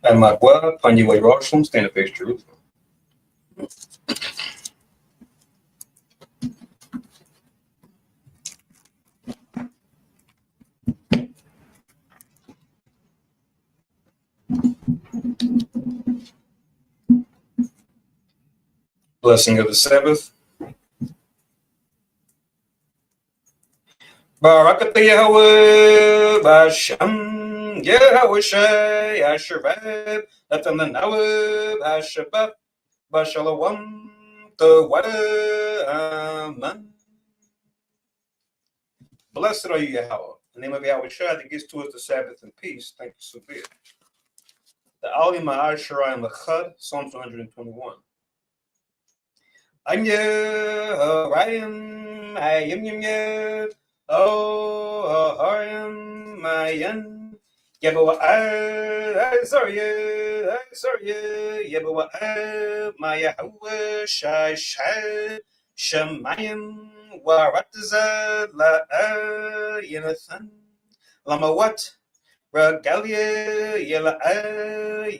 And my boy, upon your way, Jerusalem, stand up face Jerusalem. Blessing of the Sabbath. Barakatah Yahweh, Bashem, Yahweh Shai, Asherab, Latananawe, Bashabab, Bashalawam, Amen. Blessed are you, Yahweh. In the name of Yahweh Shai that gives to us the Sabbath and peace. Thank you, so be it. The Ali Ma'ar Shirayim Lachad, Psalms 121. I'm Ryan, I am oh, I am my yen. Yebo, I sorry, Yebo, my Yahweh, Shai, Shemayim, Waratza, La, Yenathan, Lama what? Regalia, Yela,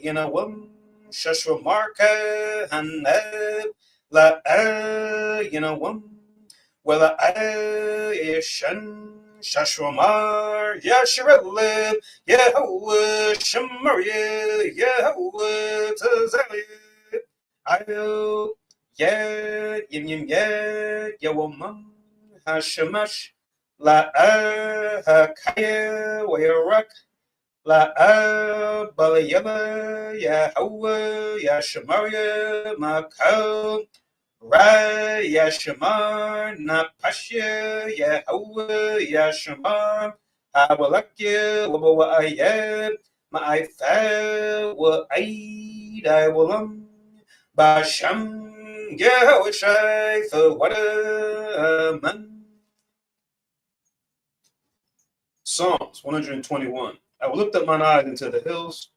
Yenawam, Shashwa Marka, Haneb, La, Yenawam. Well, Yeshan Shashramar Yasharelib Yahweh Shemaria Yahweh Tazalib Io Yim Yawamam Hashemash La Hakaya Wayarak La Balayaba Yahweh Yashemaria Makal Ra Yashamar Napashya Yahweh Yashamar Awalakya Wabawayab Ma'afa wa Aida Walam Basham Yahweh Shai Wadaman. Psalms 121. I will lift up mine eyes into the hills,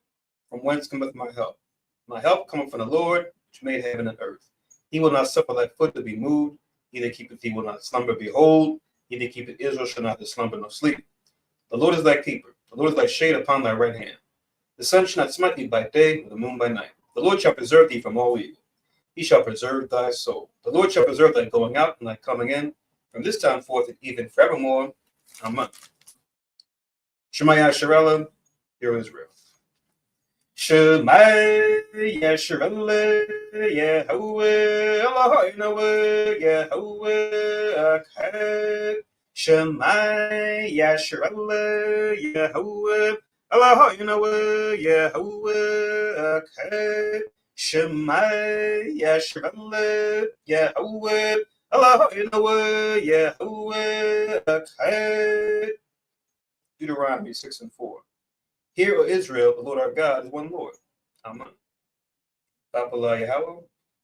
from whence cometh my help. My help cometh from the Lord, which made heaven and earth. He will not suffer thy foot to be moved. He that keepeth thee will not slumber. Behold, he that keepeth Israel shall neither slumber nor sleep. The Lord is thy keeper. The Lord is thy shade upon thy right hand. The sun shall not smite thee by day, nor the moon by night. The Lord shall preserve thee from all evil. He shall preserve thy soul. The Lord shall preserve thy going out and thy coming in, from this time forth and even forevermore. Amen. Shema Yasharella, hear Israel. Shema Yasharella, Yahweh, Eloheinu, Yahweh, Echad. Shema Yasharella, Yahweh, Eloheinu, Yahweh, Echad. Shema Yasharella, Yahweh, Eloheinu, Yahweh, Echad. Deuteronomy 6:4. Hear, O Israel, the Lord our God is one Lord. Amen. Babala Yahweh,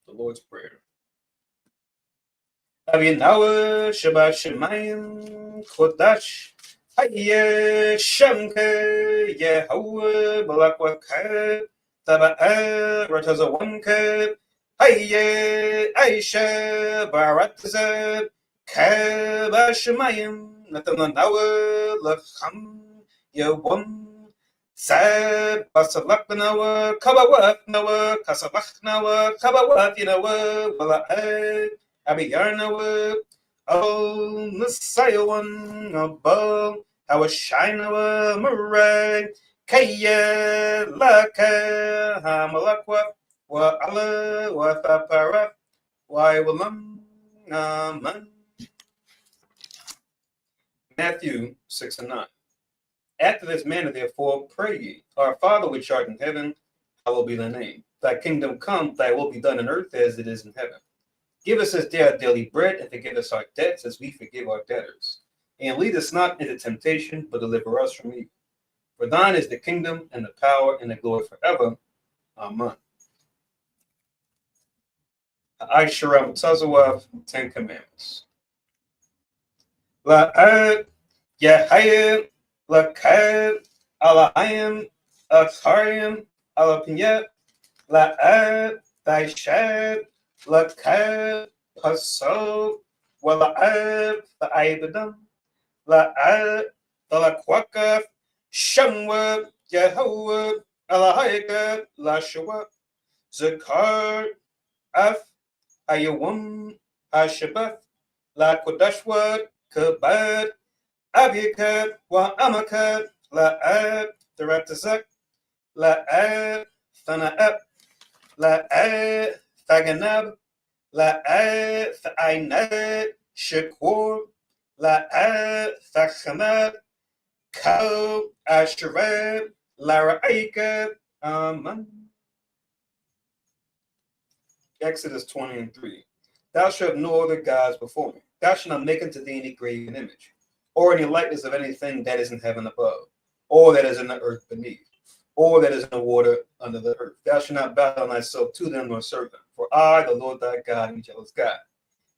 the Lord's Prayer. Avinawa Shabbat Shemayim Kodash Hayeh Shemke Yahweh Balakwaka Taba'a Ratazawanka Hayeh Aisha Baratza Kaba Shemayim Natananawa Lacham Yawam Sab Basalaknawa Kabawatnawa Kasalachnawa Kabawatinawa Wala Abiyarnawa Oh Messiahwan Abal Awashinawa Murai Kaya Laka Hamalakwa Wa Allah Wa Thapara Wa Walam Aman. Matthew 6:9. After this manner, therefore, pray ye, Our Father which art in heaven, hallowed be thy name. Thy kingdom come, thy will be done on earth as it is in heaven. Give us this day our daily bread, and forgive us our debts as we forgive our debtors. And lead us not into temptation, but deliver us from evil. For thine is the kingdom, and the power, and the glory forever. Amen. Aisharam Tazawav, 10 Commandments. La'ad Yahayim Lakab Ala'ayim Akarim Alapinyat La'ad Thy Shad Lakab Pasod Walaab the Ibadan Laab the Laquaka Shamwa Yahweh Alahayaka Lashawa Zakar Af Ayawam Ashabaf La Kodashwa Kabad Abiyakab Wa Amakab Laab the Ratazak Laab Thanaab Laab Thaganab La'ad Tha'inad Shakur La'ad Thachamad Kal Asherab Lara'ika Aman. Exodus 20:3. Thou shalt have no other gods before me. Thou shalt not make unto thee any graven image, or any likeness of anything that is in heaven above, or that is in the earth beneath, or that is in the water under the earth. Thou shalt not bow down thyself to them nor serve them. For I, the Lord thy God, am a jealous God,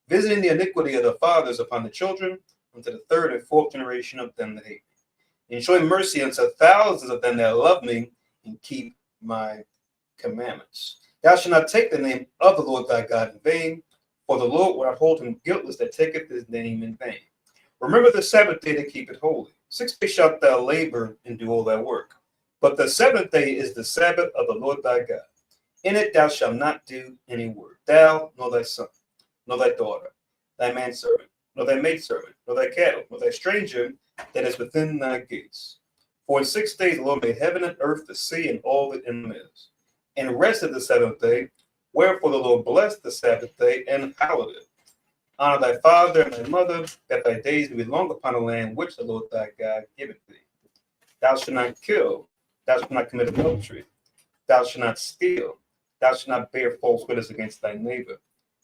visiting the iniquity of the fathers upon the children, unto the third and fourth generation of them that hate me, and showing mercy unto thousands of them that love me and keep my commandments. Thou shalt not take the name of the Lord thy God in vain, for the Lord will not hold him guiltless that taketh his name in vain. Remember the Sabbath day to keep it holy. 6 days shalt thou labor and do all thy work. But the seventh day is the Sabbath of the Lord thy God. In it thou shalt not do any work, thou, nor thy son, nor thy daughter, thy manservant, nor thy maidservant, nor thy cattle, nor thy stranger that is within thy gates. For in 6 days the Lord made heaven and earth, the sea, and all that in them is, and rested the seventh day. Wherefore the Lord blessed the Sabbath day and hallowed it. Honor thy father and thy mother, that thy days may be long upon the land which the Lord thy God giveth thee. Thou shalt not kill, thou shalt not commit adultery, thou shalt not steal, thou shalt not bear false witness against thy neighbor.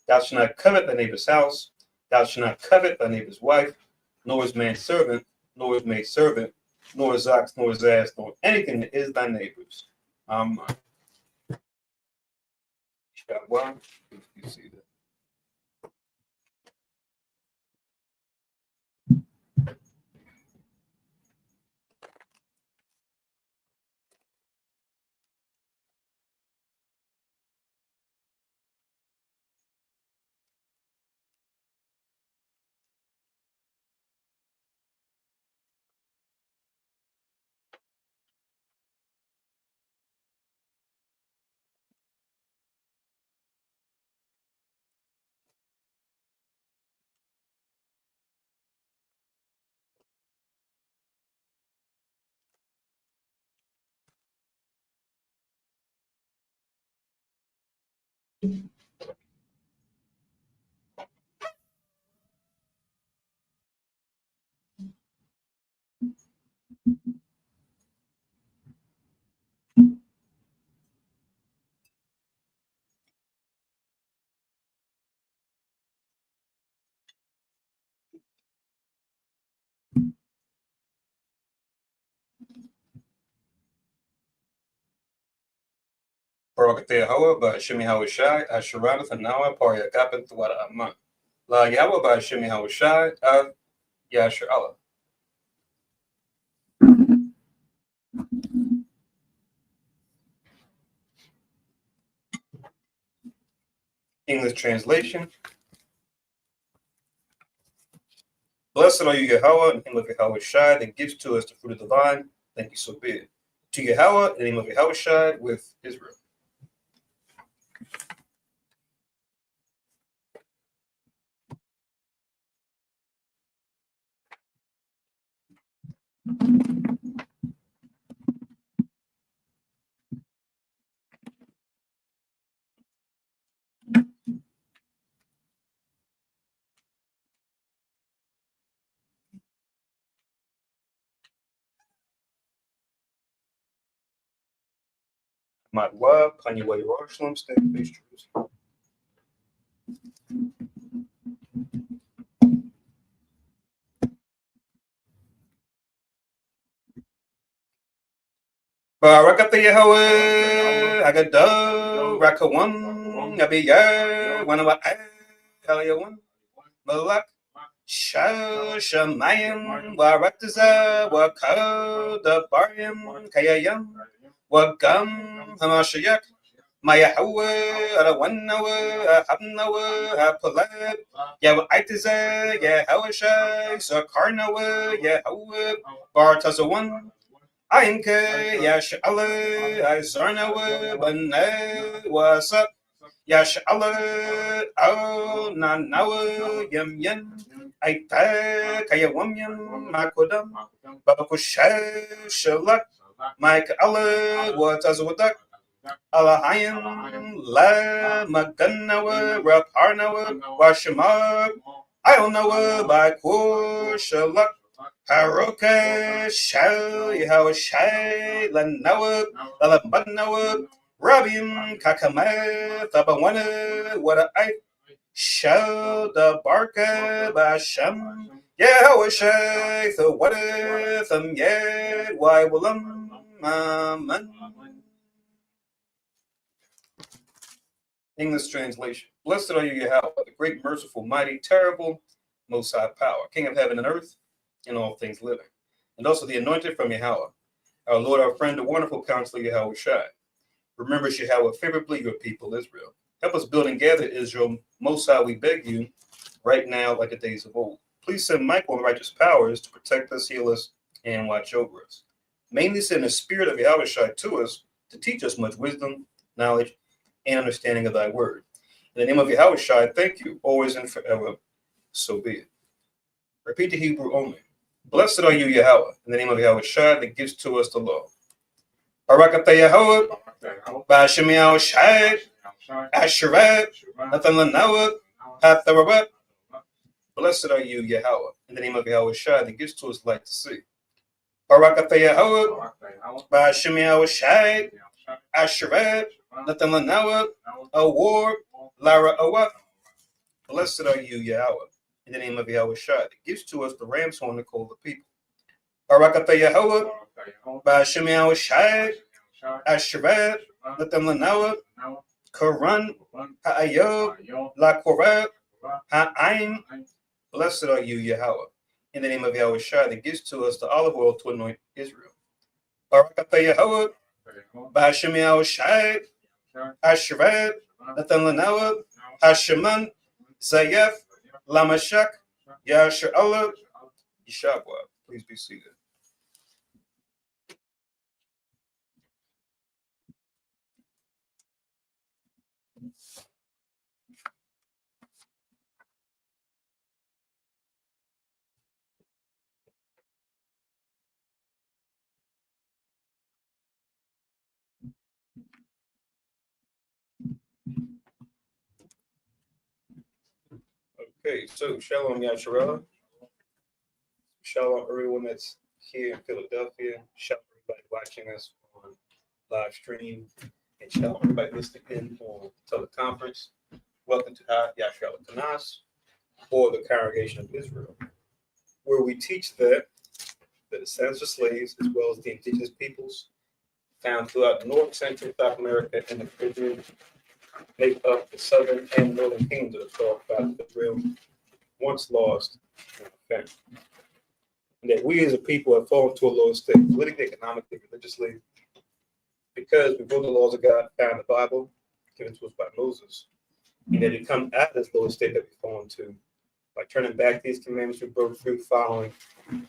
Thou shalt not covet thy neighbor's house. Thou shalt not covet thy neighbor's wife, nor his manservant, nor his maidservant, nor his ox, nor his ass, nor anything that is thy neighbor's. Well, you see that. Barakateh Hawa by Shimi Hawashai, Asharana Thanawa, Parya Kapan Tuwara Aman. La Yawa by Shimi Hawashai, Yashar Allah. English translation. Blessed are you, Yahweh, in the name of Yahweh Shai, that gives to us the fruit of the vine. Thank you, so be it. To Yahweh, in the name of Yahweh Shai, with Israel. Matwa, Kanye Jerusalem, State Based Jerusalem. Barakateh Yahweh, Agado, Rakawam, Abijah, Wanawa, Eliyawan, Malak, Shamayim, Warataza, Wakada, Barim, Kayayam, Wakam, Hamashayak, my Yahweh, Arawanawa, Habnawa, Apalab, Yahweh Itiza, Yahweh Sakarnawa, Yahweh, Bartazawan, Ainka, Yashala, Izarnawa, Bana, Wasa, Yashala, Au, Nanawa, Yam Yam, Aita, Kayawamyam, Makodam, Babakusha, Shalak, Mike Allah, Watazawadak, Alahayim, La, Maganawa, Raparnawa, Washima, Ionawa, Bakur, Shalak, Haroka, Shal, Yahawa Shai, Lanawa, Alabanawa, Rabim, Kakama, Tabawana, Wada I, Shal, the Barka, Basham, Yahawa Shai, the Wada, Thum Yad, Why Willam, Man. English translation. Blessed are you, Yahweh, the great, merciful, mighty, terrible, most high power, King of heaven and earth, and all things living. And also the anointed from Yahweh, our Lord, our friend, the wonderful counselor, Yahweh Shai. Remember, Yahweh, favorably your people, Israel. Help us build and gather Israel, most high, we beg you, right now, like the days of old. Please send Michael and righteous powers to protect us, heal us, and watch over us. Mainly send the spirit of Yahweh Shai to us to teach us much wisdom, knowledge, and understanding of thy word. In the name of Yahweh Shai, thank you, always and forever. So be it. Repeat the Hebrew only. Blessed are you, Yahweh, in the name of Yahweh Shai, that gives to us the law. Barakatah Yahweh, Ba'ashem Yahweh Shai, Asherat, Nathan Lanawa, Hatharabat. Blessed are you, Yahweh, in the name of Yahweh Shai, that gives to us light to see. Barakatah Yahweh, Ba'ashem Yahweh Shai, Asherat, Nathan Lanawa, Award, Lara Awat. Blessed are you, Yahweh, in the name of Yahweh Shai, that gives to us the ram's horn to call the people. Barakatah Yahweh, Ba'ashem Yahweh Shai, Asherat, Nathan Lanawa, Quran, Ha'ayob, La Korah, Ha'ain. Blessed are you, Yahweh, in the name of Yahweh Shai, that gives to us the olive oil to anoint Israel. Barakatah Yahweh, Ba'ashem Yahweh Shai, Asherat, Nathan Lanawa, Hasheman, Zayef, Lamashak, Yasher Allah, Yeshua. Please be seated. Okay, so Shalom Yasharella. Shalom everyone that's here in Philadelphia. Shalom everybody watching us on live stream. And shalom everybody listening in on teleconference. Welcome to Yasharella Kanas, or the Congregation of Israel, where we teach that the descendants of slaves, as well as the indigenous peoples found throughout North, Central, South America, and the Caribbean, make up the southern and northern kingdoms of Israel, once lost and offended. And that we as a people have fallen to a low state, politically, economically, religiously, because we broke the laws of God found in the Bible, given to us by Moses, and that we come out of this low state that we've fallen to by turning back these commandments we broke through, following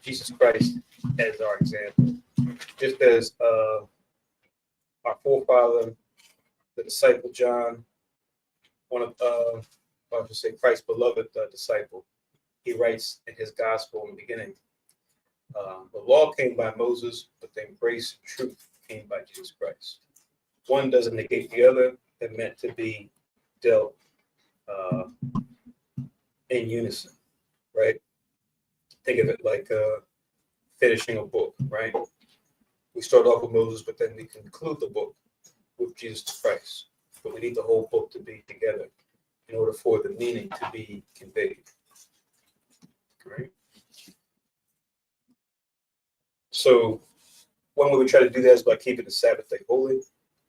Jesus Christ as our example. Just as our forefather, the disciple John, one of, I should say, Christ's beloved disciple, he writes in his gospel in the beginning, the law came by Moses, but then grace and truth came by Jesus Christ. One doesn't negate the other. They're meant to be dealt in unison, right? Think of it like finishing a book, right? We start off with Moses, but then we conclude the book with Jesus Christ. But we need the whole book to be together in order for the meaning to be conveyed, right? So one way we try to do that is by keeping the Sabbath day holy.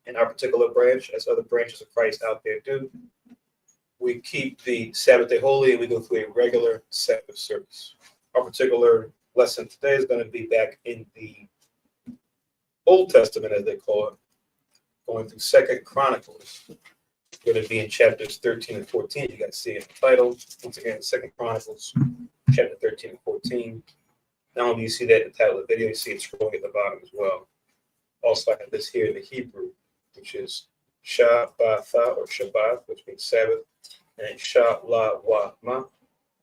In our particular branch, as other branches of Christ out there do, we keep the Sabbath day holy and we go through a regular Sabbath service. Our particular lesson today is going to be back in the Old Testament, as they call it, going through Second Chronicles. We're going to be in chapters 13 and 14. You guys see it in the title. Once again, Second Chronicles, chapter 13 and 14. Not only do you see that in the title of the video, you see it scrolling at the bottom as well. Also, I have this here in the Hebrew, which is Shabbatha or Shabbat, which means Sabbath, and Shalawama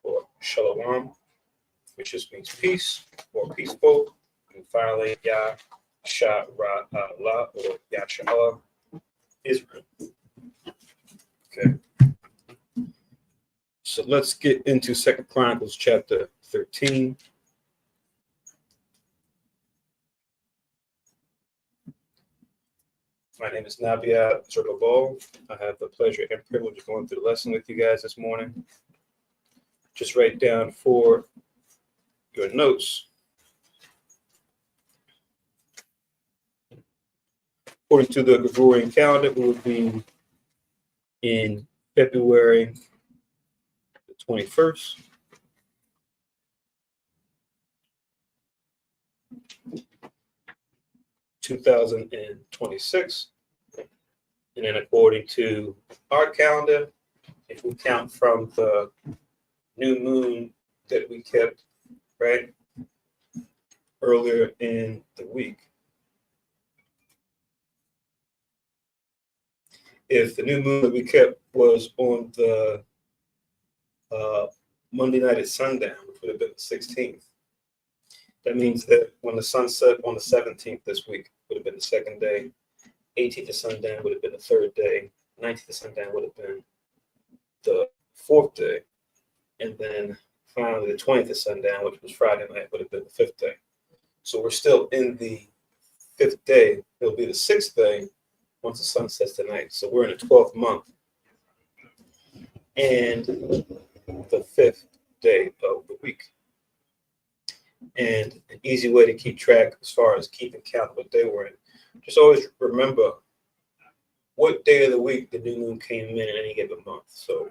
or Shalom, which just means peace or peaceful. And finally, Yah Sha'Ra Allah or Yahshua, Israel. Okay. So let's get into Second Chronicles chapter 13. My name is Nabia Jeroboam. I have the pleasure and privilege of going through the lesson with you guys this morning. Just write down for your notes. According to the Gregorian calendar, we will be in February the 21st. (2026), and then according to our calendar, if we count from the new moon that we kept right earlier in the week, if the new moon that we kept was on the Monday night at sundown, which would have been the 16th, that means that when the sun set on the 17th this week would have been the second day, 18th to sundown would have been the third day, 19th to sundown would have been the fourth day, and then finally the 20th to sundown, which was Friday night, would have been the fifth day. So we're still in the fifth day. It'll be the sixth day once the sun sets tonight. So we're in the 12th month and the fifth day of the week. And an easy way to keep track as far as keeping count of what day we're in, just always remember what day of the week the new moon came in any given month. So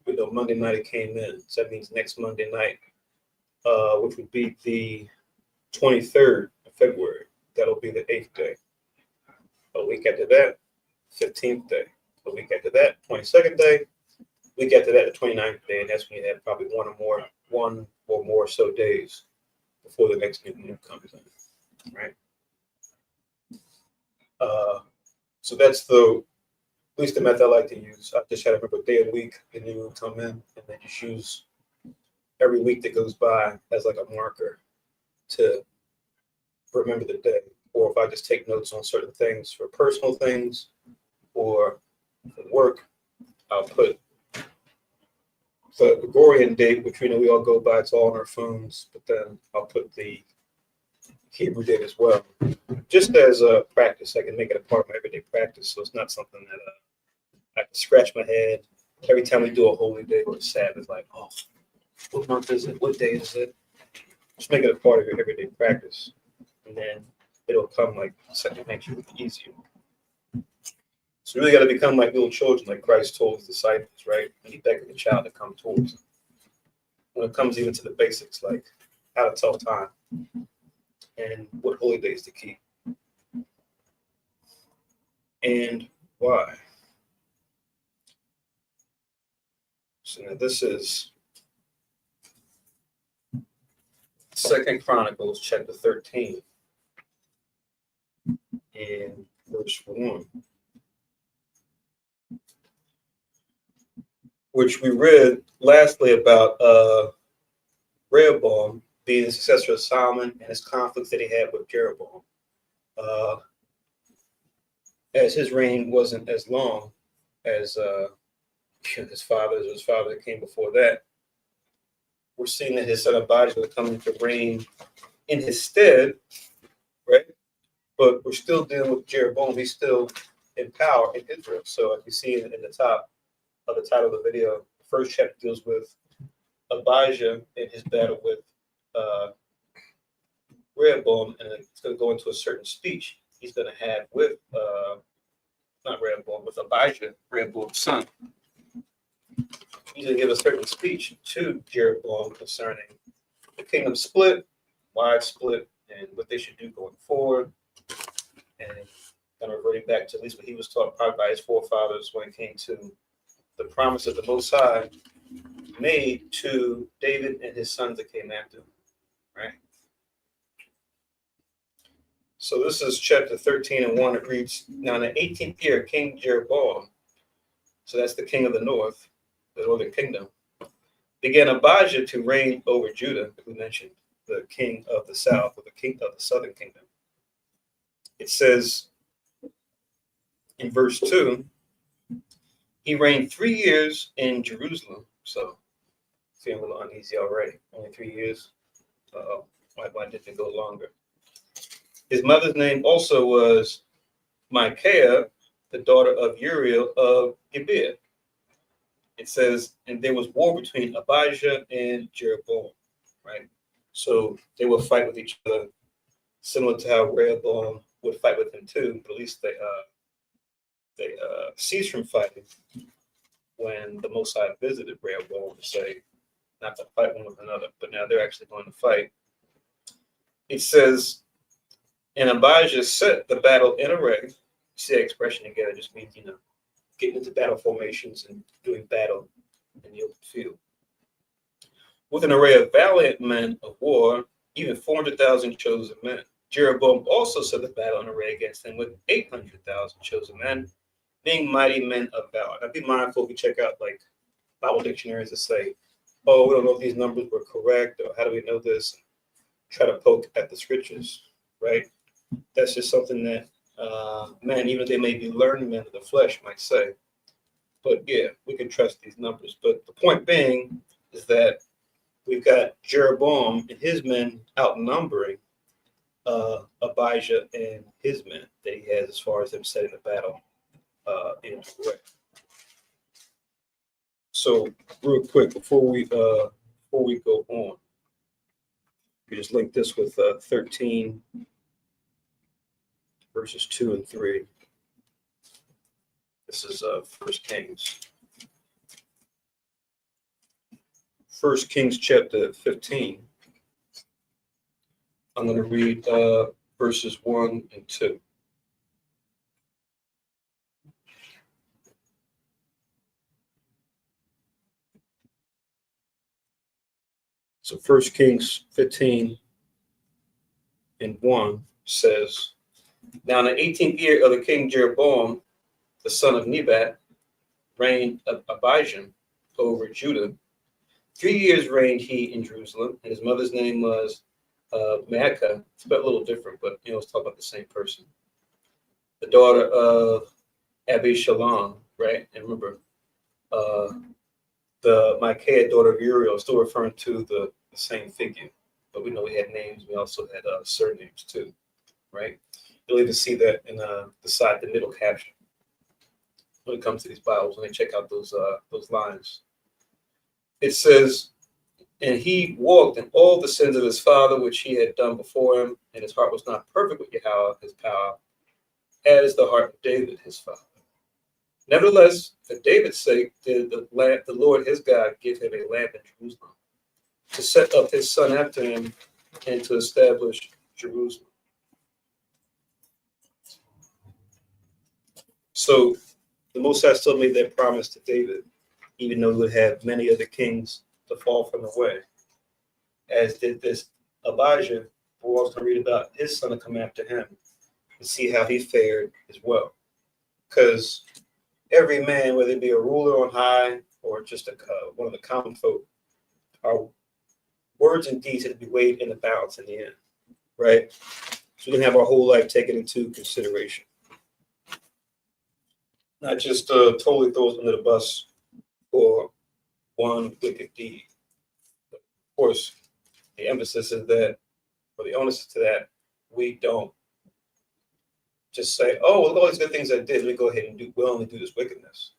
we know Monday night it came in. So that means next Monday night, which would be the 23rd of February, that'll be the 8th day. A week after that, 15th day. A week after that, 22nd day. A week after that, the 29th day. And that's when you have probably one or more so days before the next new moon comes in, right? So that's at least the method I like to use. I just try to remember day of the week the new moon come in, and then just use every week that goes by as like a marker to remember the day. Or if I just take notes on certain things for personal things or for work, I'll put the Gregorian date, which we know we all go by, it's all on our phones, but then I'll put the Hebrew date as well, just as a practice. I can make it a part of my everyday practice, so it's not something that I can scratch my head every time we do a holy day or a Sabbath, like, oh, what month is it? What day is it? Just make it a part of your everyday practice, and then it'll come like second nature easier. So you really got to become like little children, like Christ told his disciples, right? And he begged the child to come towards him. When it comes even to the basics, like how to tell time and what holy days to keep and why. So now this is Second Chronicles chapter 13 and verse 1. Which we read lastly about Rehoboam being the successor of Solomon and his conflicts that he had with Jeroboam. As his reign wasn't as long as his father that came before that, we're seeing that his son Abijah is coming to reign in his stead, right? But we're still dealing with Jeroboam. He's still in power in Israel. So like you see in the top of the title of the video, the first chapter deals with Abijah and his battle with Rehoboam, and it's going to go into a certain speech he's going to have with not Rehoboam, with Abijah, Rehoboam's son. He's going to give a certain speech to Jeroboam concerning the kingdom split, why it split, and what they should do going forward. And kind of reverting back to at least what he was taught probably by his forefathers when it came to the promise that the Most High made to David and his sons that came after him, right? So this is chapter 13 and 1. It reads, now in the 18th year, King Jeroboam, so that's the king of the north, the northern kingdom, began Abijah to reign over Judah, we mentioned, the king of the south, or the king of the southern kingdom. It says in verse 2, he reigned 3 years in Jerusalem. So feeling a little uneasy already. Only 3 years. Why didn't it go longer? His mother's name also was Micaiah, the daughter of Uriel of Gibeah. It says, and there was war between Abijah and Jeroboam, right? So they will fight with each other, similar to how Rehoboam would fight with him too. But at least they ceased from fighting when the Most High visited Rehoboam to say not to fight one with another. But now they're actually going to fight. It says, and Abijah set the battle in array. See that expression together just means, getting into battle formations and doing battle in the open field. With an array of valiant men of war, even 400,000 chosen men. Jeroboam also set the battle in array against them with 800,000 chosen men, being mighty men of valor. Now be mindful if you check out like Bible dictionaries that say, oh, we don't know if these numbers were correct, or how do we know this? Try to poke at the scriptures, right? That's just something that man, even they may be learned men of the flesh, might say. But yeah, we can trust these numbers. But the point being is that we've got Jeroboam and his men outnumbering Abijah and his men that he has as far as them setting the battle in a way. So real quick, before we go on, we just link this with 13 verses 2 and 3. This is 1 Kings. 1 Kings chapter 15. I'm going to read verses 1 and 2. So 1 Kings 15 and 1 says, now in the 18th year of the king Jeroboam, the son of Nebat, reigned Abijah over Judah. 3 years reigned he in Jerusalem, and his mother's name was Maacah. It's a little different, but let's talk about the same person. The daughter of Abijah, right? And remember, the Micaiah, daughter of Uriel, still referring to the same figure, but we know we had names. We also had surnames too, right? You'll even see that in the middle caption when it comes to these Bibles, when they check out those lines. It says, and he walked in all the sins of his father, which he had done before him, and his heart was not perfect with Yahweh, his power, as the heart of David, his father. Nevertheless, for David's sake, did the Lord his God give him a lamp in Jerusalem, to set up his son after him, and to establish Jerusalem. So the Most High still made that promise to David, even though he would have many other kings to fall from the way, as did this Abijah, who we're also going to read about his son to come after him and see how he fared as well. Because every man, whether it be a ruler on high or just one of the common folk, our words and deeds have to be weighed in the balance in the end, right? So we can have our whole life taken into consideration. Not just totally throw us under the bus for one wicked deed. But of course, the emphasis is that, or the onus to that, we don't just say, oh, well, all these good things I did, let me go ahead and willingly do this wickedness.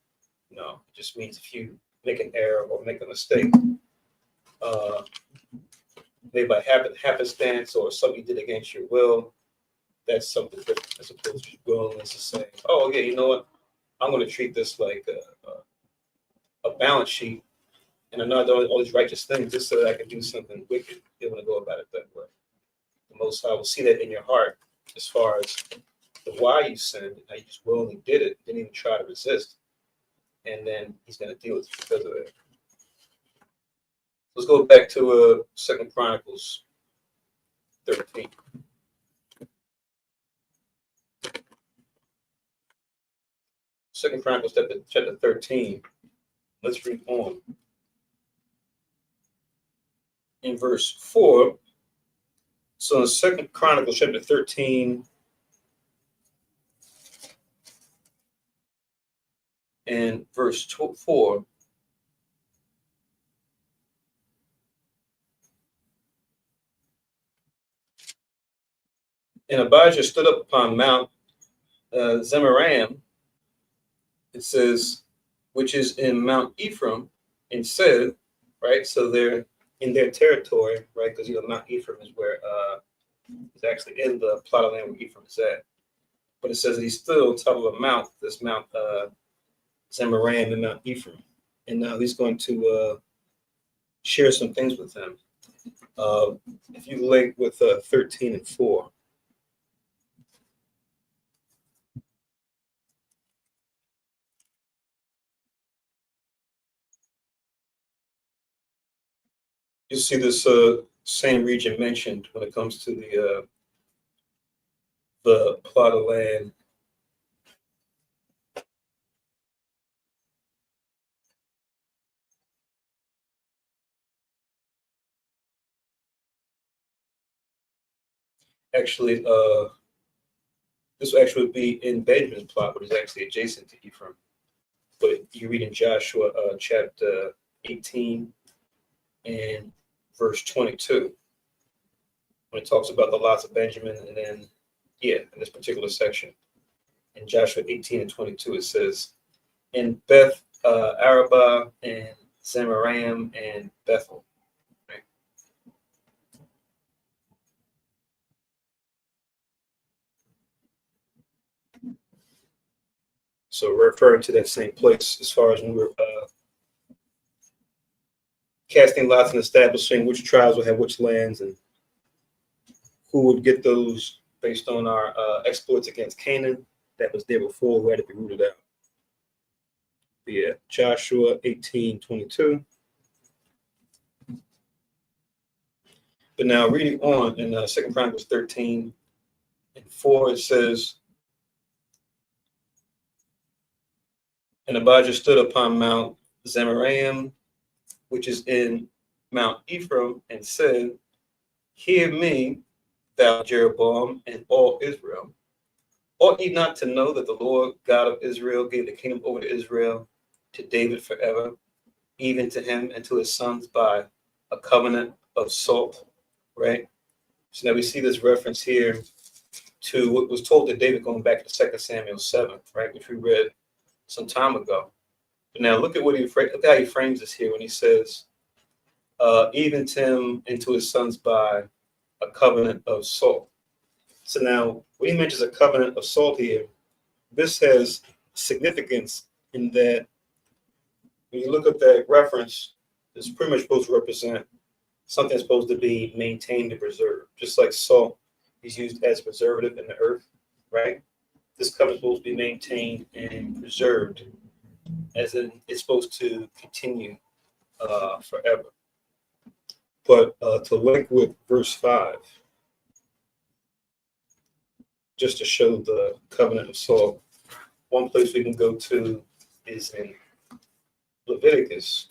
No, it just means if you make an error or make a mistake, maybe by happenstance or something you did against your will, that's something different as opposed to willingness to say, oh, yeah, you know what? I'm going to treat this like a balance sheet, and I'm not doing all these righteous things just so that I can do something wicked. You want to go about it that way. The Most High will see that in your heart as far as the why you sinned, how you just willingly did it, didn't even try to resist, and then he's going to deal with you because of it. Let's go back to 2 Chronicles 13. Second Chronicles chapter 13. Let's read on. In verse 4, so in 2 Chronicles chapter 13 and verse 4, and Abijah stood up upon Mount Zemaram, it says, which is in Mount Ephraim, and said, right, so they're in their territory, right, because Mount Ephraim is where it's actually in the plot of land where Ephraim is at. But it says that he stood on top of a mount, this Mount Zemaram and Mount Ephraim. And now he's going to share some things with them. If you link with 13 and 4. You see this same region mentioned when it comes to the plot of land. Actually, this will actually be in Benjamin's plot, but it's actually adjacent to Ephraim. But you read in Joshua chapter 18 and verse 22, when it talks about the lots of Benjamin, and then, in this particular section, in Joshua 18 and 22, it says, in Beth Arabah and Zemaram and Bethel. Right? So we're referring to that same place as far as when we're casting lots and establishing which tribes will have which lands and who would get those based on our exploits against Canaan that was there before, who had to be rooted out. But Joshua 18:22. But now reading on in 2 Chronicles 13 and 4, it says, and Abijah stood upon Mount Zemaram, which is in Mount Ephraim, and said, hear me, thou Jeroboam, and all Israel. Ought ye not to know that the Lord God of Israel gave the kingdom over to Israel to David forever, even to him and to his sons by a covenant of salt, right? So now we see this reference here to what was told to David going back to 2 Samuel 7, right, which we read some time ago. But now look at how he frames this here when he says, even to him and to his sons by a covenant of salt. So now when he mentions a covenant of salt here, this has significance in that when you look at that reference, it's pretty much supposed to represent something that's supposed to be maintained and preserved, just like salt is used as a preservative in the earth, right? This covenant is supposed to be maintained and preserved, as in it's supposed to continue forever. But to link with verse 5, just to show the covenant of salt, one place we can go to is in Leviticus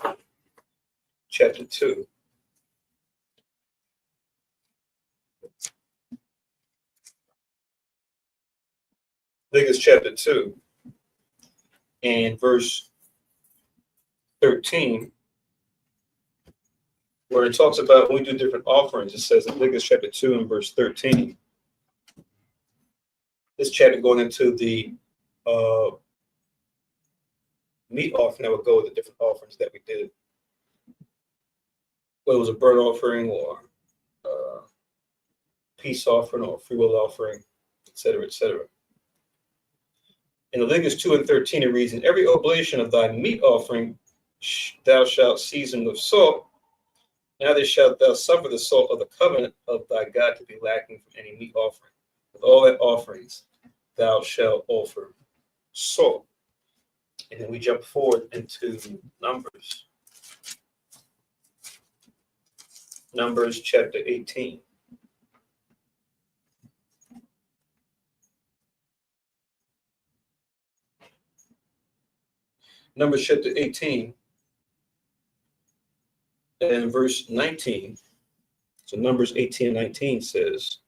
chapter 2. Leviticus chapter 2 and verse 13, where it talks about when we do different offerings. It says in Leviticus chapter 2 and verse 13, this chapter going into the meat offering that would go with the different offerings that we did. Whether it was a burnt offering or peace offering or free will offering, etc., etc. In Leviticus 2 and 13, it reads, in every oblation of thy meat offering thou shalt season with salt. Neither shalt thou suffer the salt of the covenant of thy God to be lacking from any meat offering. With all thy offerings thou shalt offer salt. And then we jump forward into Numbers. Numbers chapter 18. Numbers chapter 18 and verse 19. So Numbers 18:19 says,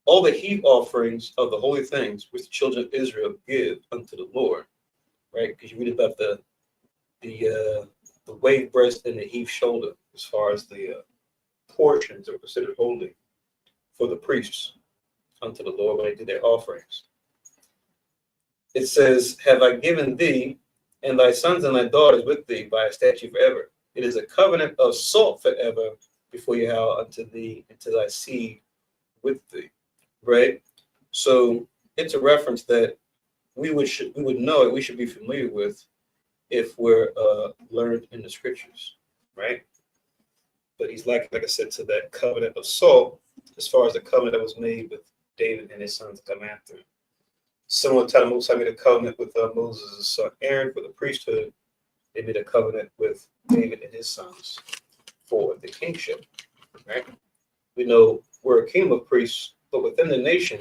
all the heap offerings of the holy things which the children of Israel give unto the Lord, right? Because you read about the wave breast and the heave shoulder as far as the portions that were considered holy for the priests unto the Lord when they did their offerings. It says, have I given thee and thy sons and thy daughters with thee by a statute forever. It is a covenant of salt forever before Yahweh unto thee and to thy seed with thee. Right? So it's a reference that we would know it, we should be familiar with if we're learned in the scriptures, right? But he's like I said, to that covenant of salt, as far as the covenant that was made with David and his sons to come after him. Similar to the Most High made a covenant with Moses' son Aaron for the priesthood. They made a covenant with David and his sons for the kingship, right? We know we're a kingdom of priests, but within the nation,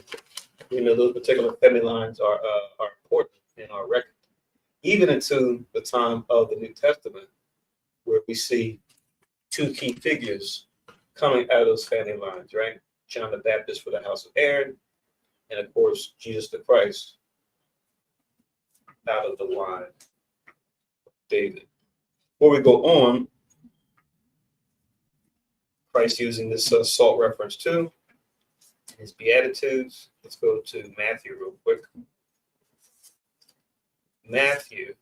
we know those particular family lines are important in our record, even into the time of the New Testament, where we see two key figures coming out of those family lines, right? John the Baptist for the house of Aaron, and of course, Jesus the Christ out of the line of David. Before we go on, Christ using this salt reference too, his Beatitudes. Let's go to Matthew real quick. Matthew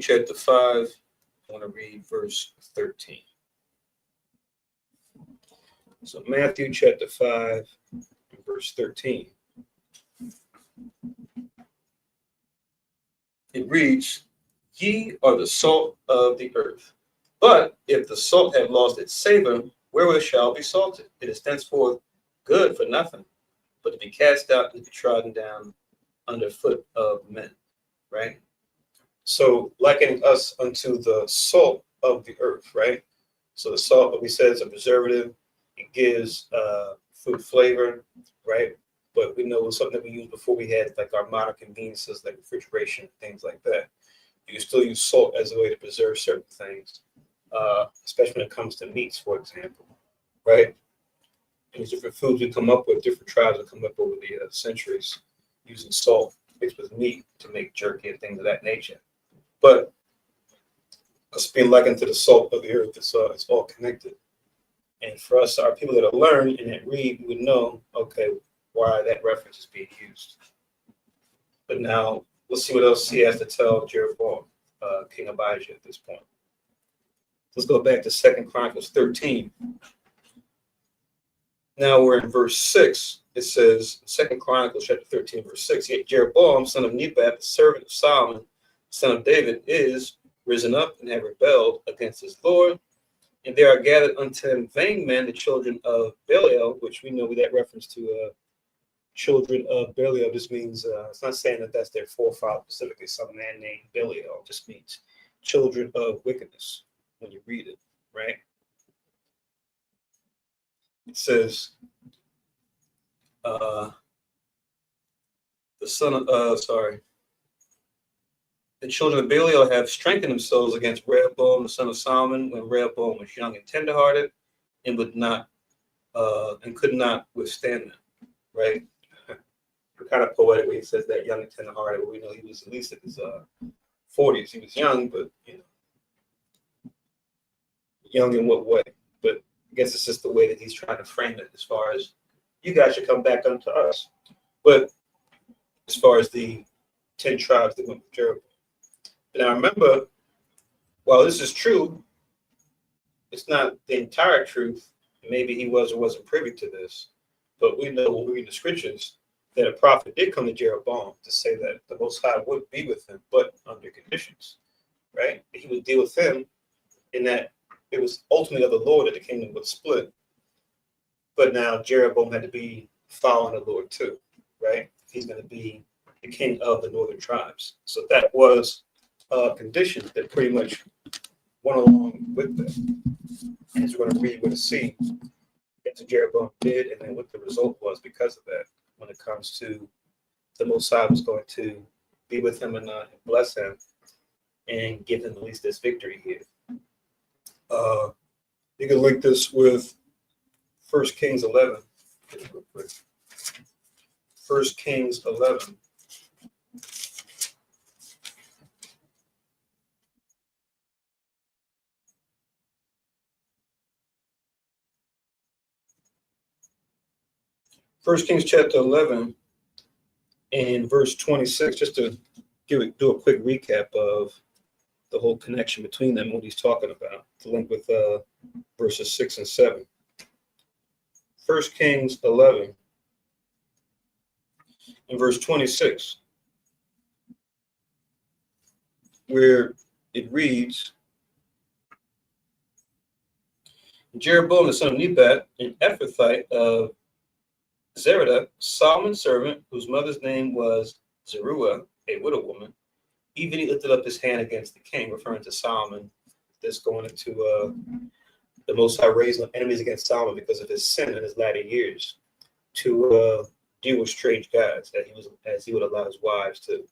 chapter 5, I want to read verse 13. So Matthew chapter 5, verse 13. It reads, ye are the salt of the earth. But if the salt have lost its savor, wherewith shall it be salted? It is thenceforth good for nothing, but to be cast out and to be trodden down under foot of men. Right? So likening us unto the salt of the earth, right? So the salt, what we said, is a preservative. It gives food flavor, right? But we know it was something that we used before we had like our modern conveniences like refrigeration, things like that. You can still use salt as a way to preserve certain things, especially when it comes to meats, for example, right? And these different foods we come up with, different tribes that come up over the centuries using salt mixed with meat to make jerky and things of that nature. But us being likened to the salt of the earth, it's all connected. And for us, our people that are learned and that read, we would know, okay, why that reference is being used. But now let's see what else he has to tell Jeroboam, King Abijah at this point. Let's go back to 2 Chronicles 13. Now we're in verse 6. It says, 2 Chronicles chapter 13, verse 6, yet Jeroboam, son of Nebat, the servant of Solomon, son of David, is risen up and have rebelled against his Lord. And there are gathered unto him vain men, the children of Belial, which we know that reference to children of Belial just means, it's not saying that that's their forefather specifically, some man named Belial. It just means children of wickedness when you read it, right? It says, the children of Belial have strengthened themselves against Rehoboam, the son of Solomon, when Rehoboam was young and tenderhearted, and could not withstand them. Right? Kind of poetic when he says that, young and tenderhearted. But we know he was at least in his 40s. He was young, but young in what way? But I guess it's just the way that he's trying to frame it, as far as you guys should come back unto us. But as far as the 10 tribes that went with Jeroboam. Now remember, while this is true, it's not the entire truth. Maybe he was or wasn't privy to this, but we know when we read the scriptures that a prophet did come to Jeroboam to say that the Most High would be with him, but under conditions, right? He would deal with him in that it was ultimately of the Lord that the kingdom would split. But now Jeroboam had to be following the Lord too, right? He's going to be the king of the northern tribes. So that was a condition that pretty much went along with that. As we're going to read, we're going to see that's what Jeroboam did, and then what the result was because of that. When it comes to the Most High was going to be with him and bless him and give him at least this victory here. You can link this with 1 Kings 11. 1 Kings 11. First Kings chapter 11 and verse 26, just to do a quick recap of the whole connection between them, what he's talking about, to link with verses 6 and 7. 1 Kings 11 and verse 26, where it reads, Jeroboam the son of Nebat, an Ephrathite of Zerah, Solomon's servant, whose mother's name was Zerah, a widow woman, even he lifted up his hand against the king, referring to Solomon, that's going into the Most High raising enemies against Solomon because of his sin in his latter years, to deal with strange gods, as he would allow his wives to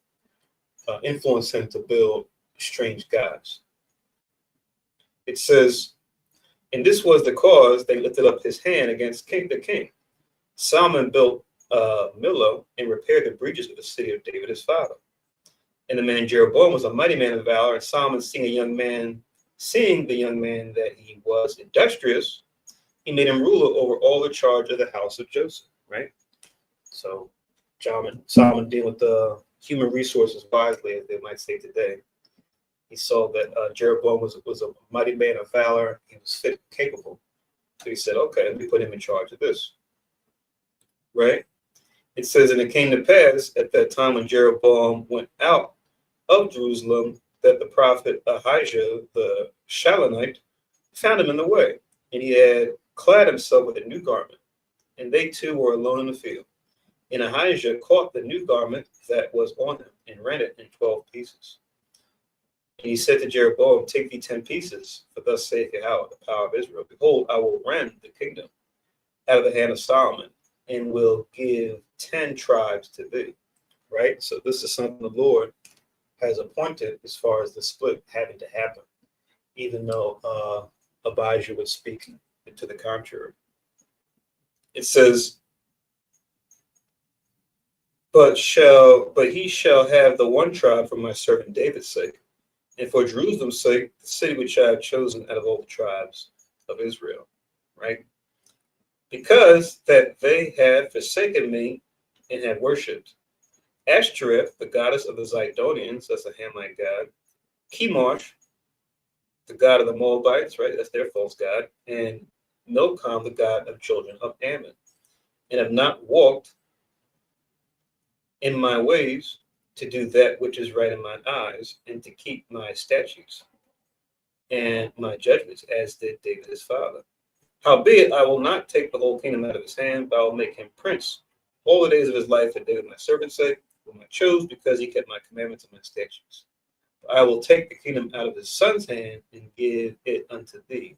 influence him to build strange gods. It says, and this was the cause they lifted up his hand against the king. Solomon built Millo and repaired the breaches of the city of David his father. And the man Jeroboam was a mighty man of valor, and Solomon seeing the young man that he was industrious, he made him ruler over all the charge of the house of Joseph, right? So Solomon dealing with the human resources wisely, as they might say today. He saw that Jeroboam was a mighty man of valor. He was fit and capable. So he said, okay, let me put him in charge of this. Right? It says, and it came to pass at that time when Jeroboam went out of Jerusalem that the prophet Abijah the Shilonite found him in the way, and he had clad himself with a new garment, and they two were alone in the field. And Abijah caught the new garment that was on him and rent it in 12 pieces. And he said to Jeroboam, take thee 10 pieces, for thus saith Yahweh, the power of Israel, behold, I will rend the kingdom out of the hand of Solomon, and will give 10 tribes to thee. Right? So this is something the Lord has appointed as far as the split having to happen, even though Abijah was speaking to the contrary. It says, but he shall have the one tribe for my servant David's sake, and for Jerusalem's sake, the city which I have chosen out of all the tribes of Israel. Right? Because that they had forsaken me and had worshipped Ashtoreth, the goddess of the Zidonians, that's a Hamite god, Chemosh, the god of the Moabites, right, that's their false god, and Milcom, the god of children of Ammon, and have not walked in my ways to do that which is right in mine eyes, and to keep my statutes and my judgments, as did David his father. Howbeit, I will not take the whole kingdom out of his hand, but I will make him prince all the days of his life for David my servant's sake, whom I chose, because he kept my commandments and my statutes. But I will take the kingdom out of his son's hand and give it unto thee,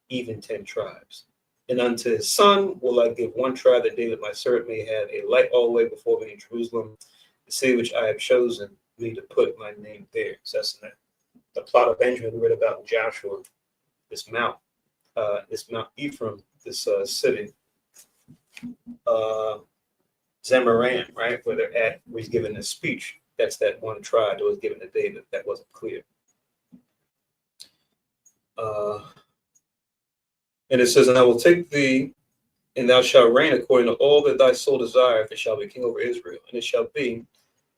even 10 tribes. And unto his son will I give one tribe, that David my servant may have a light all the way before me in Jerusalem, the city which I have chosen me to put my name there. So that's in the plot of Benjamin we read about in Joshua, this Mount Ephraim, this city, Zemaran, right, where they're at, where he's giving this speech. That's that one tribe that was given to David. That wasn't clear. And it says, and I will take thee, and thou shalt reign according to all that thy soul desireth, and shall be king over Israel. And it shall be,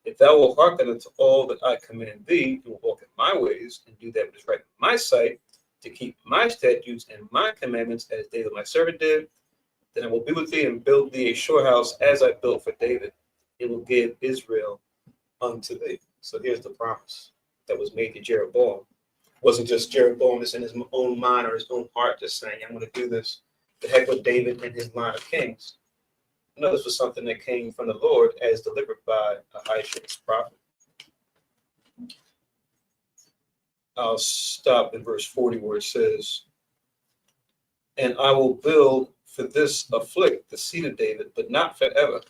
if thou wilt hearken unto all that I command thee, and will walk in my ways, and do that which is right in my sight, to keep my statutes and my commandments, as David my servant did, then I will be with thee and build thee a sure house, as I built for David. It will give Israel unto thee. So here's the promise that was made to Jeroboam Wasn't just Jeroboam that's in his own mind or his own heart just saying, I'm going to do this. The heck with David and his line of kings. No, this was something that came from the Lord as delivered by Abijah, his prophet. I'll stop in verse 40 where it says, and I will build for this afflict the seed of David, but not forever.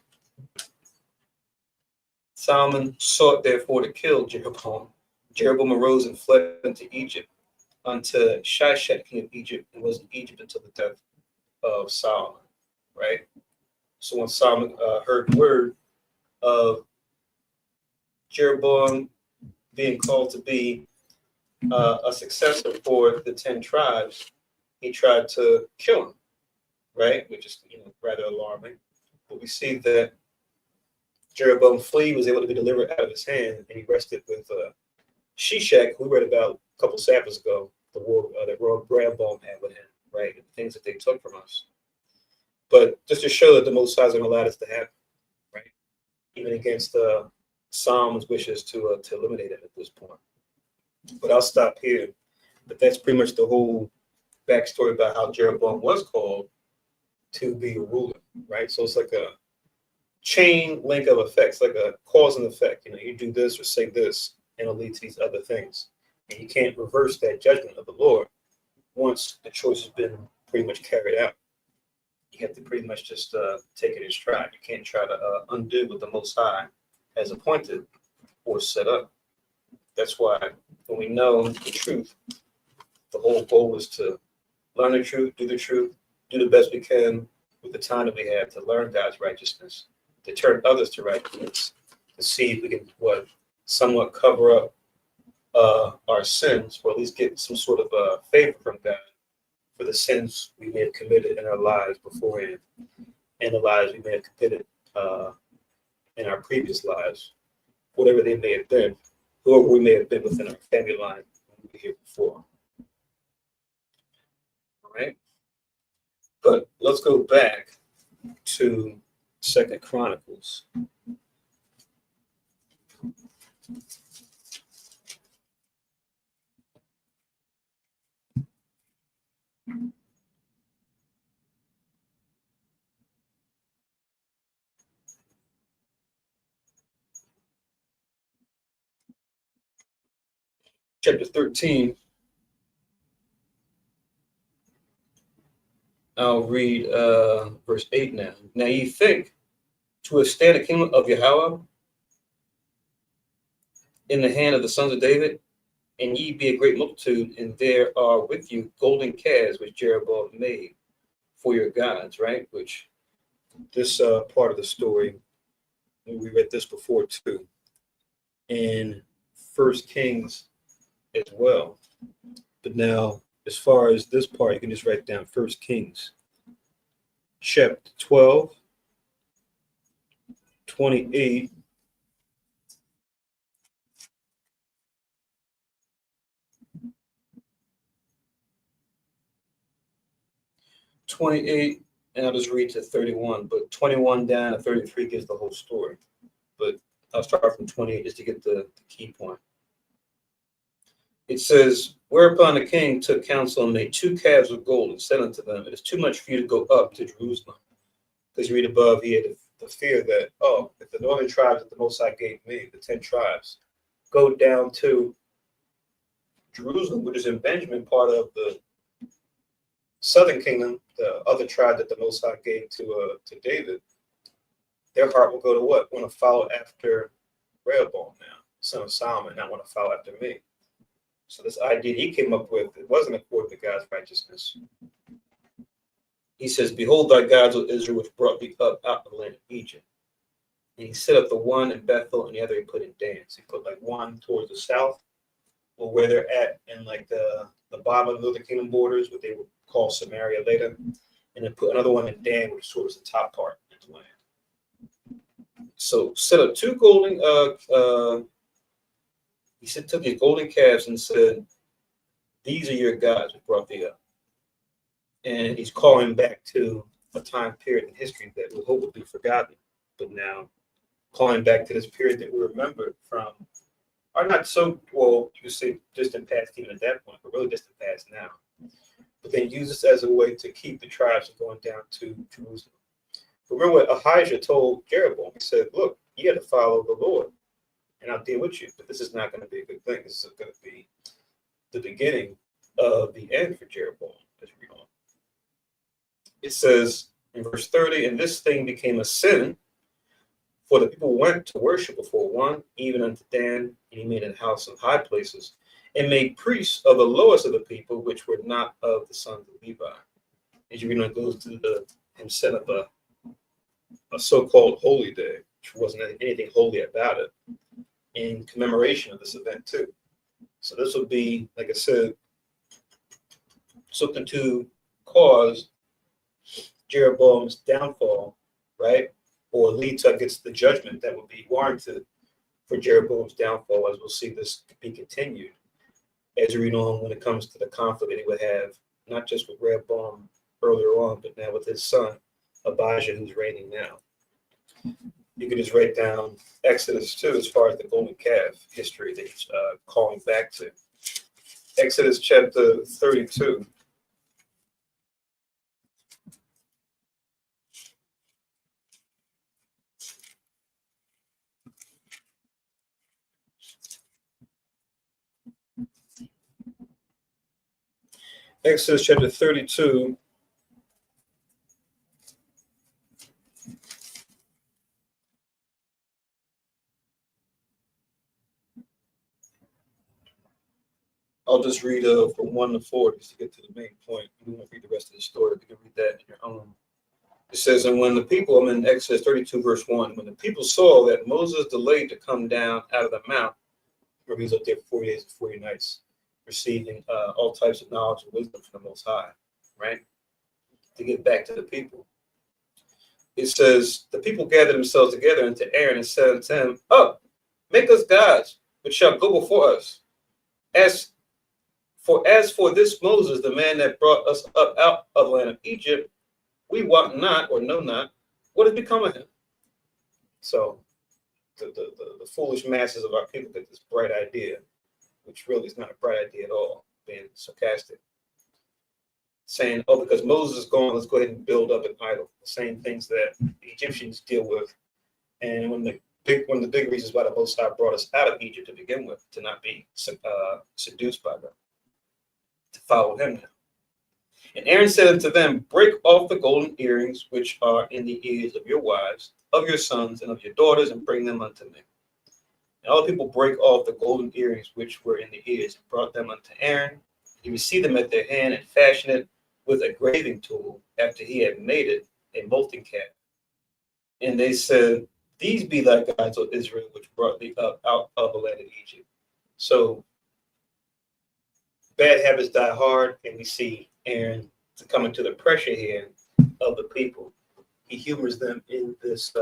Solomon sought therefore to kill Jeroboam. Jeroboam arose and fled into Egypt unto Shishak, king of Egypt, and was in Egypt until the death of Solomon. Right? So when Solomon heard word of Jeroboam being called to be a successor for the 10 tribes, he tried to kill him, right? Which is rather alarming. But we see that Jeroboam flee was able to be delivered out of his hand, and he rested with Shishak, who we read about a couple chapters ago, the war that Rehoboam had with him, right? And the things that they took from us. But just to show that the Most High is going to allow this to happen, right? Even against Solomon's wishes to eliminate it at this point. But I'll stop here. But that's pretty much the whole backstory about how Jeroboam was called to be a ruler, right? So it's like a chain link of effects, like a cause and effect. You do this or say this, and it'll lead to these other things. And you can't reverse that judgment of the Lord once the choice has been pretty much carried out. You have to pretty much just take it in stride. You can't try to undo what the Most High has appointed or set up. That's why when we know the truth, the whole goal is to learn the truth, do the best we can with the time that we have to learn God's righteousness, to turn others to righteousness, to see if we can somewhat cover up our sins, or at least get some sort of favor from God for the sins we may have committed in our lives beforehand, and the lives we may have committed in our previous lives, whatever they may have been, whoever we may have been within our family line when we were here before. All right. But let's go back to 2 Chronicles. Chapter 13. I'll read verse 8 now. Now ye think to withstand the kingdom of Yahweh in the hand of the sons of David, and ye be a great multitude, and there are with you golden calves which Jeroboam made for your gods, right? Which this part of the story, we read this before too, in 1 Kings as well. But now, as far as this part, you can just write down 1 Kings, chapter 12, 28. And I'll just read to 31, but 21 down to 33 gives the whole story. But I'll start from 28 just to get the key point. It says, whereupon the king took counsel and made 2 calves of gold and said unto them, it is too much for you to go up to Jerusalem. Because you read above, he had the fear that, if the northern tribes that the Most High gave me, the 10 tribes, go down to Jerusalem, which is in Benjamin, part of the southern kingdom, the other tribe that the Most High gave to David, their heart will go to what? Want to follow after Rehoboam now, son of Solomon, not want to follow after me. So this idea he came up with, it wasn't according to God's righteousness. He says, behold thy gods, O Israel, which brought thee up out of the land of Egypt. And he set up the one in Bethel and the other he put in Dan. So he put like one towards the south, or where they're at in like the bottom of the northern kingdom borders, what they would call Samaria later. And then put another one in Dan, which is towards the top part of the land. So set up 2 golden, he said, took these golden calves and said, these are your gods who brought thee up. And he's calling back to a time period in history that we hope will be forgotten, but now calling back to this period that we remember from are not so, well, you could say distant past even at that point, but really distant past now. But then use this as a way to keep the tribes from going down to Jerusalem. Remember what Ahijah told Jeroboam. He said, look, you got to follow the Lord, and I'll deal with you. But this is not going to be a good thing. This is going to be the beginning of the end for Jeroboam, as we read on. It says in verse 30, and this thing became a sin, for the people went to worship before one, even unto Dan, and he made a house of high places, and made priests of the lowest of the people, which were not of the sons of Levi. As you read on, it goes to him set up a so-called holy day, which wasn't anything holy about it, in commemoration of this event too. So this would be, like I said, something to cause Jeroboam's downfall, right? Or lead to against the judgment that would be warranted for Jeroboam's downfall, as we'll see this be continued as we read on when it comes to the conflict that he would have, not just with Rehoboam earlier on, but now with his son, Abijah, who's reigning now. You can just write down Exodus 2 as far as the golden calf history that he's calling back to. Exodus chapter 32. Exodus chapter 32. I'll just read from 1 to 4 just to get to the main point. We won't read the rest of the story. You can read that in your own. It says, and when the people, I'm in Exodus 32, verse 1, when the people saw that Moses delayed to come down out of the mount, where he was up there for 40 days and 40 nights, receiving all types of knowledge and wisdom from the Most High, right? To get back to the people. It says, the people gathered themselves together unto Aaron and said unto him, up, make us gods, which shall go before us. As for this Moses, the man that brought us up out of the land of Egypt, we wot not or know not what has become of him. So the foolish masses of our people get this bright idea, which really is not a bright idea at all, being sarcastic, saying, oh, because Moses is gone, let's go ahead and build up an idol. The same things that the Egyptians deal with. And one of the big reasons why the Most High brought us out of Egypt to begin with, to not be seduced by them, to follow him now. And Aaron said unto them, break off the golden earrings which are in the ears of your wives, of your sons, and of your daughters, and bring them unto me. And all the people break off the golden earrings which were in the ears, and brought them unto Aaron. He received them at their hand, and fashioned it with a graving tool, after he had made it a molten calf. And they said, these be thy gods, O Israel, which brought thee up out of the land of Egypt. So bad habits die hard, and we see Aaron to come into the pressure here of the people. He humors them in this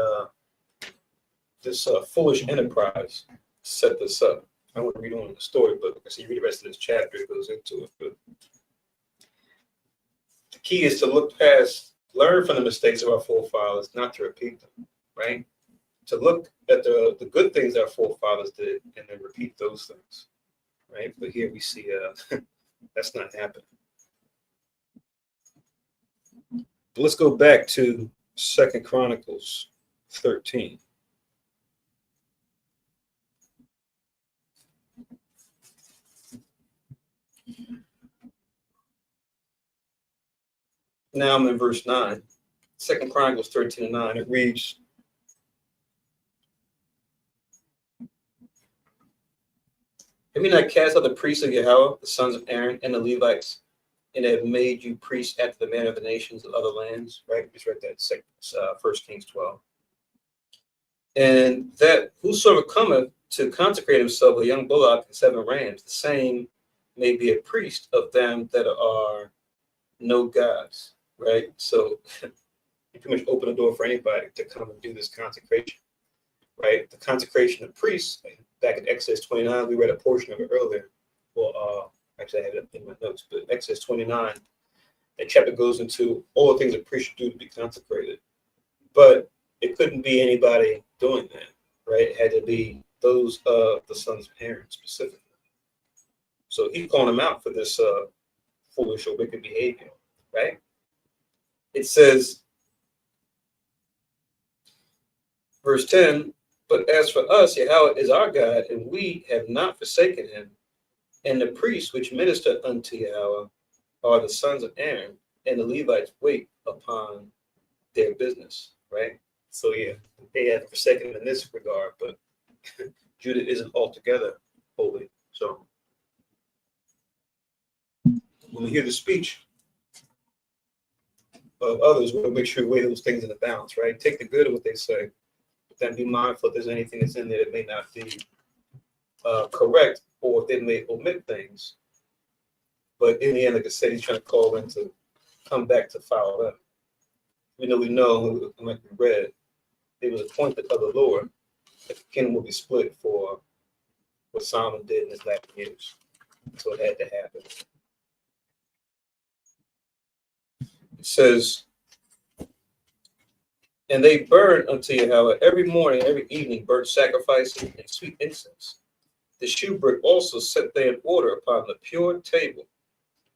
foolish enterprise to set this up. I want to read on the story, but like I said, you read the rest of this chapter, it goes into it. But the key is to look past, learn from the mistakes of our forefathers, not to repeat them, right? To look at the good things our forefathers did and then repeat those things, right? But here we see that's not happening. But let's go back to 2 Chronicles 13. Now I'm in verse 9. 2 Chronicles 13 and 9. It reads, have you not cast out the priests of Yahweh, the sons of Aaron, and the Levites, and have made you priests after the manner of the nations of other lands? Right? Just read that 1 Kings 12. And that whosoever cometh to consecrate himself a young bullock and 7 rams, the same may be a priest of them that are no gods. Right? So you pretty much open the door for anybody to come and do this consecration. Right? The consecration of priests, back in Exodus 29, we read a portion of it earlier. Well, actually, I have it in my notes, but Exodus 29, that chapter goes into all the things a priest should do to be consecrated. But it couldn't be anybody doing that, right? It had to be those of the sons of Aaron specifically. So he's calling them out for this foolish or wicked behavior, right? It says, verse 10, but as for us, Yahweh is our God, and we have not forsaken him. And the priests which minister unto Yahweh are the sons of Aaron, and the Levites wait upon their business, right? So yeah, they have forsaken him in this regard, but Judah isn't altogether holy. So when we hear the speech of others, we'll make sure we weigh those things in the balance, right? Take the good of what they say, but then be mindful if there's anything that's in there that may not be correct, or if they may omit things. But in the end, like I said, he's trying to call them to come back to follow them. We know, like we read, it was appointed of the Lord that the kingdom will be split for what Solomon did in his latter years. So it had to happen. It says, and they burned unto Yahweh every morning, every evening, burnt sacrifices and sweet incense. The shewbread also set they in order upon the pure table,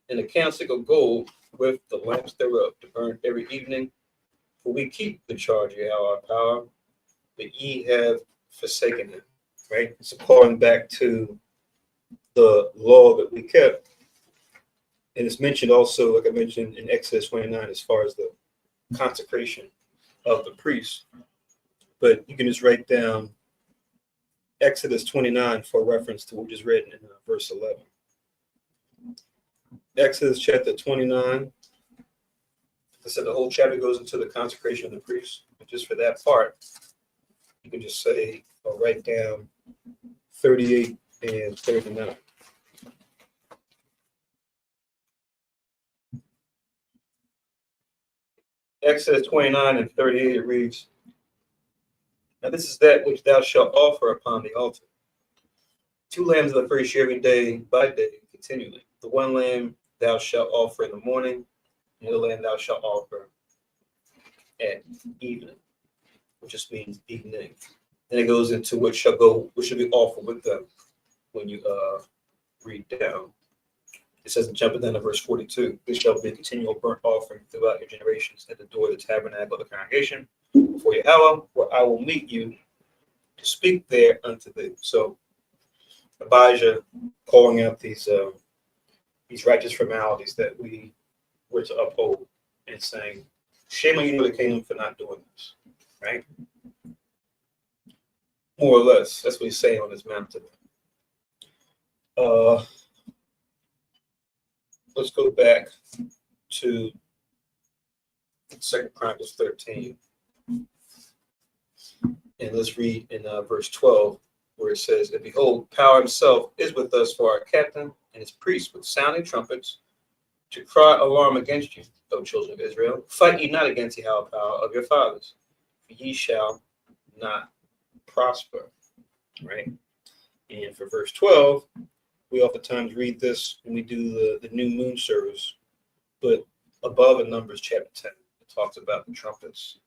and the candlestick of gold with the lamps thereof, to burn every evening. For we keep the charge of Yahweh our power, but ye have forsaken him. Right? So calling back to the law that we kept. And it's mentioned also, like I mentioned in Exodus 29, as far as the consecration of the priests. But you can just write down Exodus 29 for reference to what we just read in verse 11. Exodus chapter 29. I said the whole chapter goes into the consecration of the priests. But just for that part, you can just say or write down 38 and 39. Exodus 29 and 38, it reads, now this is that which thou shalt offer upon the altar. 2 lambs of the first year every day by day continually. The one lamb thou shalt offer in the morning, and the other lamb thou shalt offer at evening, which just means evening. Then it goes into what should be offered with them when you read down. It says, jumping down to verse 42, this shall be a continual burnt offering throughout your generations at the door of the tabernacle of the congregation before Yahweh, where I will meet you to speak there unto thee. So Abijah calling out these righteous formalities that we were to uphold, and saying, shame on you, the kingdom, for not doing this, right? More or less, that's what he's saying on this mountain. Let's go back to 2 Chronicles 13. And let's read in verse 12, where it says, and behold, power himself is with us for our captain, and his priests with sounding trumpets, to cry alarm against you, O children of Israel. Fight ye not against the power of your fathers, for ye shall not prosper. Right? And for verse 12, we oftentimes read this when we do the new moon service, but above in Numbers chapter 10, it talks about the trumpets.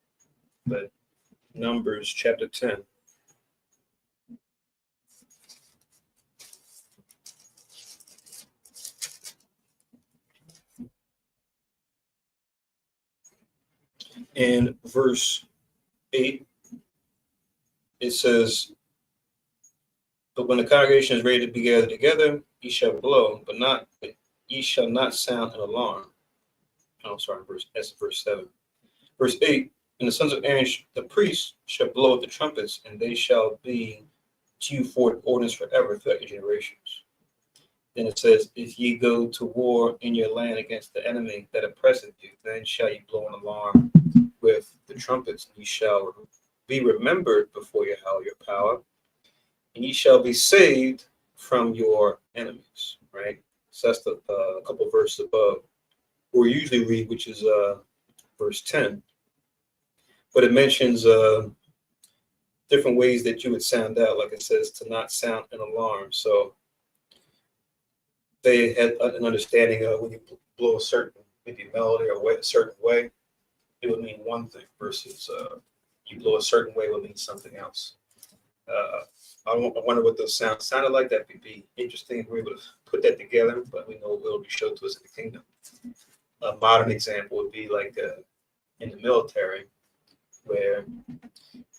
But Numbers chapter 10. In verse 8, it says, but when the congregation is ready to be gathered together, ye shall blow, but ye shall not sound an alarm. Oh, sorry, that's verse 7. Verse 8, and the sons of Aaron, the priests, shall blow the trumpets, and they shall be to you for ordinance forever throughout your generations. Then it says, if ye go to war in your land against the enemy that oppresseth you, then shall ye blow an alarm with the trumpets, and ye shall be remembered before Yahweh your power, and ye shall be saved from your enemies. Right? So that's the couple verses above, where we usually read, which is verse 10. But it mentions different ways that you would sound out, like it says, to not sound an alarm. So they had an understanding of when you blow a certain, maybe melody or a certain way, it would mean one thing, versus you blow a certain way would mean something else. I wonder what those sounds sounded like. That would be interesting if we were able to put that together, but we know it will be shown to us in the kingdom. A modern example would be like in the military, where,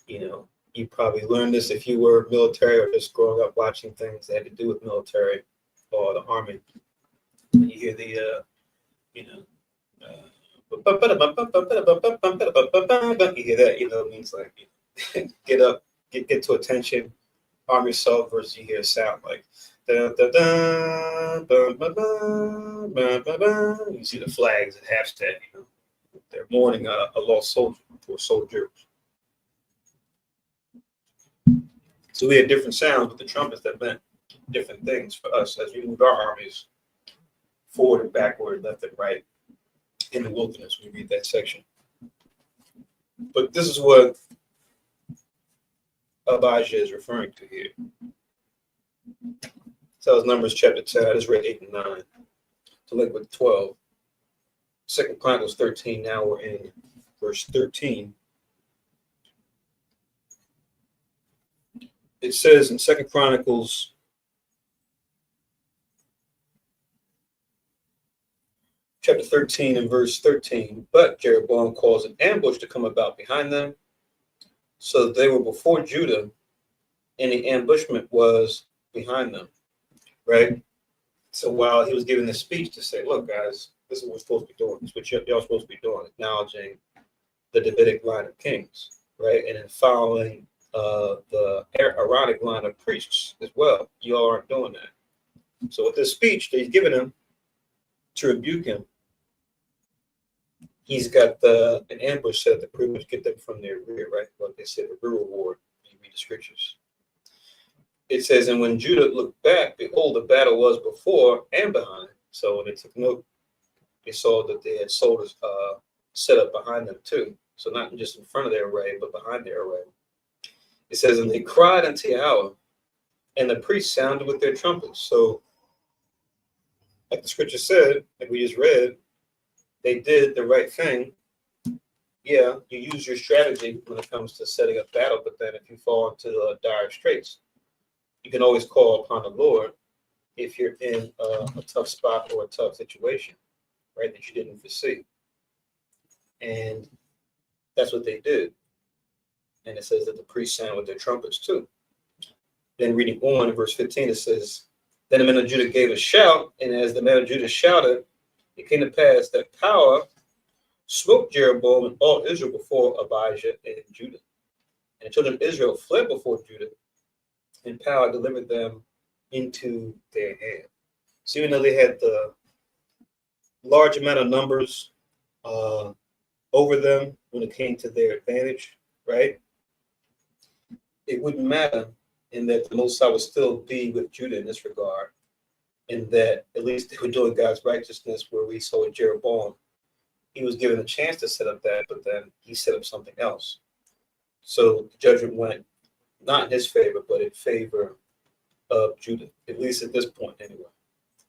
you probably learned this if you were military or just growing up watching things that had to do with military or the army. You hear the, you hear that, it means like get up, get to attention, arm yourself, versus you hear a sound like da, da, da, ba, ba, ba, ba, ba, ba. You see the flags at half staff, they're mourning a lost soldier or soldiers. So we had different sounds with the trumpets that meant different things for us as we moved our armies forward and backward, left and right in the wilderness. We read that section. But this is what Abijah is referring to here. So it's Numbers chapter 10. I just read 8 and 9 to link with 12. 2 Chronicles 13. Now we're in verse 13. It says in 2 Chronicles chapter 13 and verse 13, but Jeroboam caused an ambush to come about behind them. So they were before Judah, and the ambushment was behind them, right? So while he was giving this speech to say, look, guys, this is what we're supposed to be doing. This is what y'all supposed to be doing, acknowledging the Davidic line of kings, right? And then following the Aaronic line of priests as well. You all aren't doing that. So with this speech that he's giving him to rebuke him, he's got an ambush set up to pretty much get them from their rear, right? Like they said, the rear reward. You read the scriptures. It says, and when Judah looked back, behold, the battle was before and behind. So when they took note, they saw that they had soldiers set up behind them too. So not just in front of their array, but behind their array. It says, and they cried unto Yahweh, and the priests sounded with their trumpets. So, like the scripture said, like we just read, they did the right thing. Yeah, you use your strategy when it comes to setting up battle, but then if you fall into dire straits, you can always call upon the Lord if you're in a tough spot or a tough situation, right, that you didn't foresee. And that's what they did. And it says that the priests sound with their trumpets too. Then reading on in verse 15, it says, then the men of Judah gave a shout, and as the men of Judah shouted, it came to pass that power smote Jeroboam and all Israel before Abijah and Judah. And the children of Israel fled before Judah, and power delivered them into their hand. So even though they had the large amount of numbers over them when it came to their advantage, right? It wouldn't matter, in that the Most High would still be with Judah in this regard, in that at least they were doing God's righteousness, where we saw with Jeroboam, he was given a chance to set up that, but then he set up something else. So the judgment went not in his favor, but in favor of Judah, at least at this point anyway,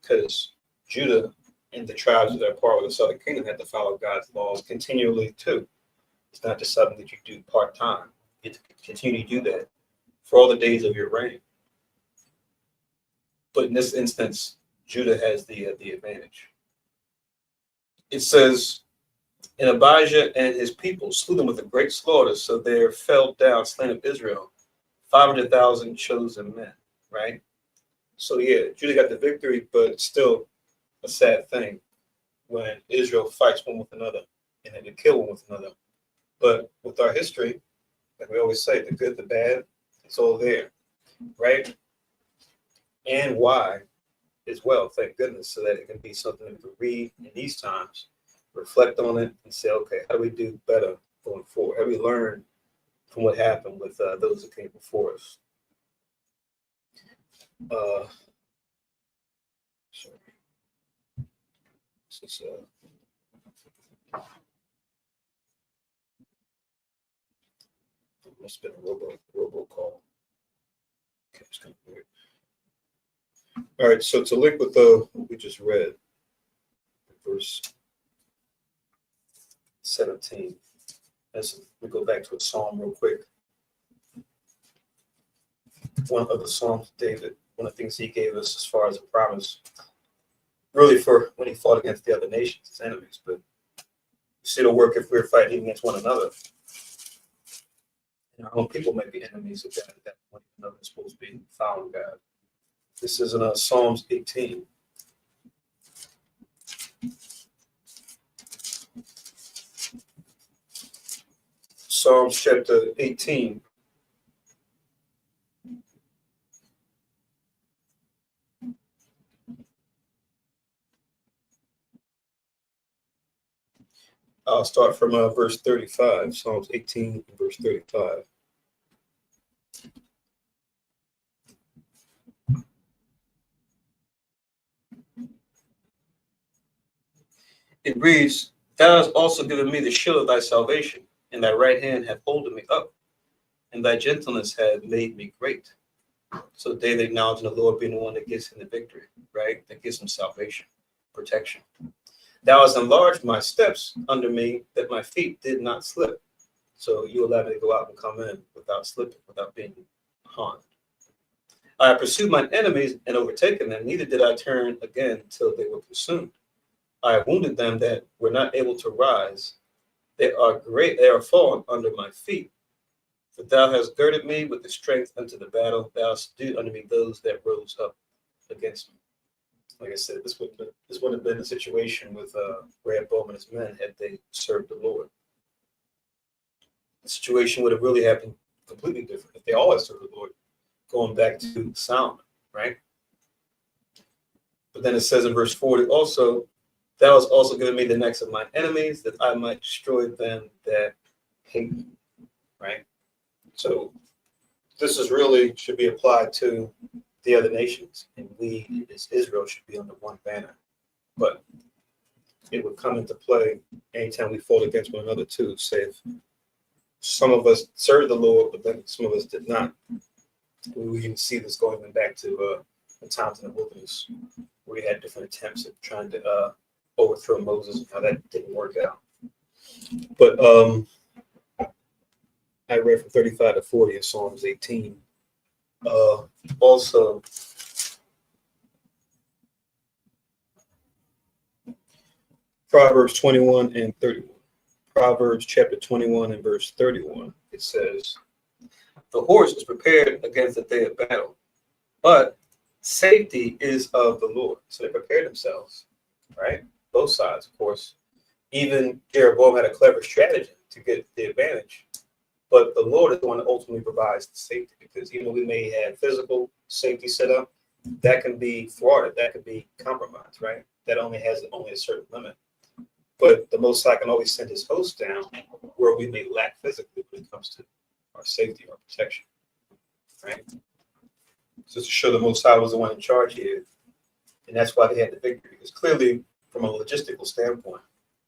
because Judah and the tribes that are part of the southern kingdom had to follow God's laws continually too. It's not just something that you do part-time. You have to continue to do that for all the days of your reign. But in this instance, Judah has the advantage. It says, and Abijah and his people slew them with a great slaughter, so there fell down slain of Israel 500,000 chosen men, right? So yeah, Judah got the victory, but it's still a sad thing when Israel fights one with another and then they kill one with another. But with our history, like we always say, the good, the bad, it's all there, right? And why as well, thank goodness, so that it can be something that we can read in these times, reflect on it, and say, okay, how do we do better going forward? How do we learn from what happened with those that came before us? Sorry. This is, must have been a robocall. Okay, it's kind of weird. All right, so to link with what we just read, verse 17. We go back to a psalm real quick. one of the Psalms of David, one of the things he gave us as far as a promise, really for when he fought against the other nations, his enemies. But you see it'll work if we're fighting against one another. And our own people may be enemies of God at that point, even though they're supposed to be following God. This is in Psalms 18. Psalms chapter 18. I'll start from verse 35, Psalms 18, verse 35. It reads, Thou hast also given me the shield of thy salvation, and thy right hand hath holded me up, and thy gentleness hath made me great. So David acknowledging the Lord being the one that gives him the victory, right? That gives him salvation, protection. Thou hast enlarged my steps under me, that my feet did not slip. So you allowed me to go out and come in without slipping, without being harmed. I have pursued mine enemies and overtaken them, neither did I turn again till they were consumed. I have wounded them that were not able to rise. They are great, they are fallen under my feet. For thou hast girded me with the strength unto the battle. Thou hast subdued unto me those that rose up against me. Like I said, this would have been a situation with Rehoboam and his men had they served the Lord. The situation would have really happened completely different if they all had served the Lord, going back to Solomon, right? But then it says in verse 40 also, Thou hast also given me the necks of mine enemies, that I might destroy them that hate me, right? So this is really should be applied to the other nations, and we as Israel should be under one banner. But it would come into play anytime we fought against one another too. Say if some of us served the Lord, but then some of us did not. We even see this going back to the times in the wilderness, where we had different attempts at trying to overthrow Moses and how that didn't work out. But I read from 35 to 40 in Psalms 18. Also, Proverbs 21 and 31. Proverbs chapter 21 and verse 31. It says, The horse is prepared against the day of battle, but safety is of the Lord. So they prepared themselves, right? Both sides, of course. Even Jeroboam had a clever strategy to get the advantage. But the Lord is the one that ultimately provides the safety, because even though we may have physical safety set up, that can be thwarted, that can be compromised, right? That only has a certain limit. But the Most High can always send his host down where we may lack physically when it comes to our safety or protection, right? So to show the Most High was the one in charge here, and that's why they had the victory, because clearly, from a logistical standpoint,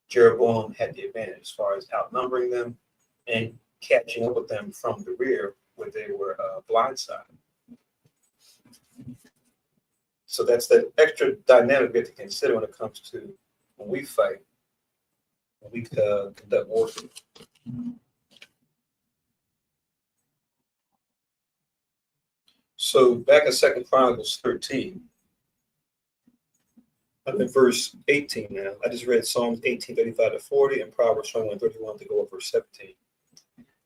Jeroboam had the advantage as far as outnumbering them and catching up with them from the rear where they were blindsided. So that's the extra dynamic we have to consider when it comes to when we fight, when we conduct warfare. So back in 2 Chronicles 13, I'm in verse 18 now. I just read Psalms 18, 35 to 40 and Proverbs 21, 31 to go up verse 17.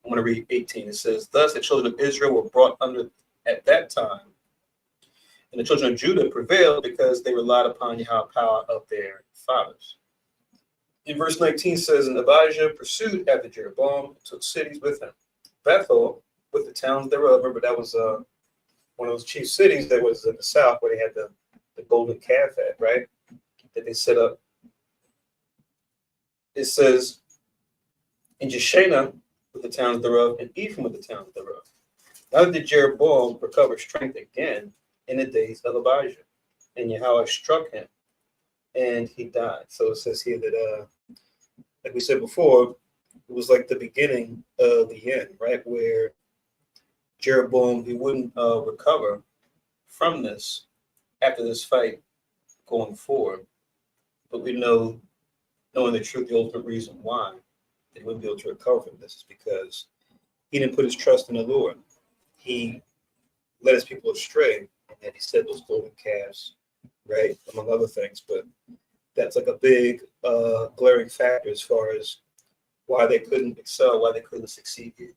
I'm going to read 18. It says, Thus the children of Israel were brought under at that time, and the children of Judah prevailed because they relied upon Yahweh's power of their fathers. In verse 19 says, And Abijah pursued after Jeroboam and took cities with him. Bethel with the towns thereof. Remember, that was one of those chief cities that was in the south where they had the golden calf at, right? That they set up. It says, In Jeshanah with the towns thereof, and Ephraim with the towns thereof. Now did Jeroboam recover strength again in the days of Abijah, and Yahweh struck him, and he died. So it says here that, like we said before, it was like the beginning of the end, right? Where Jeroboam, he wouldn't recover from this after this fight going forward. But we know, knowing the truth, the ultimate reason why they wouldn't be able to recover from this is because he didn't put his trust in the Lord. He led his people astray, and then he set those golden calves, right, among other things. But that's like a big glaring factor as far as why they couldn't excel, why they couldn't succeed here.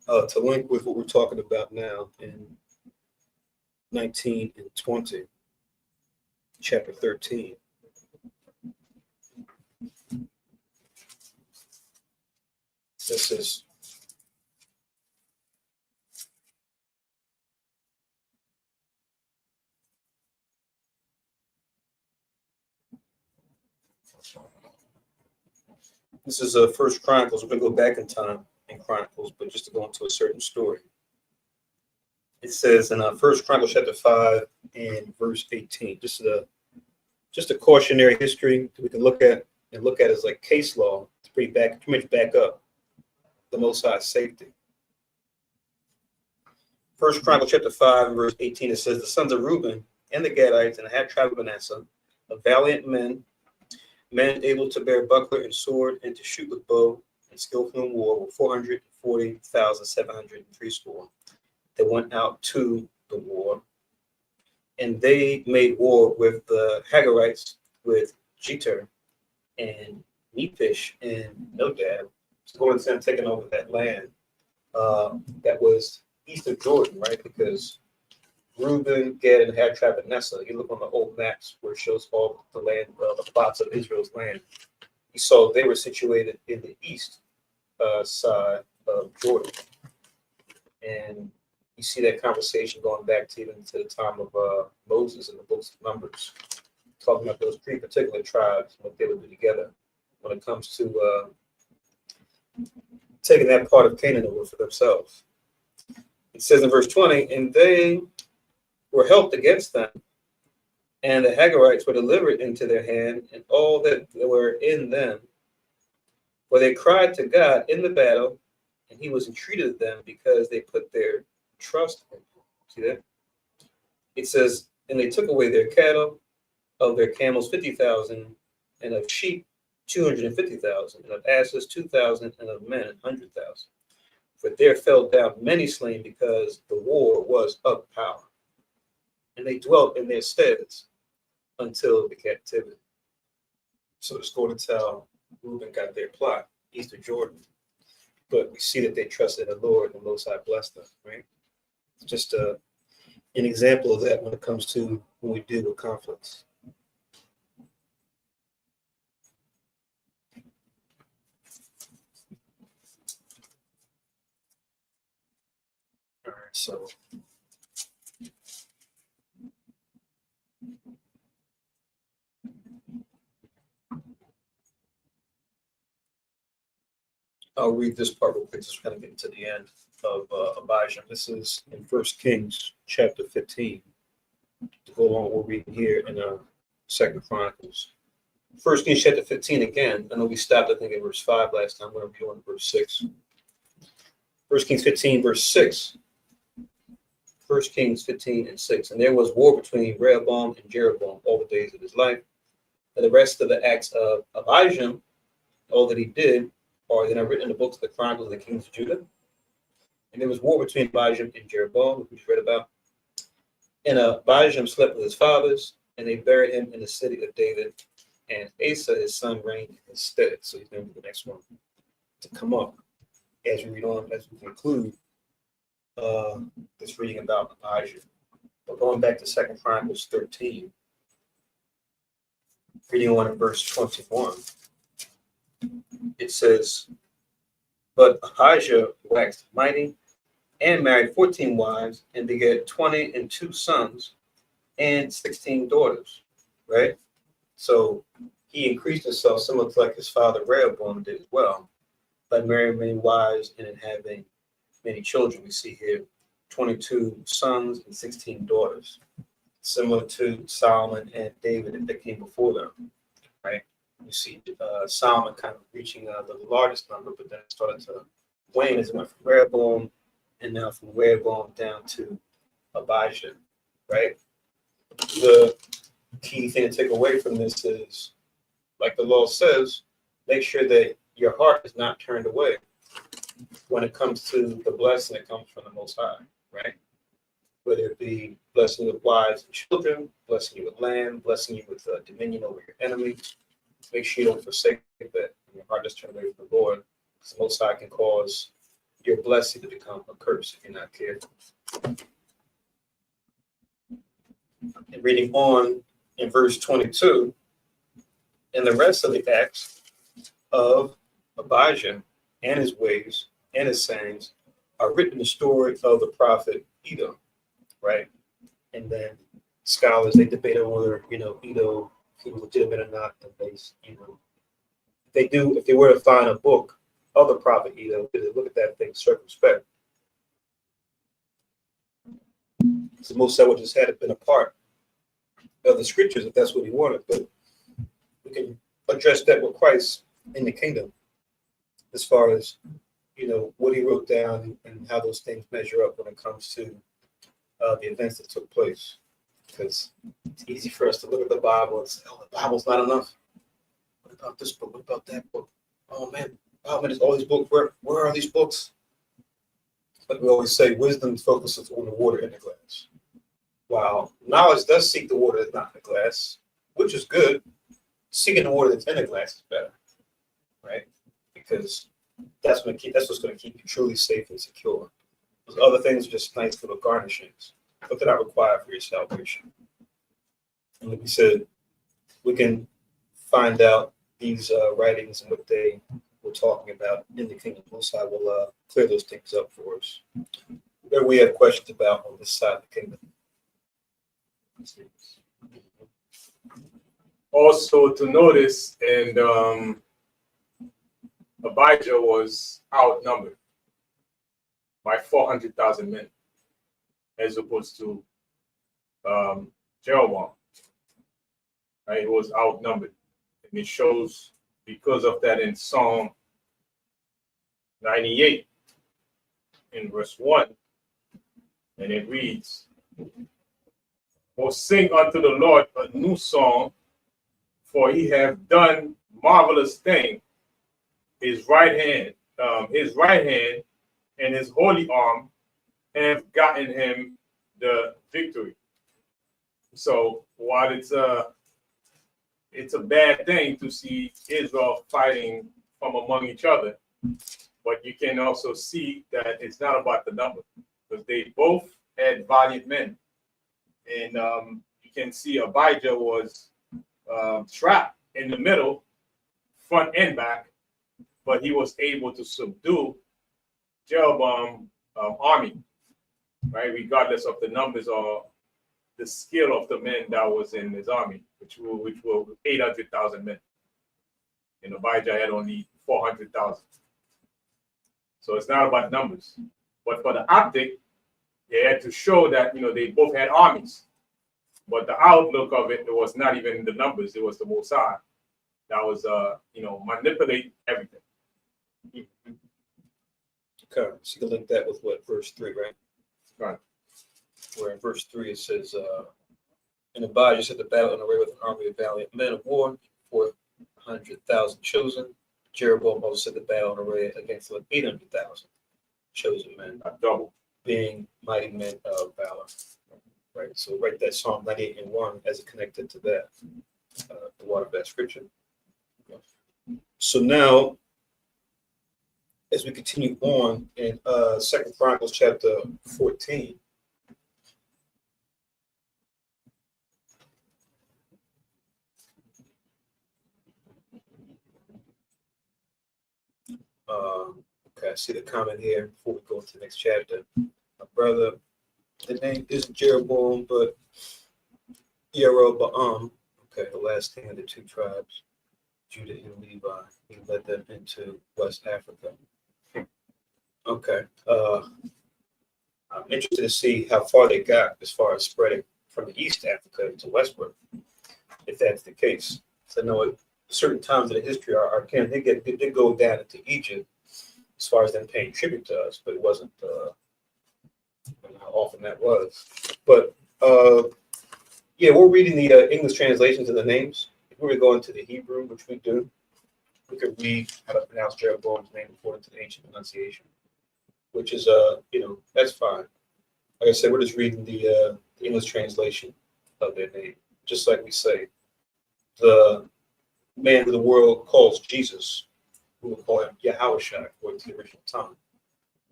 To link with what we're talking about now in 19 and 20, chapter 13. This is First Chronicles. We're going to go back in time in Chronicles, but just to go into a certain story. It says in First Chronicles chapter 5 and verse 18. Just a cautionary history we can look at as like case law to pretty much back up the Most High's safety. First Chronicles chapter 5 and verse 18. It says the sons of Reuben and the Gadites and the half tribe of Manasseh, of valiant men able to bear buckler and sword and to shoot with bow and skillful in war, were 440,703 score. They went out to the war, and they made war with the Hagarites, with Jeter and Nephish and Nodab, going and taking over that land that was east of Jordan, right? Because Reuben, Gad, and Half tribe of Manasseh. You look on the old maps where it shows all the land, the plots of Israel's land. You saw they were situated in the east side of Jordan, and you see that conversation going back to even to the time of Moses in the books of Numbers, talking about those three particular tribes and what they would do together when it comes to taking that part of Canaan over for themselves. It says in verse 20, and they were helped against them, and the Hagarites were delivered into their hand, and all that were in them. For they cried to God in the battle, and he was entreated of them because they put their trust in him. See that? It says, and they took away their cattle, of their camels 50,000, and of sheep 250,000, and of asses 2,000, and of men 100,000. For there fell down many slain because the war was of power. And they dwelt in their steads until the captivity. So it's going to tell Reuben got their plot east of Jordan. But we see that they trusted the Lord and the Most High blessed them, right? It's just an example of that when it comes to when we deal with conflicts. All right, so I'll read this part real quick, just kind of getting to the end of Abijah. This is in 1 Kings chapter 15. To go along with what we're reading here in 2 Chronicles. 1 Kings chapter 15 again. I know we stopped, I think, at verse 5 last time. We're going to be on verse 6. 1 Kings 15, verse 6. 1 Kings 15 and 6. And there was war between Rehoboam and Jeroboam all the days of his life. And the rest of the acts of Abijah, all that he did, are then written in the books of the Chronicles of the Kings of Judah. And there was war between Abijah and Jeroboam, which we read about. And Abijah slept with his fathers, and they buried him in the city of David. And Asa, his son, reigned instead. So he's going to be the next one to come up as we read on, as we conclude this reading about Abijah. But going back to 2 Chronicles 13, reading on in verse 21. It says, but Abijah waxed mighty and married 14 wives and begat 22 sons and 16 daughters, right? So he increased himself similar to like his father Rehoboam did as well, by marrying many wives and in having many children. We see here 22 sons and 16 daughters, similar to Solomon and David that came before them, right? You see Solomon kind of reaching the largest number, but then it started to wane as it went from Rehoboam, and now from Rehoboam down to Abijah, right? The key thing to take away from this is, like the law says, make sure that your heart is not turned away when it comes to the blessing that comes from the Most High, right? whether it be blessing you with wives and children, blessing you with land, blessing you with dominion over your enemies. Make sure you don't forsake that. Your heart does turn away from the Lord, because the Most High can cause your blessing to become a curse if you're not careful. And reading on in verse 22, and the rest of the acts of Abijah and his ways and his sayings are written in the story of the prophet Edo, right? And then scholars, they debate on whether, Edo, if he was legitimate or not. And if they were to find a book of the prophet Edo, they look at that thing circumspect. So most would just had it been a part of the scriptures if that's what he wanted. But we can address that with Christ in the kingdom, as far as what he wrote down and how those things measure up when it comes to the events that took place. Because it's easy for us to look at the Bible and say, "Oh, the Bible's not enough. What about this book? What about that book? Oh man, there's all these books. Where are these books?" But we always say wisdom focuses on the water in the glass, while knowledge does seek the water that's not in the glass, which is good. Seeking the water that's in the glass is better, right? Because that's what's going to keep you truly safe and secure. Those other things are just nice little garnishings, but they're not required for your salvation. And like we said, we can find out these writings and what they were talking about in the kingdom. Most I will clear those things up for us. Where we have questions about on this side of the kingdom. Also to notice, and Abijah was outnumbered by 400,000 men, as opposed to Jeroboam. Right? He was outnumbered. And it shows because of that in Psalm 98 in verse 1. And it reads, "Oh, sing unto the Lord a new song, for he hath done marvelous thing. His right hand and his holy arm have gotten him the victory." So while it's a bad thing to see Israel fighting from among each other, but you can also see that it's not about the number, because they both had valiant men. And you can see Abijah was trapped in the middle, front and back, but he was able to subdue Jeroboam's army, right? Regardless of the numbers or the skill of the men that was in his army, which were 800,000 men. And Abijah had only 400,000. So it's not about numbers. But for the optic, they had to show that, they both had armies. But the outlook of it was not even the numbers. It was the Most High that was, manipulate everything. Okay, so you can link that with verse 3, right? Right. Where in verse 3 it says, "And Abijah set the battle in array with an army of valiant men of war, 400,000 chosen. Jeroboam also set the battle in array against 800,000 chosen men, Double. being mighty men of valor." Right, so write that Psalm 98 and 1 as it connected to that, the water of that scripture. So now, as we continue on in 2 Chronicles chapter 14, okay, I see the comment here before we go into the next chapter. My brother, the name isn't Jeroboam, but Jeroboam. Okay, the last king of the two tribes, Judah and Levi. He led them into West Africa. Okay. I'm interested to see how far they got as far as spreading from the East Africa to westward, if that's the case. So I know at certain times in the history, our king did go down into Egypt as far as them paying tribute to us, but it wasn't how often that was. But yeah, we're reading the English translations of the names. If we were going to the Hebrew, which we do, we could read how to pronounce Jeroboam's name according to the ancient pronunciation, which is that's fine. like I said, we're just reading the English translation of their name. Just like we say, the man who the world calls Jesus, we will call him Yahushua according to the original tongue.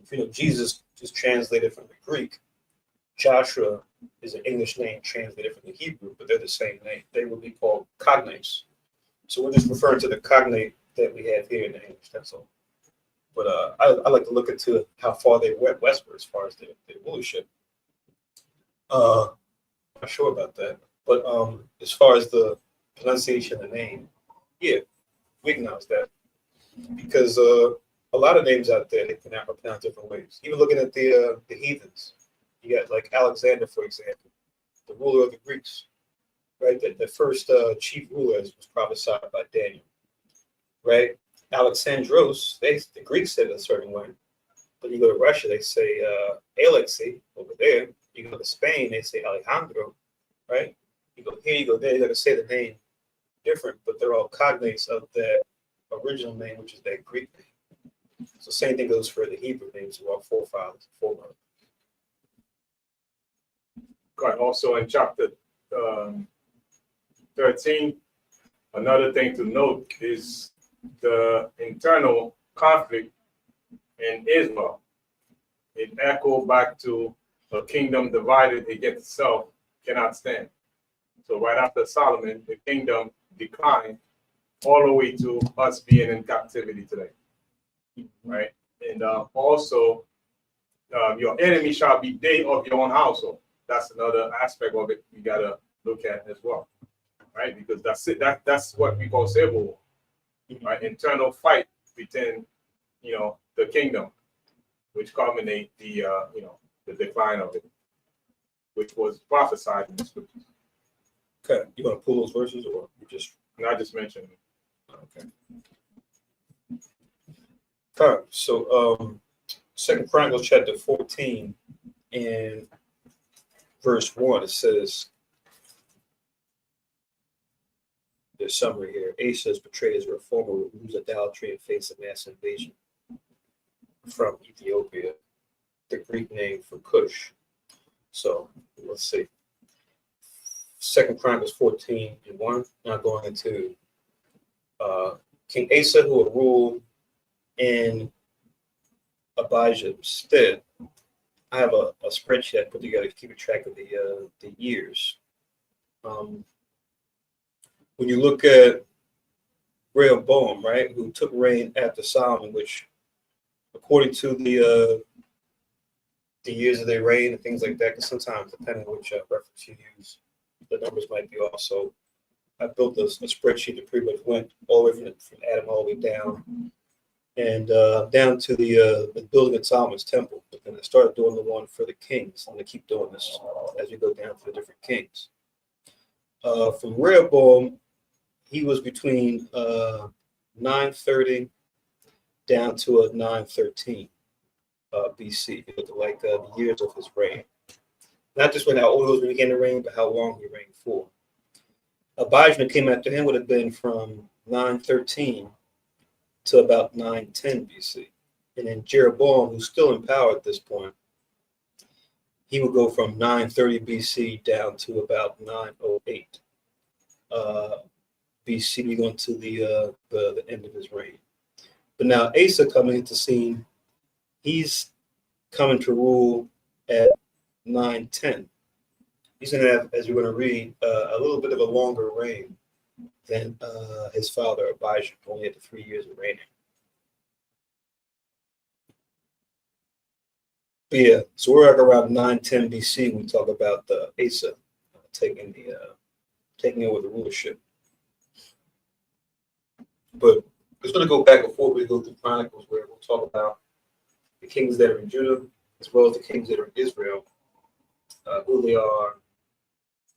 If you know, Jesus is translated from the Greek. Joshua is an English name translated from the Hebrew, but they're the same name. They would be called cognates. So we're just referring to the cognate that we have here in the English, that's all. But I like to look into how far they went westward as far as their rulership. Not sure about that. But as far as the pronunciation of the name, yeah, we acknowledge that. Because a lot of names out there, they can are pronounced different ways. Even looking at the heathens, you got like Alexander, for example, the ruler of the Greeks, right? The first chief ruler was prophesied by Daniel, right? Alexandros, the Greeks said it a certain way. But you go to Russia, they say Alexei over there. You go to Spain, they say Alejandro, right? You go here, you go there, you got to say the name different, but they're all cognates of that original name, which is that Greek name. So same thing goes for the Hebrew names of our forefathers, foremothers. God, also in chapter 13, another thing to note is the internal conflict in Israel. It echoed back to a kingdom divided against itself cannot stand. So right after Solomon, the kingdom declined all the way to us being in captivity today, right? And also, your enemy shall be they of your own household. That's another aspect of it we gotta look at as well, right? Because that's it. That's what we call civil war, right? Internal fight within, the kingdom, which culminate the decline of it, which was prophesied in the scriptures. Okay, you want to pull those verses, or you just? And I just mentioned it. Okay. All right. So, Second Chronicles chapter 14 and verse 1, it says, the summary here: Asa is portrayed as a reformer who moves idolatry and face a mass invasion from Ethiopia, the Greek name for Cush. So let's see. Second Chronicles 14 and 1. Now going into King Asa, who will rule in Abijah's stead. I have a spreadsheet I put together to keep track of the years. When you look at Rehoboam, right, who took reign after Solomon, which according to the years of their reign and things like that, because sometimes depending on which reference you use, the numbers might be off. So I built a spreadsheet that pretty much went all the way from Adam all the way down, and down to the building of Solomon's temple. But then I started doing the one for the kings. I'm going to keep doing this as we go down to the different kings. From Rehoboam, he was between 930 down to 913 BC. It looked like the years of his reign. Not just when how old he was when he began to reign, but how long he reigned for. Abijah came after him would have been from 913 to about 910 BC. And then Jeroboam, who's still in power at this point, he would go from 930 BC down to about 908 BC, going to the end of his reign. But now Asa coming into scene, he's coming to rule at 910. He's going to have, as we're going to read, a little bit of a longer reign than his father Abijah, only had 3 years of reigning. But yeah, so we're at around 910 BC when we talk about Asa taking over the rulership. But it's going to go back and forth. We go through Chronicles where we'll talk about the kings that are in Judah as well as the kings that are in Israel, who they are,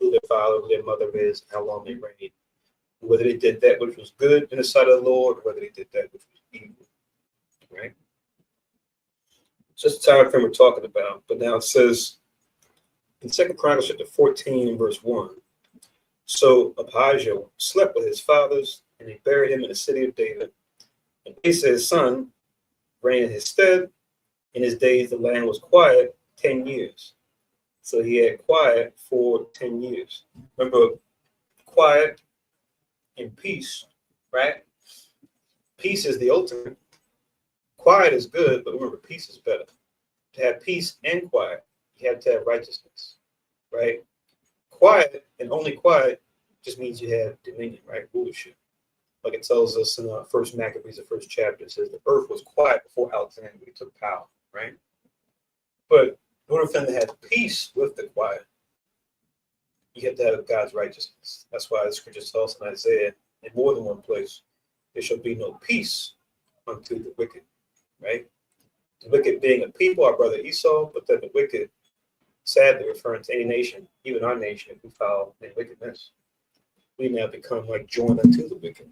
who their father, who their mother is, how long they reigned, whether they did that which was good in the sight of the Lord, or whether they did that which was evil. Right? It's just the time frame we're talking about. But now it says in 2 Chronicles chapter 14 and verse 1, so Abijah slept with his fathers, and they buried him in the city of David. And Asa his son reigned in his stead. In his days the land was quiet 10 years. So he had quiet for 10 years. Remember, quiet and peace, right? Peace is the ultimate. Quiet is good, but remember, peace is better. To have peace and quiet, you have to have righteousness, right? Quiet and only quiet just means you have dominion, right? Rulership. Like it tells us in the first Maccabees, the first chapter, it says the earth was quiet before Alexander took power, right? But in order for them to have peace with the quiet, you have to have God's righteousness. That's why the scripture tells us in Isaiah, in more than one place, there shall be no peace unto the wicked, right? The wicked being a people, our brother Esau, but then the wicked, sadly, referring to any nation, even our nation, if we follow in wickedness, we now become like joined unto the wicked.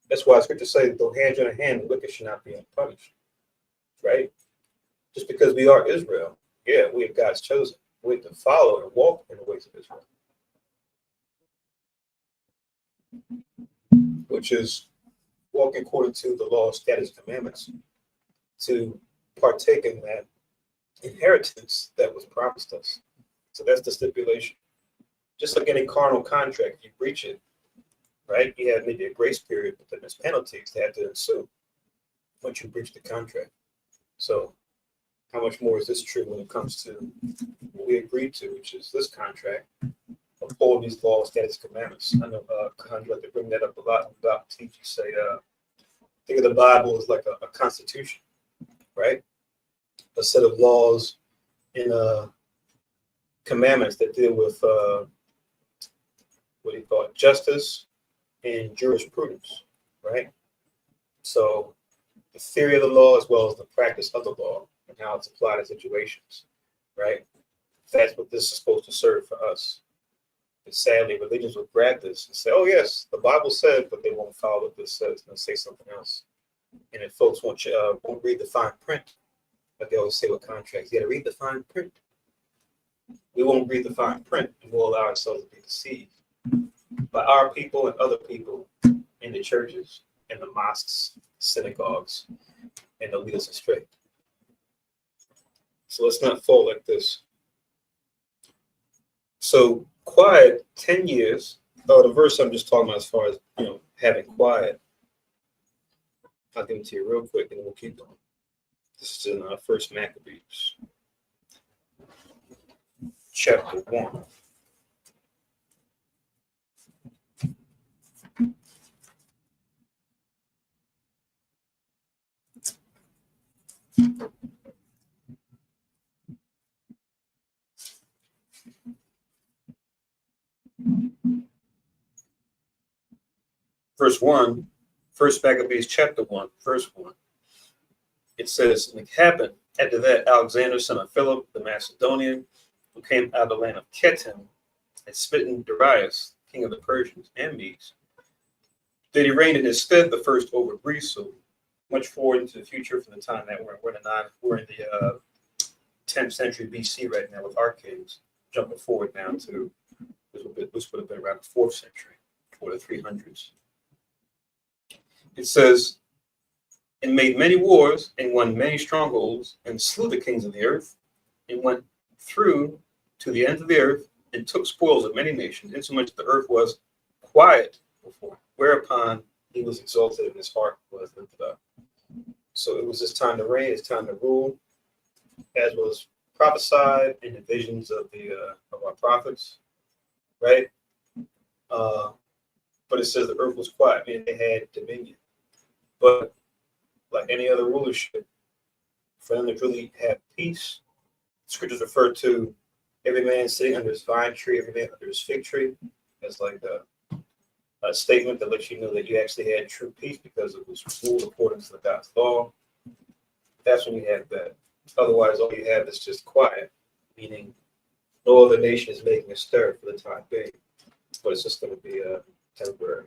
That's why scripture says, though hand join a hand, the wicked should not be unpunished, right? Just because we are Israel, yeah, we are God's chosen. We have to follow and walk in the ways of Israel, which is walking according to the law, statutes, commandments, to partake in that inheritance that was promised us. So that's the stipulation. Just like any carnal contract, you breach it, right? You have maybe a grace period, but then there's penalties that have to ensue once you breach the contract. So how much more is this true when it comes to what we agreed to, which is this contract, uphold these laws, statutes, commandments? I know Khan, you like to bring that up a lot. About teach you say, think of the Bible as like a constitution, right? A set of laws and commandments that deal with what do you call it, justice and jurisprudence, right? So the theory of the law as well as the practice of the law and how it's applied in situations, right? That's what this is supposed to serve for us. But sadly, religions will grab this and say, oh, yes, the Bible said, but they won't follow what this says and say something else. And if folks won't read the fine print, like they always say with contracts, you got to read the fine print. We won't read the fine print and we'll allow ourselves to be deceived by our people and other people in the churches and the mosques, synagogues, and they'll lead us astray. So let's not fall like this. So quiet 10 years. Oh, the verse I'm just talking about as far as, having quiet. I'll give it to you real quick and we'll keep going. This is in First Maccabees, chapter 1. Verse 1, First Maccabees chapter 1, verse 1. It says, and it happened after that, Alexander, son of Philip, the Macedonian, who came out of the land of Chetam, had smitten Darius, king of the Persians and Medes. Then he reigned in his stead, the first over Greece. So much forward into the future from the time that we're in the 10th century BC right now with our kings, jumping forward now to this would have been around the 4th century or the 300s. It says, and made many wars and won many strongholds and slew the kings of the earth and went through to the ends of the earth and took spoils of many nations, insomuch that the earth was quiet before, whereupon he was exalted and his heart was lifted up. So it was his time to reign, his time to rule, as was prophesied in the visions of our prophets, right? But it says the earth was quiet, meaning they had dominion. But like any other rulership, for them to really have peace, scriptures refer to every man sitting under his vine tree, every man under his fig tree, as like a statement that lets you know that you actually had true peace because it was ruled according to the God's law. That's when you have that. Otherwise, all you have is just quiet, meaning no other nation is making a stir for the time being, but it's just going to be temporary.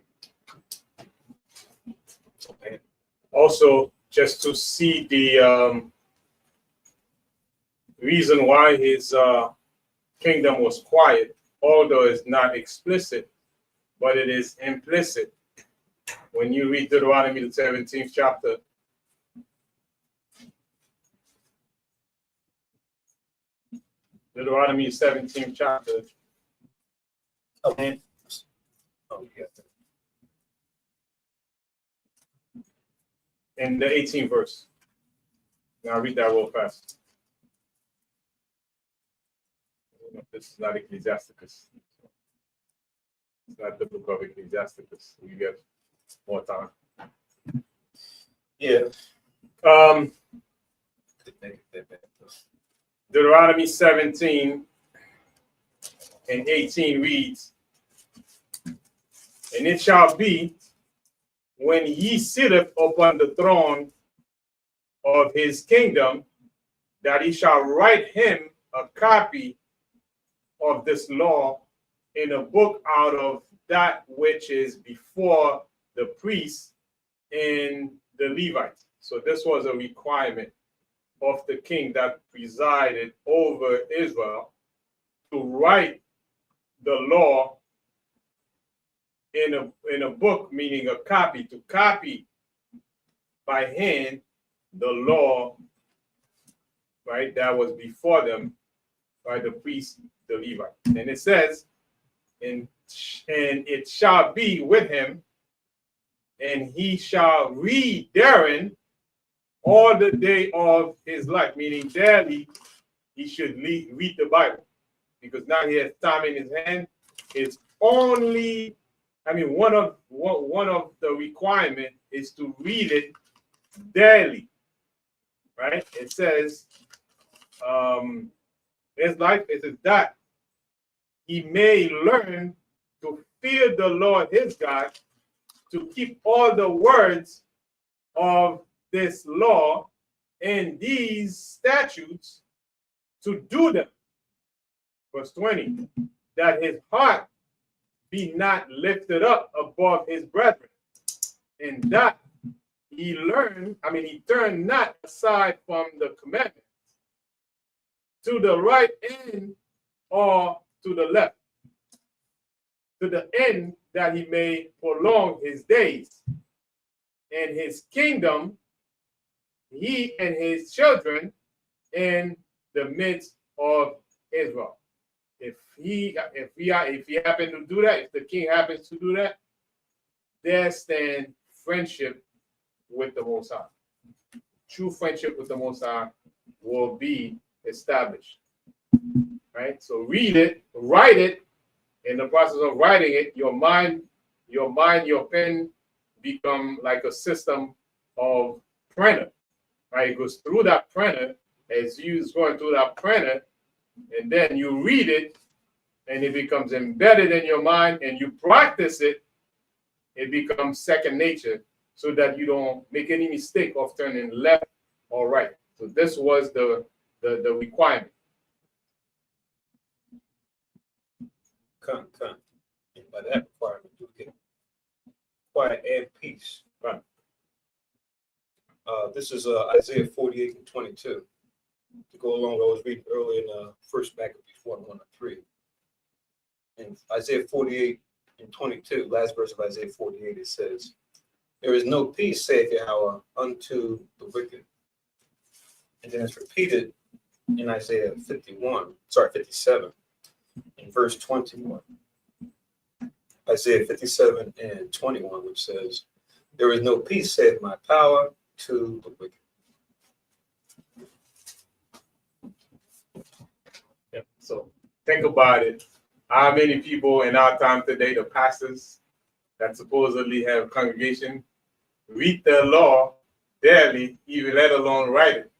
Okay. Also, just to see the reason why his kingdom was quiet, although it's not explicit, but it is implicit. When you read Deuteronomy, the 17th chapter, Deuteronomy 17th chapter. Oh, man. Oh, yeah. In the 18th verse. Now I'll read that real fast. This is not Ecclesiasticus. It's not the book of Ecclesiasticus. You get more time. Yeah. Deuteronomy 17 and 18 reads, and it shall be when he sitteth upon the throne of his kingdom, that he shall write him a copy of this law in a book out of that which is before the priests and the Levites. So this was a requirement of the king that presided over Israel to write the law in a book, meaning a copy, to copy by hand the law, right, that was before them by the priest, the Levite. And it says, and it shall be with him, and he shall read therein all the day of his life, meaning daily he should read the Bible, because now he has time in his hand. It's only, one of the requirement is to read it daily, right? It says, his life is that he may learn to fear the Lord his God, to keep all the words of this law and these statutes, to do them. Verse 20, that his heart be not lifted up above his brethren, and that he turn not aside from the commandments to the right end or to the left, to the end that he may prolong his days and his kingdom, he and his children in the midst of Israel. If he happen to do that, if the king happens to do that, there stand friendship with the Most High. True friendship with the Most High will be established. Right? So read it, write it. In the process of writing it, your pen become like a system of printer. Right? It goes through that printer as you going through that printer, and then you read it, and it becomes embedded in your mind, and you practice it. It becomes second nature, so that you don't make any mistake of turning left or right. So this was the requirement. Come. And by that requirement, you get quiet and peace. Right. This is Isaiah 48 and 22. To go along with what I was reading earlier in First Maccabees 1:1-3. In Isaiah 48 and 22, last verse of Isaiah 48, it says, there is no peace, saith Yahweh, unto the wicked. And then it's repeated in Isaiah 57, in verse 21. Isaiah 57 and 21, which says, there is no peace, saith my power, to the wicked. Yeah. So think about it. How many people in our time today, the pastors that supposedly have a congregation, read the law daily, even let alone write it?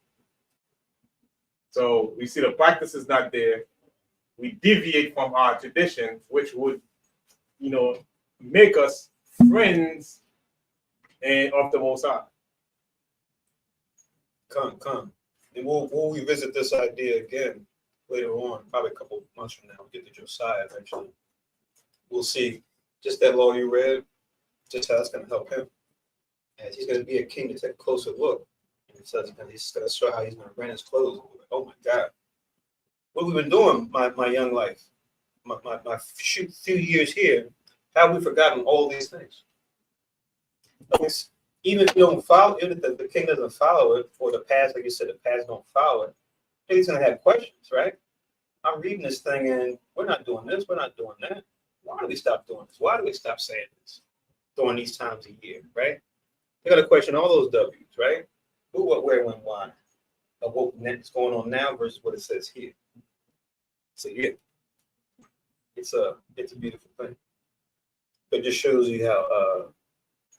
So we see the practice is not there. We deviate from our tradition, which would, make us friends and of the Most High. Come. And we'll revisit this idea again later on, probably a couple of months from now. We'll get to Josiah eventually. We'll see just that law you read, just how it's going to help him. As he's going to be a king to take a closer look. And it says he's going to show how he's going to rent his clothes. Oh my God. What have we been doing, my young life? My few years here, how have we forgotten all these things? Even if you don't follow, even if the king doesn't follow it, or the past, like you said, the past don't follow it, he's going to have questions, right? I'm reading this thing and we're not doing this, we're not doing that. Why do we stop doing this? Why do we stop saying this during these times of year, right? You got to question all those W's, right? Who, what, where, when, why, of what's going on now versus what it says here. So yeah, it's a beautiful thing. It just shows you how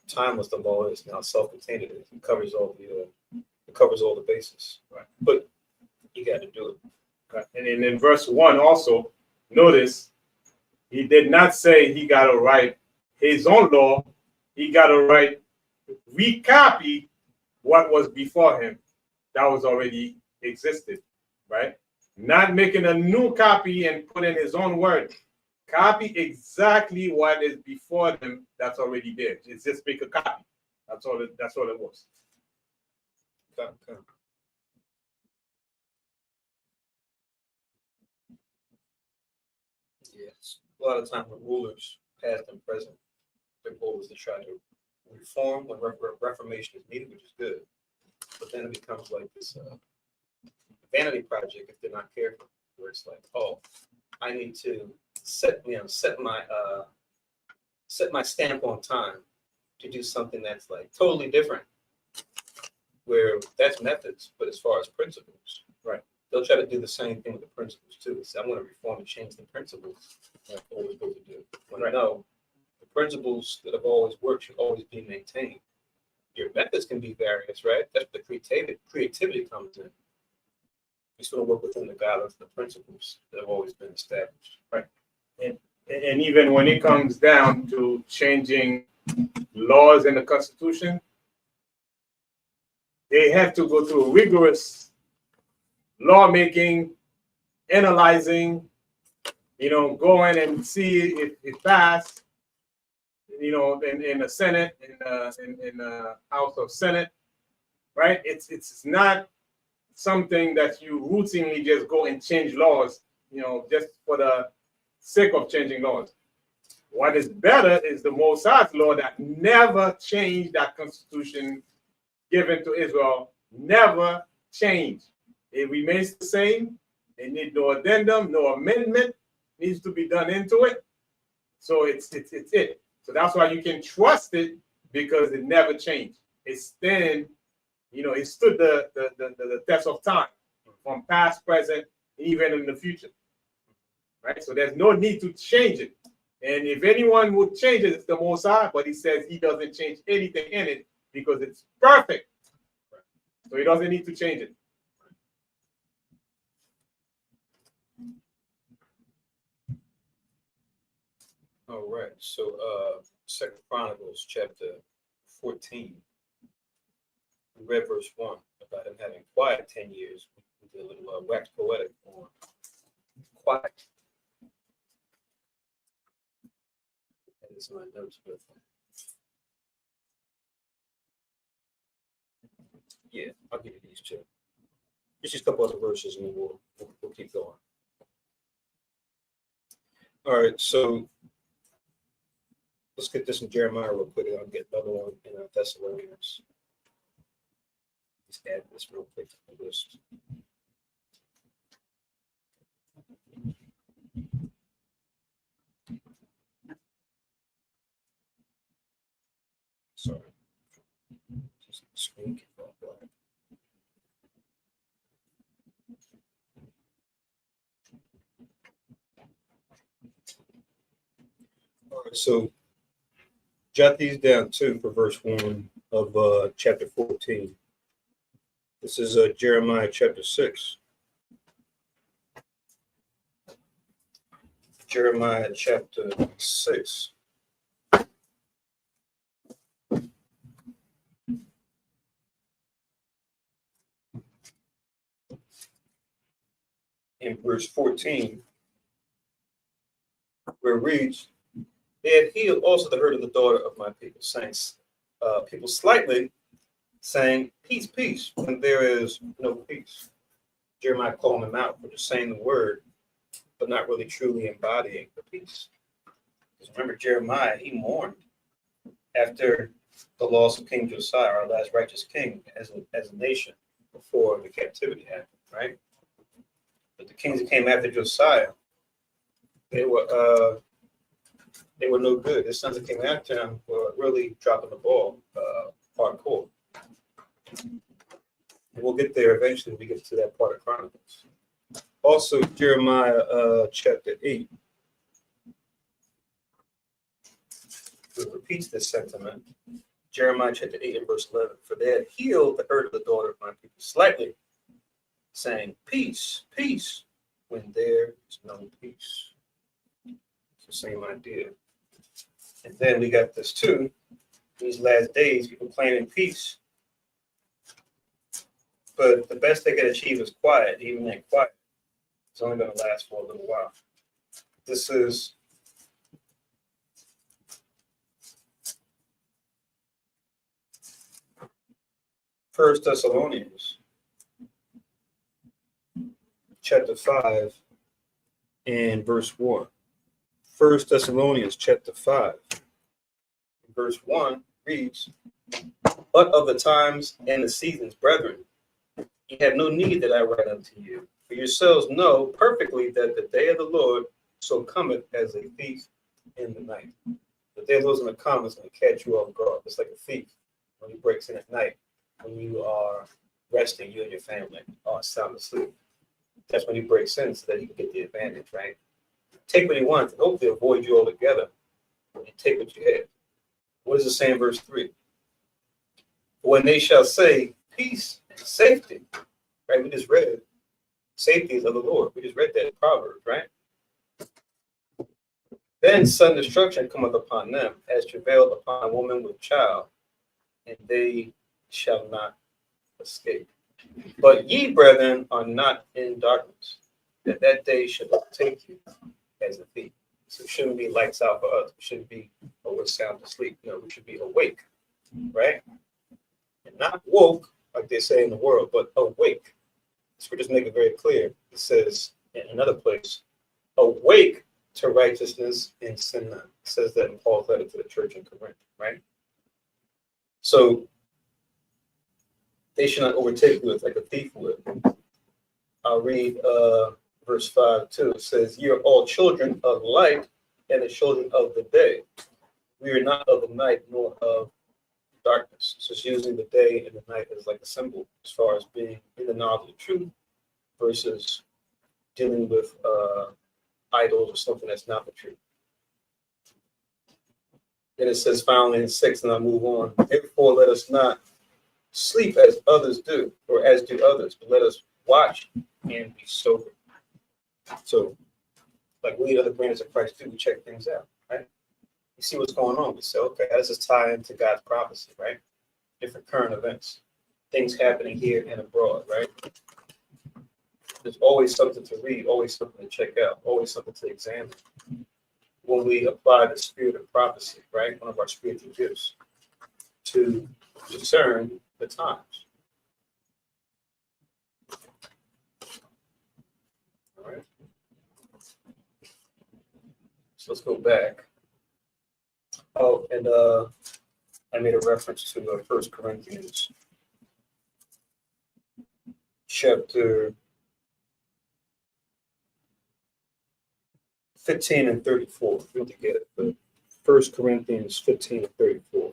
timeless the law is and how self-contained it is. It covers all the bases, right? But you got to do it. Right. And in verse 1 also, notice he did not say he got to write his own law. He got to write, recopy what was before him that was already existed, right? Not making a new copy and put in his own word. Copy exactly what is before them that's already there. It's just make a copy. That's all it was. Okay. Yes. A lot of times with rulers, past and present, their goal is to try to reform when reformation is needed, which is good. But then it becomes like this vanity project if they're not careful, where it's like, oh, I need to set my stamp on time to do something that's like totally different. Where that's methods, but as far as principles, right? They'll try to do the same thing with the principles too. So I'm going to reform and change the principles. Like what we're supposed to do. When I know the principles that have always worked should always be maintained. Your methods can be various, right? That's where the creativity comes in. You sort of work within the guidelines of the principles that have always been established. Right. And even when it comes down to changing laws in the Constitution, they have to go through rigorous lawmaking, analyzing, going and see if it passed, in the Senate, in the House of Senate, right? It's not something that you routinely just go and change laws, just for the sake of changing laws. What is better is the Mosai's law that never changed, that constitution given to Israel, never changed. It remains the same. It needs no addendum, no amendment needs to be done into it. So it's it. So that's why you can trust it, because it never changed. It stood the test of time from past, present, even in the future. Right? So there's no need to change it. And if anyone would change it, it's the Most High, but he says he doesn't change anything in it because it's perfect. So he doesn't need to change it. All right. So 2 Chronicles chapter 14. We read verse 1 about him having quiet 10 years. We did a little wax poetic on quiet. And it's my notes, but yeah, I'll give you these two. Just a couple other verses and we'll keep going. All right, so let's get this in Jeremiah real quick, and I'll get another one in Thessalonians. Just add this real quick to the list. Sorry. Just screen keep on black. All right, so jot these down too for verse 1 of chapter 14. This is Jeremiah chapter 6. Jeremiah chapter 6. In verse 14, where it reads, they had healed also the hurt of the daughter of my people, saying, people slightly saying, peace, peace, when there is no peace. Jeremiah calling them out for just saying the word, but not really truly embodying the peace. Because remember, Jeremiah, he mourned after the loss of King Josiah, our last righteous king, as a nation before the captivity happened, right? But the kings that came after Josiah, they were no good. The sons that came after him were really dropping the ball, hardcore. And we'll get there eventually when we get to that part of Chronicles. Also, Jeremiah chapter 8 repeats this sentiment. Jeremiah chapter 8 and verse 11. For they had healed the hurt of the daughter of my people slightly, saying, peace, peace, when there is no peace. It's the same idea. And then we got this too. These last days, people claiming peace. But the best they can achieve is quiet. Even that quiet is only going to last for a little while. This is First Thessalonians chapter 5 and verse 1. First Thessalonians chapter 5 verse 1 reads, but of the times and the seasons, brethren, you have no need that I write unto you. For yourselves know perfectly that the day of the Lord so cometh as a thief in the night. The day of the Lord is going to come, is going to catch you off guard. It's like a thief when he breaks in at night, when you are resting, you and your family are sound asleep. That's when he breaks in so that he can get the advantage, right? Take what he wants and hopefully avoid you altogether and take what you have. What does it say in verse 3? When they shall say peace and safety, right? We just read it. Safety is of the Lord. We just read that in Proverbs, right? Then sudden destruction cometh upon them, as travailed upon a woman with child, and they shall not escape. But ye, brethren, are not in darkness, that day should overtake you as a thief. So it shouldn't be lights out for us. We shouldn't be, oh, we're sound asleep. No, we should be awake, right? And not woke, like they say in the world, but awake. Scriptures make it very clear. It says in another place, awake to righteousness and sin not. It says that in Paul's letter to the church in Corinth, right? So they should not overtake you like a thief would. I'll read verse 5 too. It says, ye are all children of light and the children of the day. We are not of the night nor of darkness. So it's using the day and the night as like a symbol as far as being in the knowledge of truth versus dealing with idols or something that's not the truth. Then it says finally in 6, and I'll move on. Therefore, let us not sleep as others do, or as do others, but let us watch and be sober. So, like we other branches of Christ do, we check things out, right? We see what's going on. We say, okay, how does this tie into God's prophecy, right? Different current events, things happening here and abroad, right? There's always something to read, always something to check out, always something to examine. When we apply the spirit of prophecy, right? One of our spiritual gifts to discern the times. All right. So let's go back. Oh, and I made a reference to 1 Corinthians chapter 15 and 34. You have to get it, but 1 Corinthians 15 and 34.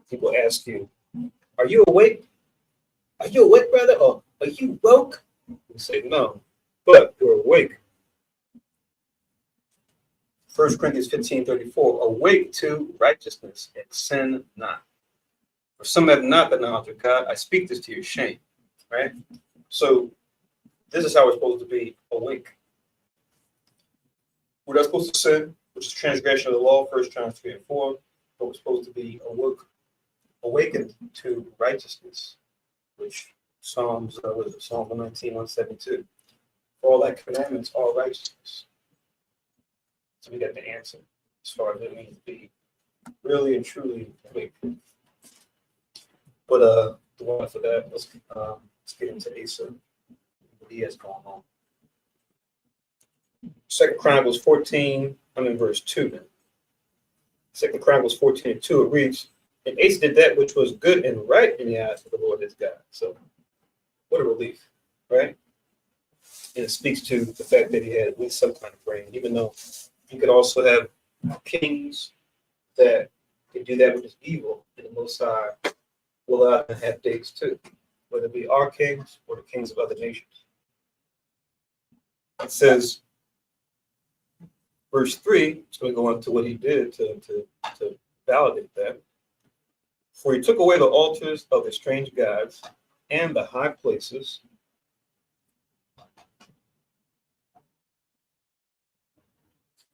People ask you, are you awake? Are you awake, brother? Or are you woke? You say, no, but you're awake. 1 Corinthians 15:34, awake to righteousness and sin not. For some have not the knowledge of God. I speak this to your shame, right? So this is how we're supposed to be awake. We're not supposed to sin, which is transgression of the law, 1 John 3 and 4, but we're supposed to be awakened to righteousness, which Psalms 119, 172. For all that commandments, all righteousness. So we got the answer as far as it means to be really and truly awake. But the one for that, let's get into Asa. What he has going on. 2 Chronicles 14, I'm in verse 2 now. 2 Chronicles 14 and 2, it reads, and Asa did that which was good and right in the eyes of the Lord his God. So What a relief, right? And it speaks to the fact that he had at least some kind of reign, even though you could also have kings that could do that which is evil, and the Most High will allow them to have days too, whether it be our kings or the kings of other nations. It says, verse 3, it's going to go into what he did to validate that. For he took away the altars of the strange gods and the high places,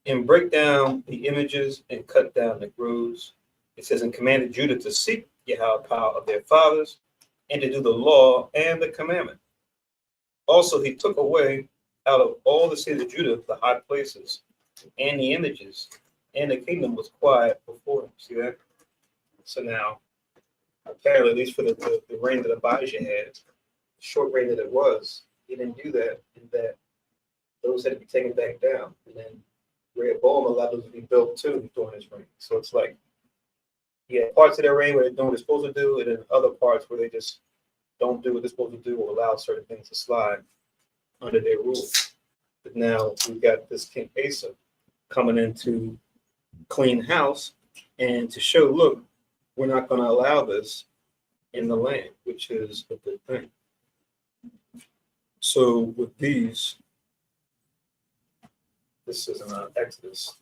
and break down the images and cut down the groves. It says, and commanded Judah to seek Yahweh power of their fathers and to do the law and the commandment. Also, he took away out of all the cities of Judah the high places and the images, and the kingdom was quiet before him. See that? So now, apparently, at least for the reign that Abijah had, short reign that it was, he didn't do that, and that those had to be taken back down. And then Jeroboam allowed those to be built too during his reign. So it's like, yeah, parts of their reign where they're doing what they're supposed to do, and then other parts where they just don't do what they're supposed to do or allow certain things to slide under their rule. But now we've got this King Asa coming in to clean house and to show, look, we're not going to allow this in the land, which is a good thing. So with these, this is in Exodus.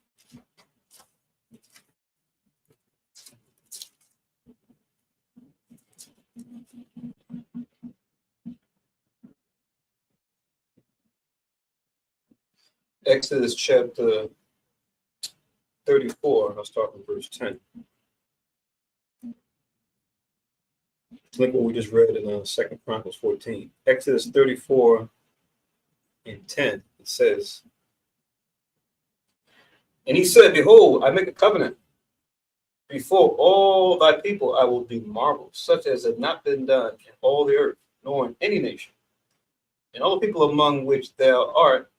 Exodus chapter 34, and I'll start with verse 10. It's like what we just read in 2 Chronicles 14. Exodus 34 and 10, it says, and he said, behold, I make a covenant. Before all thy people I will do marvels, such as have not been done in all the earth, nor in any nation. And all the people among which thou art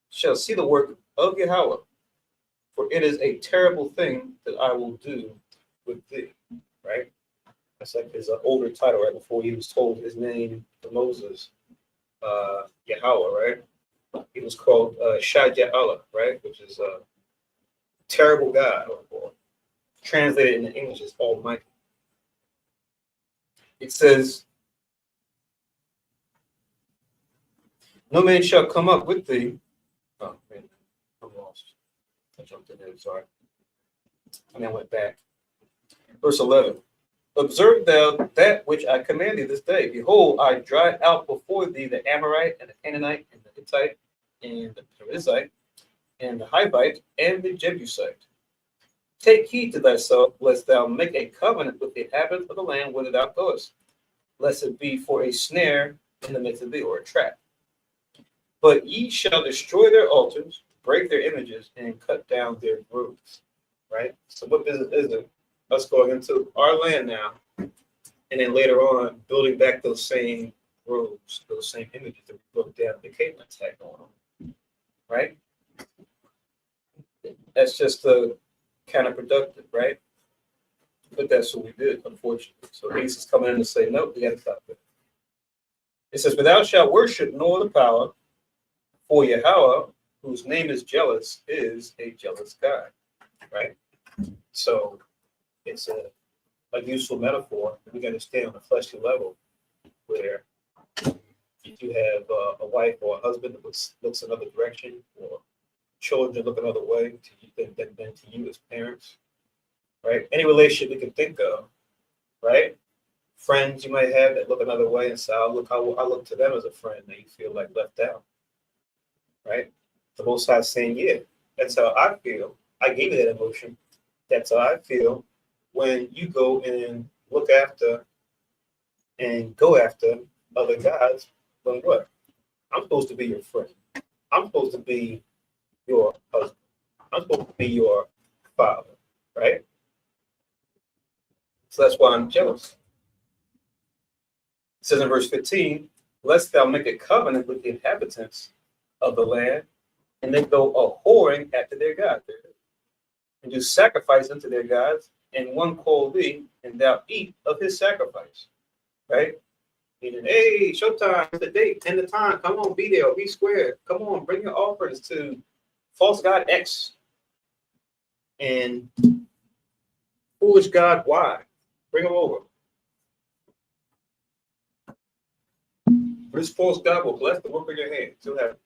shall see the work of Yahweh, for it is a terrible thing that I will do with thee. Right? That's like his older title, right before he was told his name to Moses, Yahweh, right? He was called Shad-Ya-Allah, right? Which is a terrible God, or translated into English as Almighty. It says, no man shall come up with thee. Oh, man, I'm lost. I jumped in there, sorry. And I went back. Verse 11. Observe thou that which I command thee this day. Behold, I drive out before thee the Amorite and the Canaanite and the Hittite and the Perizzite and the Hivite and the Jebusite. Take heed to thyself, lest thou make a covenant with the inhabitants of the land whither thou goest, lest it be for a snare in the midst of thee, or a trap. But ye shall destroy their altars, break their images, and cut down their groves. Right? So what business is it? Us going into our land now, and then later on building back those same groves, those same images that we broke down the Canaanites had going on. Right? That's just counterproductive, right? But that's what we did, unfortunately. So Asa's coming in to say, no, we got to stop it. It says, but thou shalt worship no other power, for Yahweh, whose name is jealous, is a jealous God, right? So it's a useful metaphor. We got to stay on a fleshly level where if you have a wife or a husband that looks another direction, or children that look another way to you than to you as parents, right? Any relationship we can think of, right? Friends you might have that look another way and say, I look to them as a friend, and you feel like left out, right? The Most High saying, yeah, that's how I feel. I gave you that emotion. That's how I feel when you go and look after and go after other guys. But what? I'm supposed to be your friend. I'm supposed to be your husband. I'm supposed to be your father, right? So that's why I'm jealous. It says in verse 15, lest thou make a covenant with the inhabitants of the land, and they go a-whoring after their God, and do sacrifice unto their gods, and one call thee, and thou eat of his sacrifice, right? Meaning, hey, showtime, it's the date, and the time. Come on, be there, or be square. Come on, bring your offerings to false God X and foolish God Y. Bring them over. For this false God will bless the work of your hands. You'll have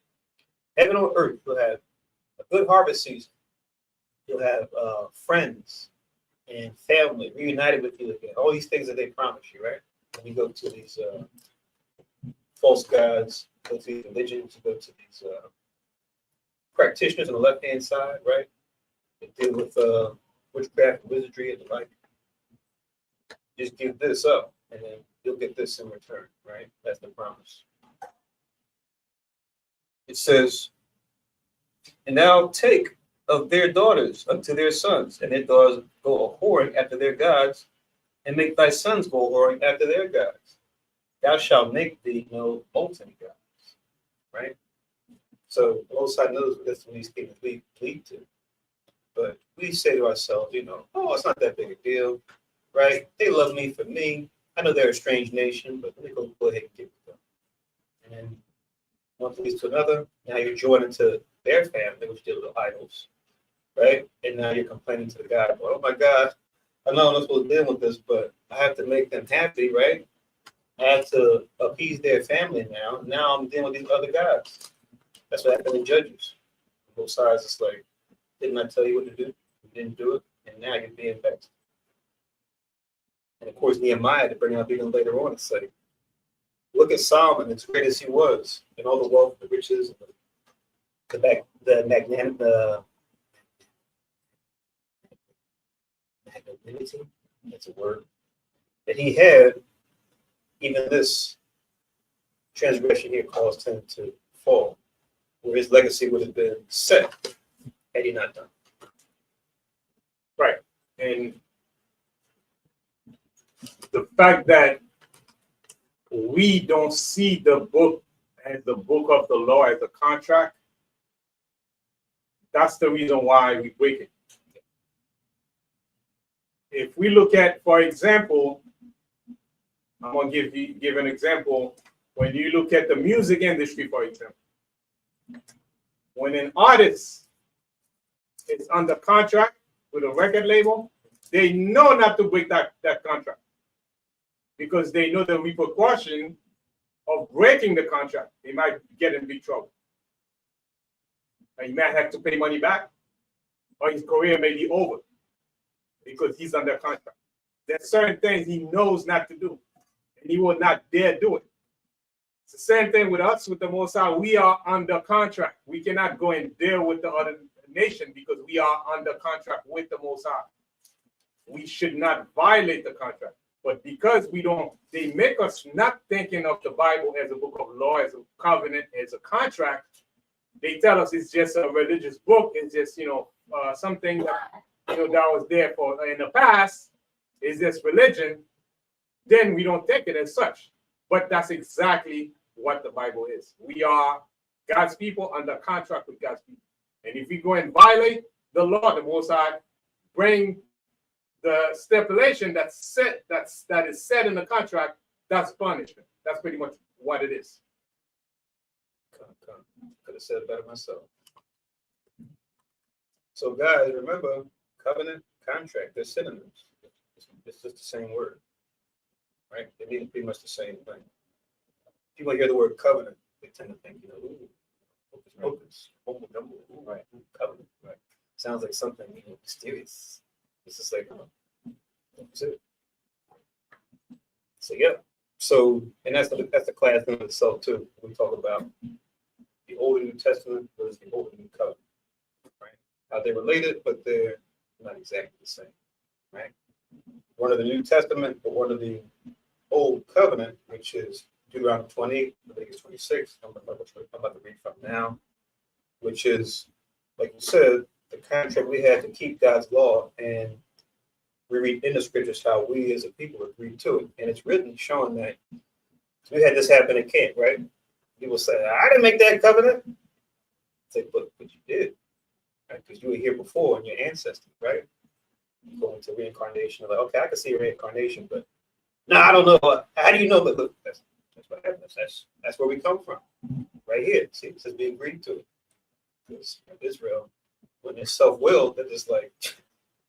heaven on earth. You'll have a good harvest season. You'll have friends and family reunited with you again. All these things that they promise you, right? When you go to these false gods, go to these religions, go to these practitioners on the left-hand side, right? They deal with witchcraft and wizardry and the like. Just give this up, and then you'll get this in return, right? That's the promise. It says, and now take of their daughters unto their sons, and their daughters go a-whoring after their gods, and make thy sons go a-whoring after their gods. Thou shalt make thee no molten gods, right? So the Most High knows what these things lead to. But we say to ourselves, oh, it's not that big a deal, right? They love me for me. I know they're a strange nation, but let me go ahead and get with them. And then one leads to another. Now you're joined into their family, which deal with idols, right? And now you're complaining to the God, oh my God, I know I'm not supposed to deal with this, but I have to make them happy, right? I have to appease their family now. Now I'm dealing with these other gods. That's what happened in Judges. Both sides, it's like, didn't I tell you what to do? You didn't do it, and now you're being vexed. And of course, Nehemiah, to bring out even later on, it's like, look at Solomon, as great as he was, and all the wealth, the riches, the magnanimity, that's a word, that he had. Even this transgression here caused him to fall, where his legacy would have been set had he not done. Right. And the fact that we don't see the book as the book of the law as a contract, that's the reason why we break it. If we look at, for example, I'm going to give an example. When you look at the music industry, for example, when an artist is under contract with a record label, they know not to break that contract because they know the repercussion of breaking the contract. They might get in big trouble. And he might have to pay money back, or his career may be over because he's under contract. There's certain things he knows not to do, and he will not dare do it. It's the same thing with us, with the Most High. We are under contract. We cannot go and deal with the other nation because we are under contract with the Most High. We should not violate the contract. But because we don't, they make us not thinking of the Bible as a book of law, as a covenant, as a contract. They tell us it's just a religious book. It's just, something that, that was there for in the past. Is this religion? Then we don't take it as such. But that's exactly what the Bible is. We are God's people under contract with God's people. And if we go and violate the law, the Most High bring the stipulation that is set in the contract, that's punishment. That's pretty much what it is. Could have said it better myself. So guys, remember, covenant, contract, they're synonyms. It's just the same word, right? They mean pretty much the same thing. People hear the word covenant, they tend to think, hocus pocus, right? Covenant, right? Sounds like something mysterious. It's just like, that's it. So yeah. So, and that's the class in itself too. We talk about the Old and New Testament versus the Old and New Covenant, right? How they're related, but they're not exactly the same, right? One of the New Testament, but one of the Old Covenant, which is Deuteronomy 28, Leviticus 26. I'm about to read from now, which is, like you said, the contract we had to keep God's law, and we read in the scriptures how we as a people agree to it, and it's written showing that we had this happen in camp, right? People say, I didn't make that covenant. It's like, but you did, right? Because you were here before and your ancestors, right? You go into reincarnation, like, okay, I can see reincarnation, but no, I don't know. How do you know? But look, what happens. That's where we come from. Right here. See, it says we agreed to it. Because Israel, when they're self-willed, they're just like,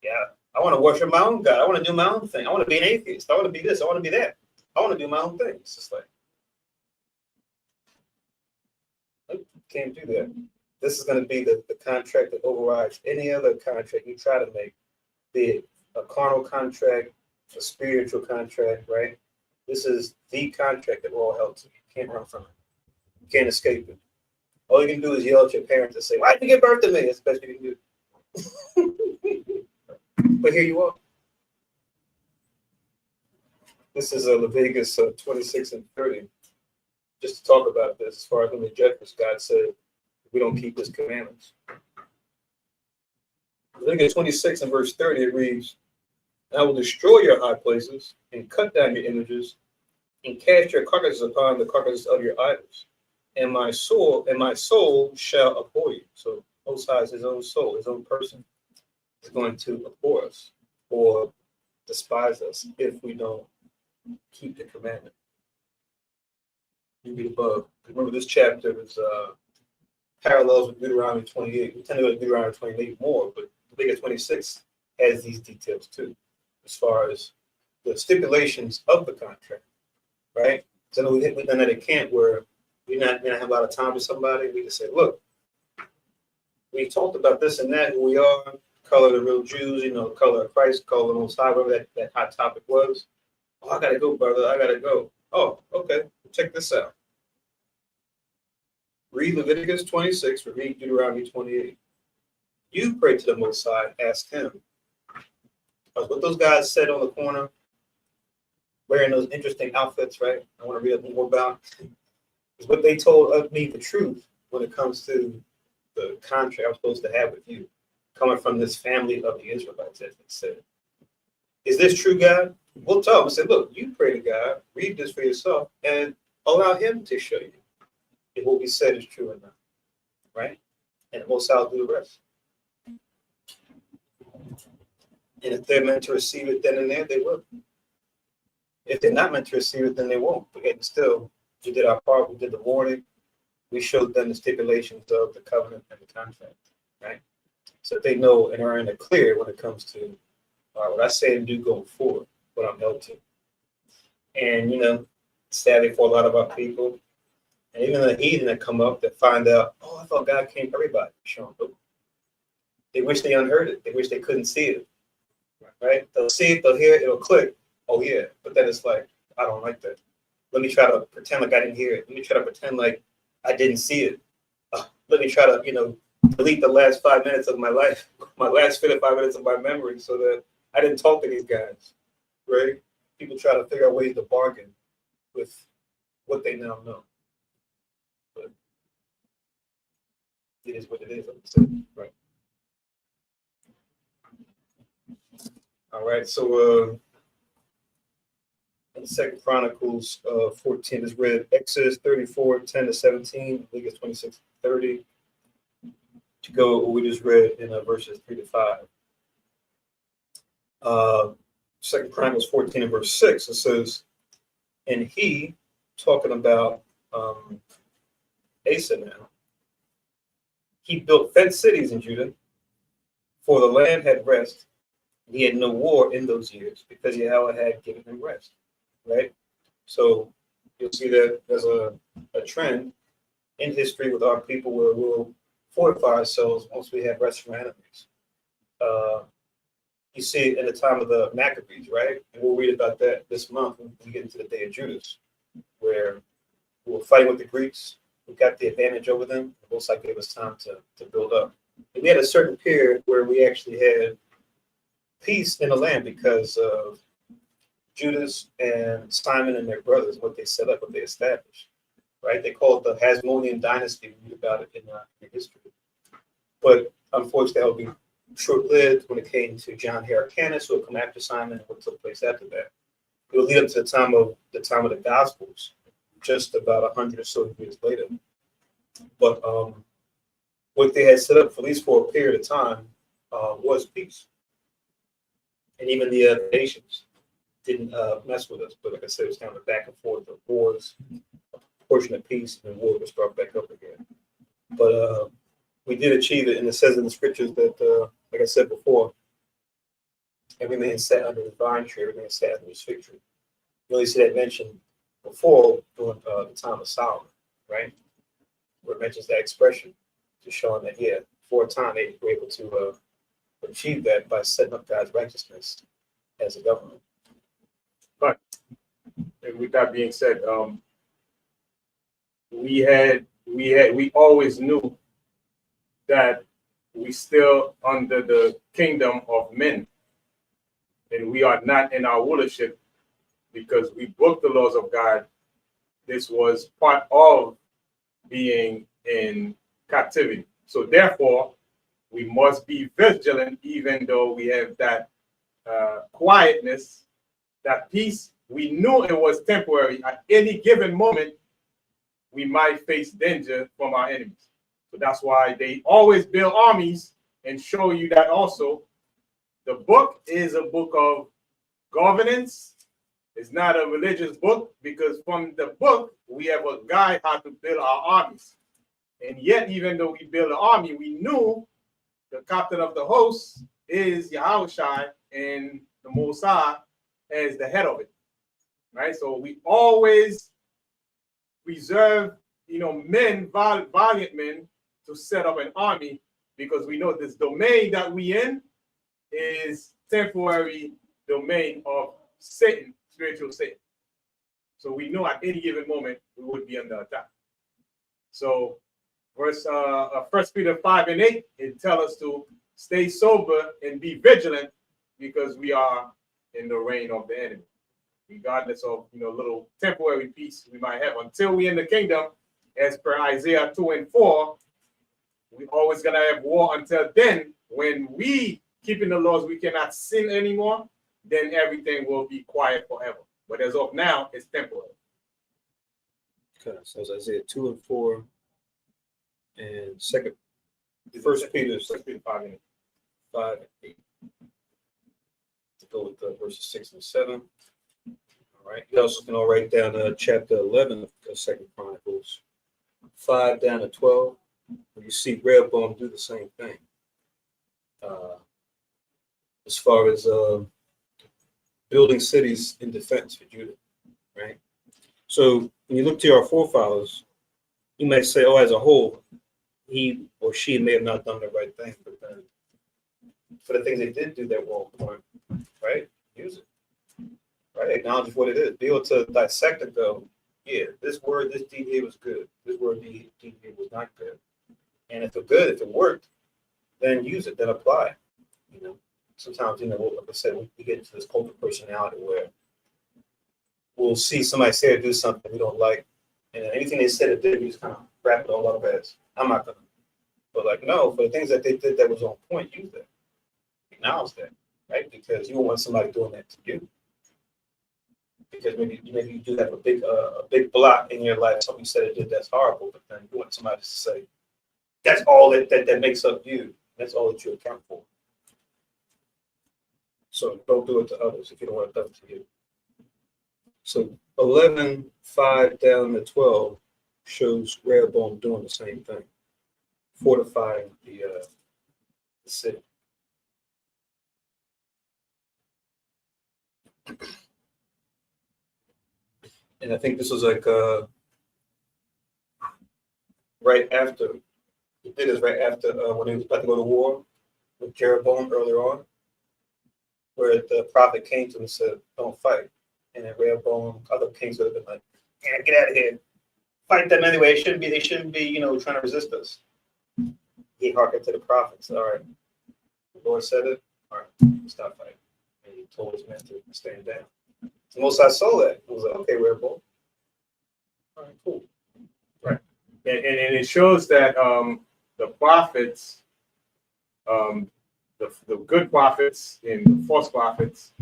yeah, I want to worship my own God. I want to do my own thing. I want to be an atheist. I want to be this. I want to be that. I want to do my own thing. It's just like, nope, can't do that. This is going to be the contract that overrides any other contract you try to make, be it a carnal contract, a spiritual contract, right? This is the contract that we're all held to. You can't run from it. You can't escape it. All you can do is yell at your parents and say, why did you give birth to me? That's the best you can do. But here you are. This is Leviticus 26 and 30. Just to talk about this, as far as when the judgments, God said, we don't keep his commandments. Leviticus 26 and verse 30, it reads, I will destroy your high places and cut down your images and cast your carcasses upon the carcasses of your idols. And my soul shall abhor you. So Most High is his own soul, his own person, is going to abhor us or despise us if we don't keep the commandment. You read above. Remember, this chapter is parallels with Deuteronomy 28. We tend to go to Deuteronomy 28 more, but Leviticus 26 has these details too, as far as the stipulations of the contract, right? So I know we've done that at camp where we're not going to have a lot of time with somebody. We just say, look, we talked about this and that, who we are, color of the real Jews, color of Christ, color of the Most High, whatever that hot topic was. Oh, I got to go, brother. I got to go. Oh, okay. Check this out. Read Leviticus 26 or read Deuteronomy 28. You pray to the Most High, ask him. Because what those guys said on the corner, wearing those interesting outfits, right? I want to read more about, is what they told of me the truth when it comes to the contract I'm supposed to have with you, coming from this family of the Israelites, as they said. Is this true, God? We'll tell them and say, look, you pray to God, read this for yourself, and allow him to show you if what we said is true or not, right? And the Most High will do the rest. And if they're meant to receive it then and there, they will. If they're not meant to receive it, then they won't. But yet still, we did our part, we did the warning, we showed them the stipulations of the covenant and the contract, right? So that they know and are in the clear when it comes to what I say and do going forward, what I'm held to. And, sadly for a lot of our people, and even the heathen that come up that find out, oh, I thought God came for everybody. Show them. They wish they unheard it. They wish they couldn't see it, right? They'll see it, they'll hear it, it'll click. Oh, yeah. But then it's like, I don't like that. Let me try to pretend like I didn't hear it. Let me try to pretend like I didn't see it. Let me try to, delete the last 5 minutes of my life, my last 5 minutes of my memory so that I didn't talk to these guys, right? People try to figure out ways to bargain with what they now know. But it is what it is, right? All right, so in 2 Chronicles 14 is read, Exodus 34, 10 to 17, Leviticus 26, 30. To go what we just read in verses 3 to 5. 2 Chronicles 14 and verse 6, it says, and he, talking about Asa now, he built fenced cities in Judah, for the land had rest, and he had no war in those years, because Yahweh had given him rest, right? So you'll see that there's a trend in history with our people where we'll fortify ourselves once we have rest from our enemies. You see it in the time of the Maccabees, right? And we'll read about that this month when we get into the day of Judas, where we were fighting with the Greeks. We got the advantage over them. The Most High gave us time to build up. And we had a certain period where we actually had peace in the land because of Judas and Simon and their brothers, what they set up, what they established, right? They call it the Hasmonean dynasty. We read about it in history. But unfortunately, that will be short-lived when it came to John Hyrcanus, who would come after Simon, and what took place after that. It would lead up to the time of the Gospels, just about 100 or so years later. But what they had set up, at least for a period of time, was peace. And even the nations didn't mess with us. But like I said, it was kind of a back and forth of wars portion of peace, and war would start back up again. But we did achieve it, and it says in the scriptures that, like I said before, every man sat under the vine tree, every man sat under his fig tree. You only see that mentioned before during the time of Solomon, right? Where it mentions that expression, just showing that, yeah, for a time they were able to achieve that by setting up God's righteousness as a government. But and with that being said, we always knew that we still under the kingdom of men, and we are not in our rulership because we broke the laws of God. This was part of being in captivity. So therefore, we must be vigilant, even though we have that quietness, that peace. We knew it was temporary. At any given moment, we might face danger from our enemies. So that's why they always build armies and show you that also. The book is a book of governance. It's not a religious book, because from the book, we have a guide how to build our armies. And yet, even though we build an army, we knew the captain of the host is Yahushua and the Mosai as the head of it, right? So we always reserve, men, valiant men, to set up an army, because we know this domain that we in is temporary domain of Satan, spiritual Satan. So we know at any given moment we would be under attack. So verse 1 Peter 5:8, it tells us to stay sober and be vigilant, because we are in the reign of the enemy, regardless of little temporary peace we might have until we in the kingdom. As per Isaiah 2:4, we always gonna have war until then. When we keeping the laws, we cannot sin anymore, then everything will be quiet forever. But as of now, it's temporary. Okay, so it's Isaiah 2:4 and First Peter 5:8. 5:8. To go with verses 6 and 7. All right. You also can all write down chapter 11 of 2 Chronicles, 5 down to 12. Where you see Jeroboam do the same thing. As far as building cities in defense for Judah, right? So when you look to our forefathers, you may say, oh, as a whole, he or she may have not done the right thing, but then for the things they did do that were important, right? Use it, right? Acknowledge what it is. Be able to dissect and go, yeah, this word, this deed here was good. This word, deed here was not good. And if it's good, if it worked, then use it, then apply. Sometimes, like I said, we get into this cult of personality where we'll see somebody say or do something we don't like, and anything they said or did, we just kind of wrap it all up as, I'm not gonna. But no, for the things that they did that was on point, use that. Acknowledge that, right? Because you don't want somebody doing that to you. Because maybe you do have a big block in your life, something you said or did that's horrible, but then you want somebody to say, that's all that makes up you. That's all that you account for. So don't do it to others if you don't want it done to you. So 11:5 down to 12 shows Jeroboam doing the same thing, fortifying the city. And I think this was like right after, he did this right after when he was about to go to war with Jeroboam earlier on, where the prophet came to him and said, don't fight. And then Rehoboam, other kings would have been like, yeah, get out of here. Fight them anyway. They shouldn't be, trying to resist us. He hearkened to the prophets. All right. The Lord said it. All right, stop fighting. And he told his men to stand down. So most I saw that. I was like, okay, Rehoboam. All right, cool. Right. And it shows that the prophets, the good prophets and the false prophets,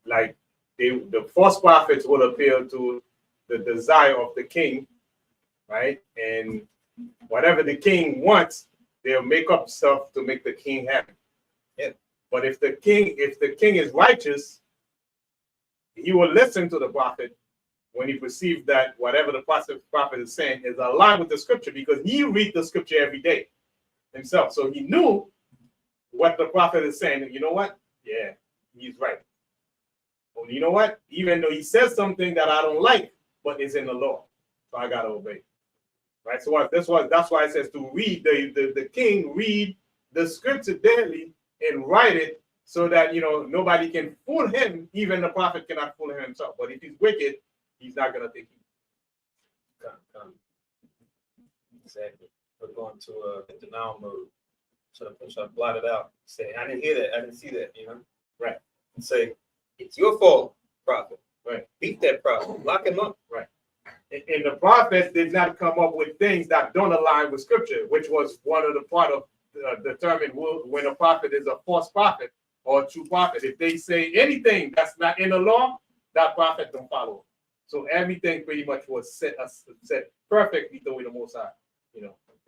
like the false prophets will appeal to the desire of the king, right? And whatever the king wants, they'll make up stuff to make the king happy. Yeah. But if the king is righteous, he will listen to the prophet when he perceived that whatever the prophet is saying is aligned with the scripture, because he read the scripture every day himself. So he knew what the prophet is saying. You know what? Yeah, he's right. Well, you know what? Even though he says something that I don't like, but it's in the law, so I gotta obey. Right. So that's why it says to read the king read the scripture daily and write it, so that nobody can fool him. Even the prophet cannot fool him himself. But if he's wicked, he's not gonna think heed. Come. Exactly. We're going to denial mode. So I blot it out. Say, I didn't hear that. I didn't see that. Right. And say, it's your fault, prophet. Right. Beat that prophet. Lock him up. Right. And the prophets did not come up with things that don't align with scripture, which was one of the part of determine when a prophet is a false prophet or a true prophet. If they say anything that's not in the law, that prophet don't follow. So everything pretty much was set perfectly the way the Most High,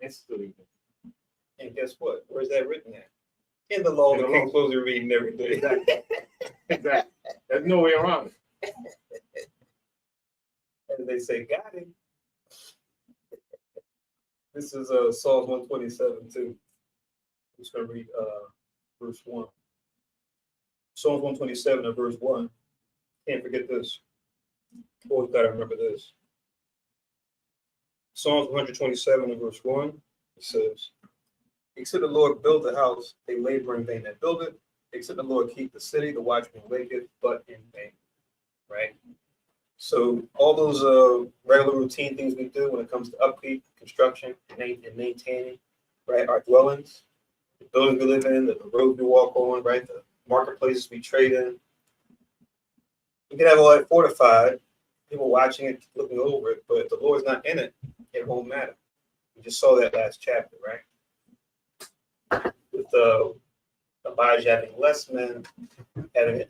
instituted. And guess what? Where's that written at? In the law, the king's supposed to be reading every day. Exactly. Exactly. There's no way around it. And they say, got him. This is Psalms 127 too. I'm just going to read verse 1. Psalms 127 and verse 1. Can't forget this. Always got to remember this. Psalms 127 and verse 1. It says, except the Lord build the house, they labor in vain that build it. Except the Lord keep the city, the watchman waketh, but in vain. Right? So all those regular routine things we do when it comes to upkeep, construction, and maintaining, right, our dwellings, the buildings we live in, the roads we walk on, right, the marketplaces we trade in. You can have all that fortified, people watching it, looking over it, but if the Lord's not in it, it won't matter. We just saw that last chapter, right? With Abijah having less men, having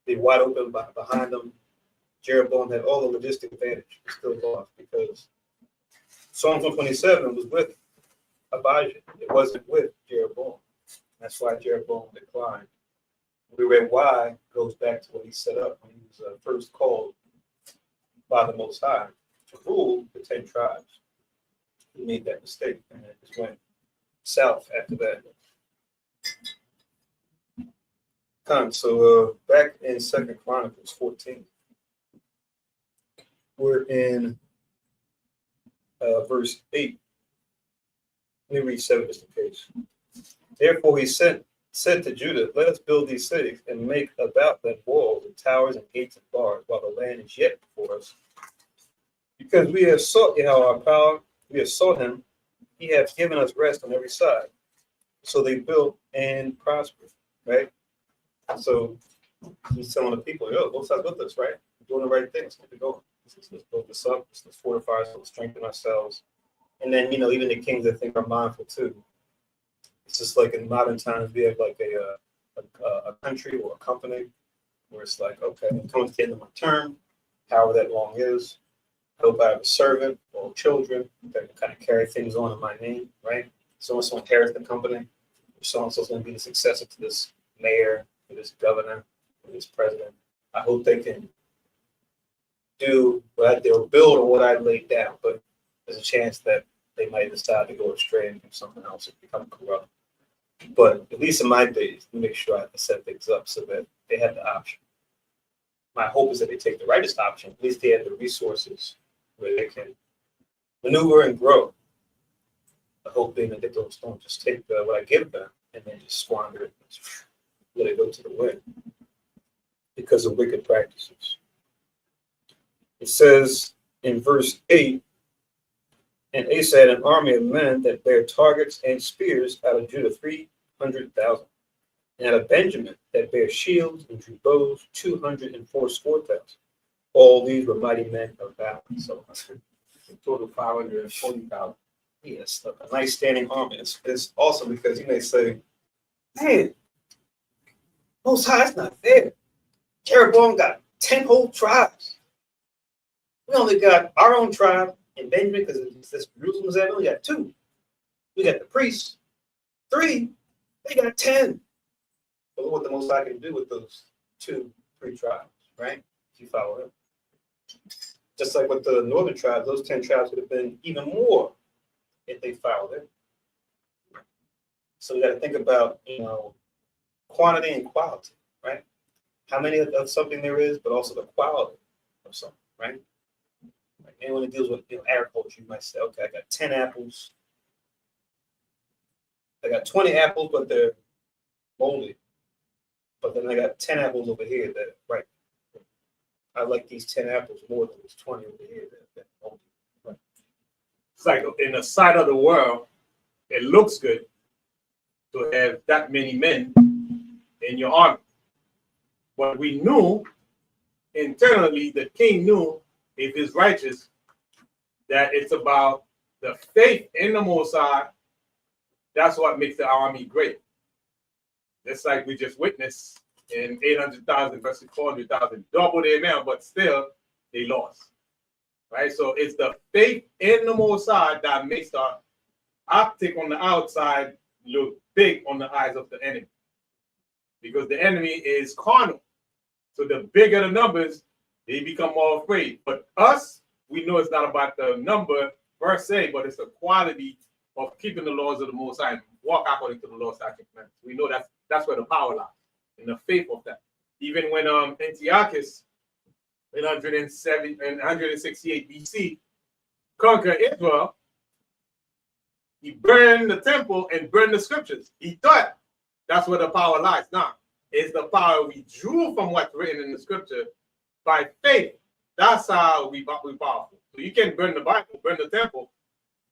the wide open behind them. Jeroboam had all the logistic advantage, but still lost because Psalms 127 was with Abijah. It wasn't with Jeroboam. That's why Jeroboam declined. We read why goes back to what he set up when he was first called by the Most High to rule the 10 tribes. He made that mistake and it just went south after that. So back in 2 Chronicles 14. We're in verse 8. Let me read 7 just in case. Therefore he said to Judah, let us build these cities and make about them walls and towers and gates and bars while the land is yet before us. Because we have sought Yahweh our power, we have sought him, he hath given us rest on every side. So they built and prospered, right? So he's telling the people, both sides with us, right? We're doing the right things. Keep it going. Let's build this up. Let's fortify ourselves, let's strengthen ourselves. And then, even the kings, I think, are mindful too. It's just like in modern times, we have like a country or a company where it's like, okay, I'm coming to the end of my term, however that long is. I hope I have a servant or children that can kind of carry things on in my name, right? So-and-so inherits the company. So-and-so's going to be the successor to this mayor, to this governor, to this president. I hope they can do what they'll build on what I laid down, but there's a chance that they might decide to go astray and do something else and become corrupt. But at least in my days, to make sure I have to set things up so that they have the option. My hope is that they take the rightest option. At least they have the resources where they can maneuver and grow. The hope being that they don't just take what I give them and then just squander it, let it go to the wind because of wicked practices. It says in verse 8, and Asa had an army of men that bare targets and spears out of Judah 300,000, and out of Benjamin that bare shields and drew bows 284,000. All these were mighty men of valor. So Total 540,000. yes, a nice standing army. It's awesome because you may say, man, Most High, it's not fair. Jeroboam got 10 whole tribes. We only got our own tribe in Benjamin because this Jerusalem was at. We only got 2. We got the priests. 3. They got 10. But look what the Most High can do with those 2, 3 tribes, right? If you follow him. Just like with the northern tribes, those 10 tribes would have been even more if they followed it. So we got to think about, quantity and quality, right? How many of something there is, but also the quality of something, right? Like anyone who deals with agriculture, you might say, okay, I got 10 apples. I got 20 apples, but they're moldy. But then I got 10 apples over here that, right? I like these 10 apples more than these 20 over here that moldy. Right? It's like in the sight of the world, it looks good to have that many men in your army. But we knew internally, the king knew, if he's righteous, that it's about the faith in the Most High. That's what makes the army great. Just like we just witnessed in 800,000 versus 400,000, double the amount, but still they lost. Right? So it's the faith in the Most High that makes the optic on the outside look big on the eyes of the enemy. Because the enemy is carnal. So the bigger the numbers, they become more afraid. But us, we know it's not about the number per se, but it's the quality of keeping the laws of the Most High and walk according to the laws, statutes, and commandments. We know that's where the power lies, in the faith of that. Even when Antiochus in 168 BC conquered Israel, he burned the temple and burned the scriptures. He thought that's where the power lies. Now, it's the power we drew from what's written in the scripture by faith. That's how we powerful. So you can burn the Bible, burn the temple.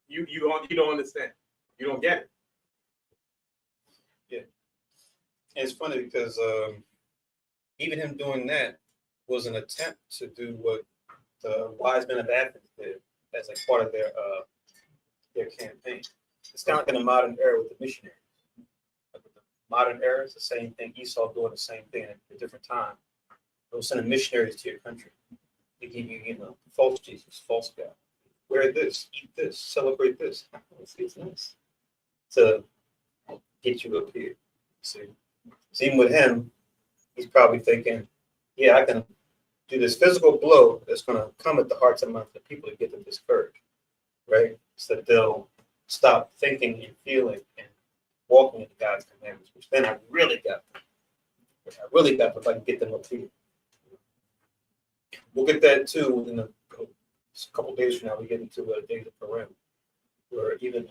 You don't understand. You don't get it. Yeah. And it's funny because even him doing that was an attempt to do what the wise men of Athens did as a part of their campaign. It's kind of like in the modern era with the missionaries. Like with the modern era, it's the same thing. Esau doing the same thing at a different time. They'll send missionaries to your country. They give you, false Jesus, false God. Wear this, eat this, celebrate this. It's nice to get you up here. See, so even with him, he's probably thinking, yeah, I can do this physical blow that's going to come at the hearts and minds of the people to get them discouraged, right? So that they'll stop thinking and feeling and walking into God's commandments, which then I really got them. If I can get them up here. We'll get that too in a couple of days from now. We get into Days of Purim, where even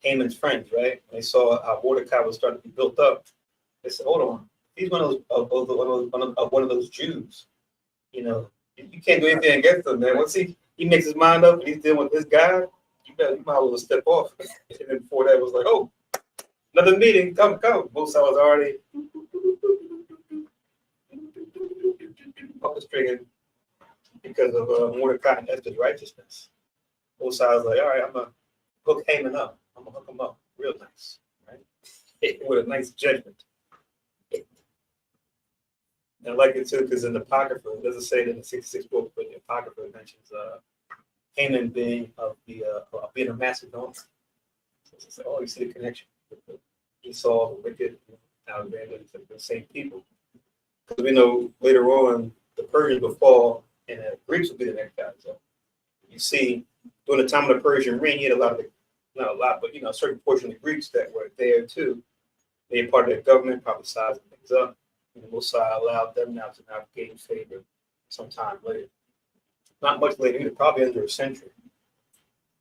Haman's friends, right? When they saw how Mordecai was starting to be built up, they said, "Hold on, he's one of those Jews. You can't do anything against him, man. Once he makes his mind up and he's dealing with this guy, you might as well step off." And then before that was like, "Oh, another meeting, come." Both sides was already orchestrating because of Mordecai and Esther's righteousness. Both sides like, all right, I'm gonna hook Haman up. I'm gonna hook him up real nice, right? With a nice judgment. And I like it too because in the Apocrypha, it doesn't say it in the 66 book, but the Apocrypha mentions Haman being a Macedonian. So it's like, oh, you see the connection. Esau, the wicked, Alexander, the same people. Because we know later on the Persians will fall and the Greeks will be the next guys. So you see, during the time of the Persian reign, you had not a lot, but a certain portion of the Greeks that were there too. They were part of their government, probably sizing things up. And the Mosai allowed them now to gain favor sometime later. Not much later, either, probably under a century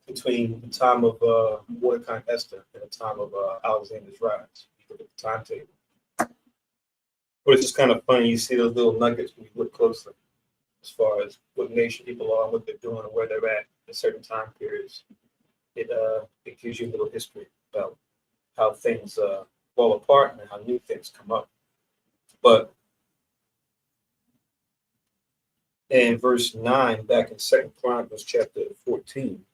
between the time of Mordecai and Esther and the time of Alexander's rise. You look at the timetable. But it's just kind of funny. You see those little nuggets when you look closely as far as what nation people are, what they're doing, and where they're at certain time periods. It gives you a little history about how things fall apart and how new things come up. But in verse 9, back in 2 Chronicles chapter 14,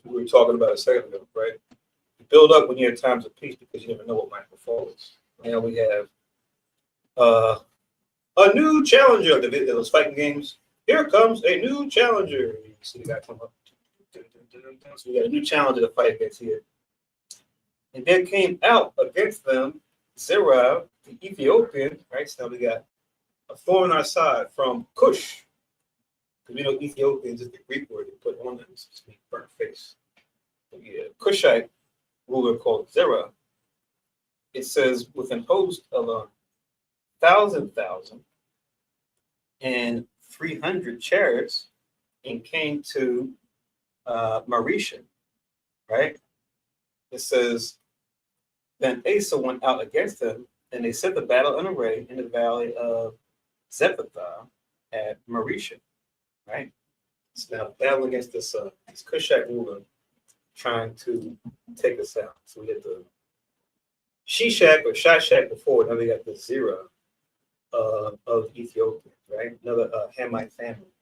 we were talking about a second ago, right? You build up when you're in times of peace because you never know what might befall us. Now we have a new challenger of those fighting games. Here comes a new challenger. You see the guy come up. So we got a new challenger to fight against here. And there came out against them Zerah, the Ethiopian, right? So now we got a thorn on our side from Cush. Because we know Ethiopians is the Greek word they put on them. It's just mean burnt face. But yeah, Cushite ruler called Zerah. It says with an host of 1,000,000 and 300 chariots, and came to Marisha, right? It says, then Asa went out against them, and they set the battle in array in the valley of Zephathah at Marisha, right? So now battle against this Cushite ruler trying to take us out. So we get the Shishak or Shashak before, now we got the Zerah of Ethiopia, right? Another Hamite family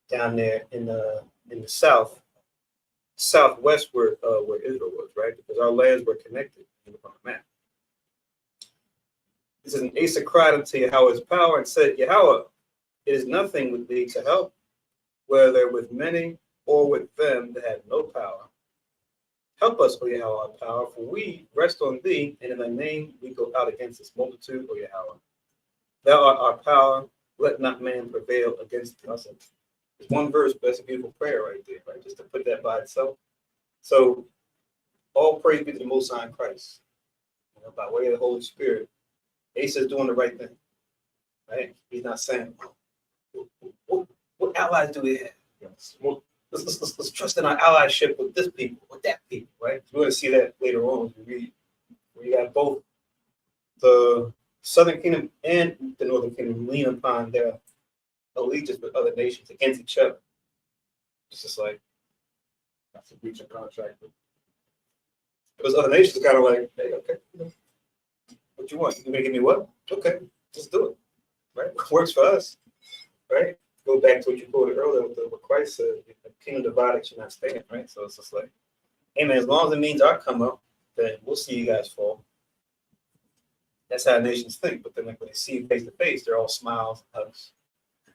down there in the southwest where Israel was, right? Because our lands were connected on the map. This is an Asa cried unto Yahweh's power and said, Yahweh, it is nothing with thee to help, whether with many or with them that have no power. Help us, O Yahweh, our power, for we rest on thee, and in thy name we go out against this multitude, O Yahweh. Thou art our power, let not man prevail against us. It's one verse, but that's a beautiful prayer right there, right? Just to put that by itself. So, all praise be to the Most High in Christ. You know, by way of the Holy Spirit, Asa is doing the right thing, right? He's not saying, what allies do we have? Yes. Let's trust in our allyship with this people, with that people, right? We're going to see that later on as we read. We got both the Southern Kingdom and the Northern Kingdom lean upon their allegiance with other nations against each other. It's just like, That's a breach of contract. those other nations kind of like, hey, okay, what you want? You gonna give me what? Okay, just do it, right? Works for us, right? Go back to what you quoted earlier with what Christ said, the kingdom divided should not stand, right? So it's just like, hey man, as long as it means I come up, then we'll see you guys fall. That's how nations think. But then like when they see you face to face, they're all smiles and hugs.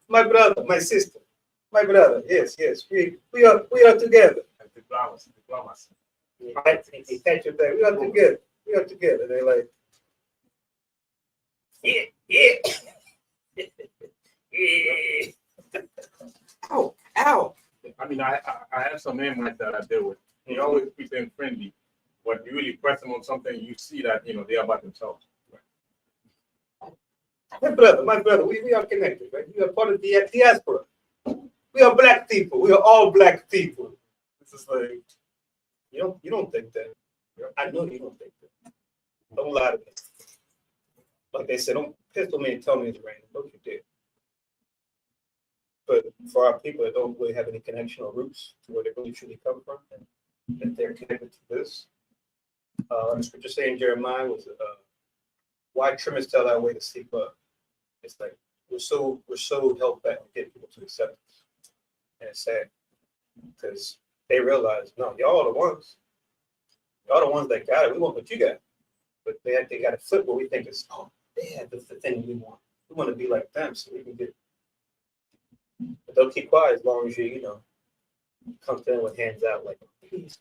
My brother, my sister, my brother, yes, we are together. Diplomacy. Right? They catch your back. We are together. They're like, yeah. Ow. I mean, I have some men like that I deal with. They always pretend friendly, but you really press them on something, you see that they're about themselves. My brother, we are connected, right? We are part of the diaspora. We are black people. We are all black people. It's just like, you don't think that. I know you don't think that. Don't lie to me. Like they said, don't pistol me and tell me it's raining. Don't you dare. But for our people that don't really have any connection or roots to where they really truly come from, and that they're connected to this, the scripture saying Jeremiah was, why trimmest thou thy way to seek up? It's like we're so held back to get people to accept us, and it's sad because they realize, no, y'all are the ones that got it. We want what you got, but they got to flip what we think is, oh, they have the thing we want. We want to be like them, so we can get. But they'll keep quiet as long as you come to them with hands out, like, please.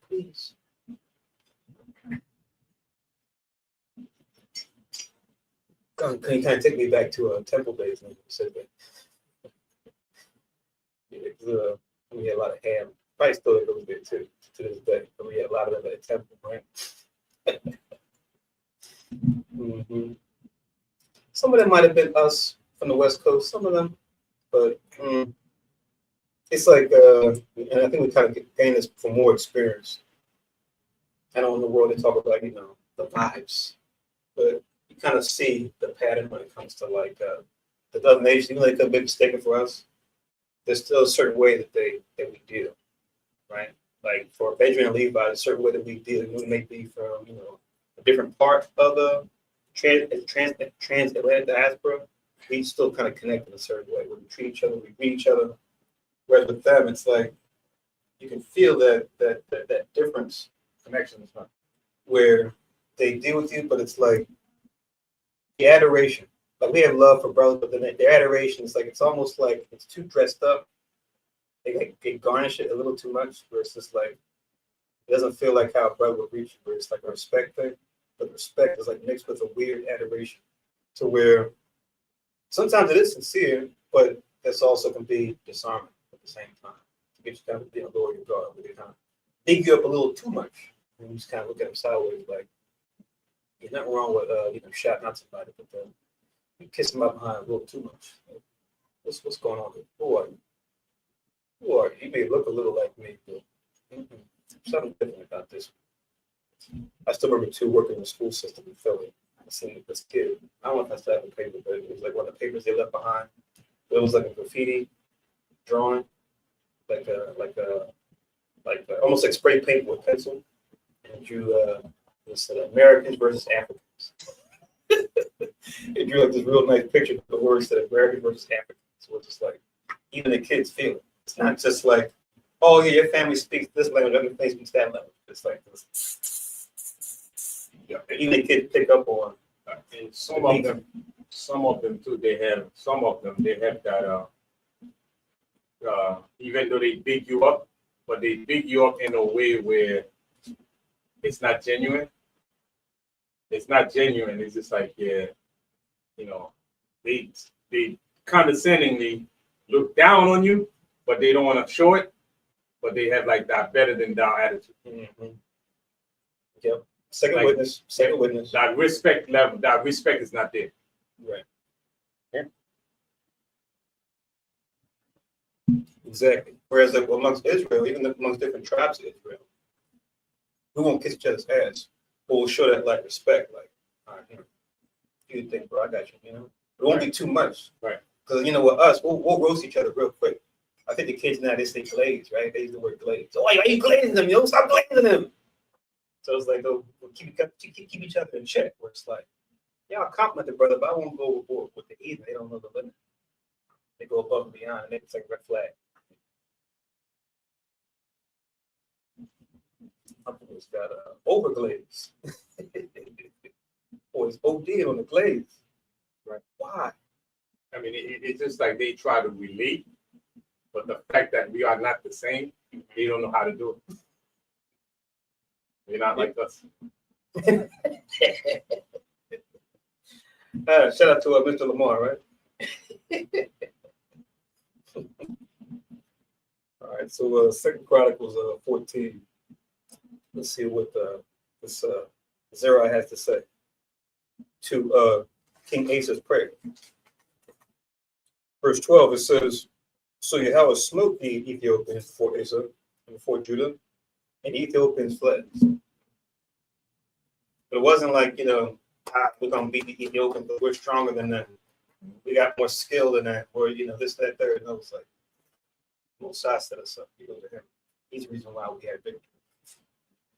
Can you kind of take me back to temple days when you said that? We had a lot of ham. Probably still a little bit too to this day, but we had a lot of them at the temple, right? Mm-hmm. Some of them might have been us from the West Coast, some of them, but it's like, and I think we kind of gain this from more experience. I know in the world they talk about, the vibes, but you kind of see the pattern when it comes to like the other nations, even though they could be mistaken for us. There's still a certain way that we deal, right? Like for Benjamin and Levi, a certain way that we deal. We may be from a different part of the transatlantic diaspora. We still kind of connect in a certain way. When we treat each other, we greet each other. Whereas with them, it's like you can feel that difference, Connection is not. where they deal with you, but it's like the adoration. Like we have love for brothers, but then their adoration is like it's almost like it's too dressed up. They garnish it a little too much, where it's just like it doesn't feel like how a brother would reach you, where it's like a respect thing. but respect is like mixed with a weird adoration, to where sometimes it is sincere, but this also can be disarming at the same time. To get you kind of lower your guard, but they kind of dig you up a little too much, and you just kind of look at them sideways, like you're not wrong with shouting out somebody, but then you kiss them up behind a little too much. Like, what's going on here? Who are you? Who are you? You may look a little like me, but something different about this. I still remember too working in the school system in Philly. I seen this kid. I don't know if I still have the paper, but it was like one of the papers they left behind. It was like a graffiti drawing, like almost like spray paint with pencil, and drew it said Americans versus Africans. It drew like this real nice picture with the words that Americans versus Africans. So it's just like even the kids feel it. It's not just like, oh yeah, your family speaks this language, other family speaks that language. It's like this. Yeah, even the kids pick up on. And some of them too. They have that. Even though they big you up, but they big you up in a way where it's not genuine. It's not genuine. It's just like, yeah, they condescendingly look down on you, but they don't want to show it. But they have like that better than thou attitude. Mm-hmm. Yep. Second witness. That respect level, that respect is not there. Right. Yeah. Exactly. Whereas like amongst Israel, even amongst different tribes of Israel, we won't kiss each other's ass, but we'll show that like respect. Like, all right, you think, bro, I got you. It won't be too much. Right. Because with us, we'll roast each other real quick. I think the kids now, they say glaze, right? They use the word glaze. So why are you glazing them, yo? Stop glazing them. So it's like they'll keep each other in check. Where it's like, yeah, I'll compliment the brother, but I won't go overboard with the heathen. They don't know the limit. They go above and beyond, and it's like a red flag. It's got overglaze. Or it's OD on the glaze. Right? Why? I mean, it's just like they try to relate, but the fact that we are not the same, they don't know how to do it. They're not like us. Shout out to Mr. Lamar, right? All right, so Second Chronicles 14. Let's see what this Zerah has to say to King Asa's prayer. Verse 12, it says, so Yahweh smote the Ethiopians before Asa and before Judah, and the Ethiopians fled. But it wasn't like, we're going to beat the Ethiopians, but we're stronger than them. We got more skill than that, or, this, that, third. And I was like, Mosai set us up. You go to him. He's the reason why we had victory.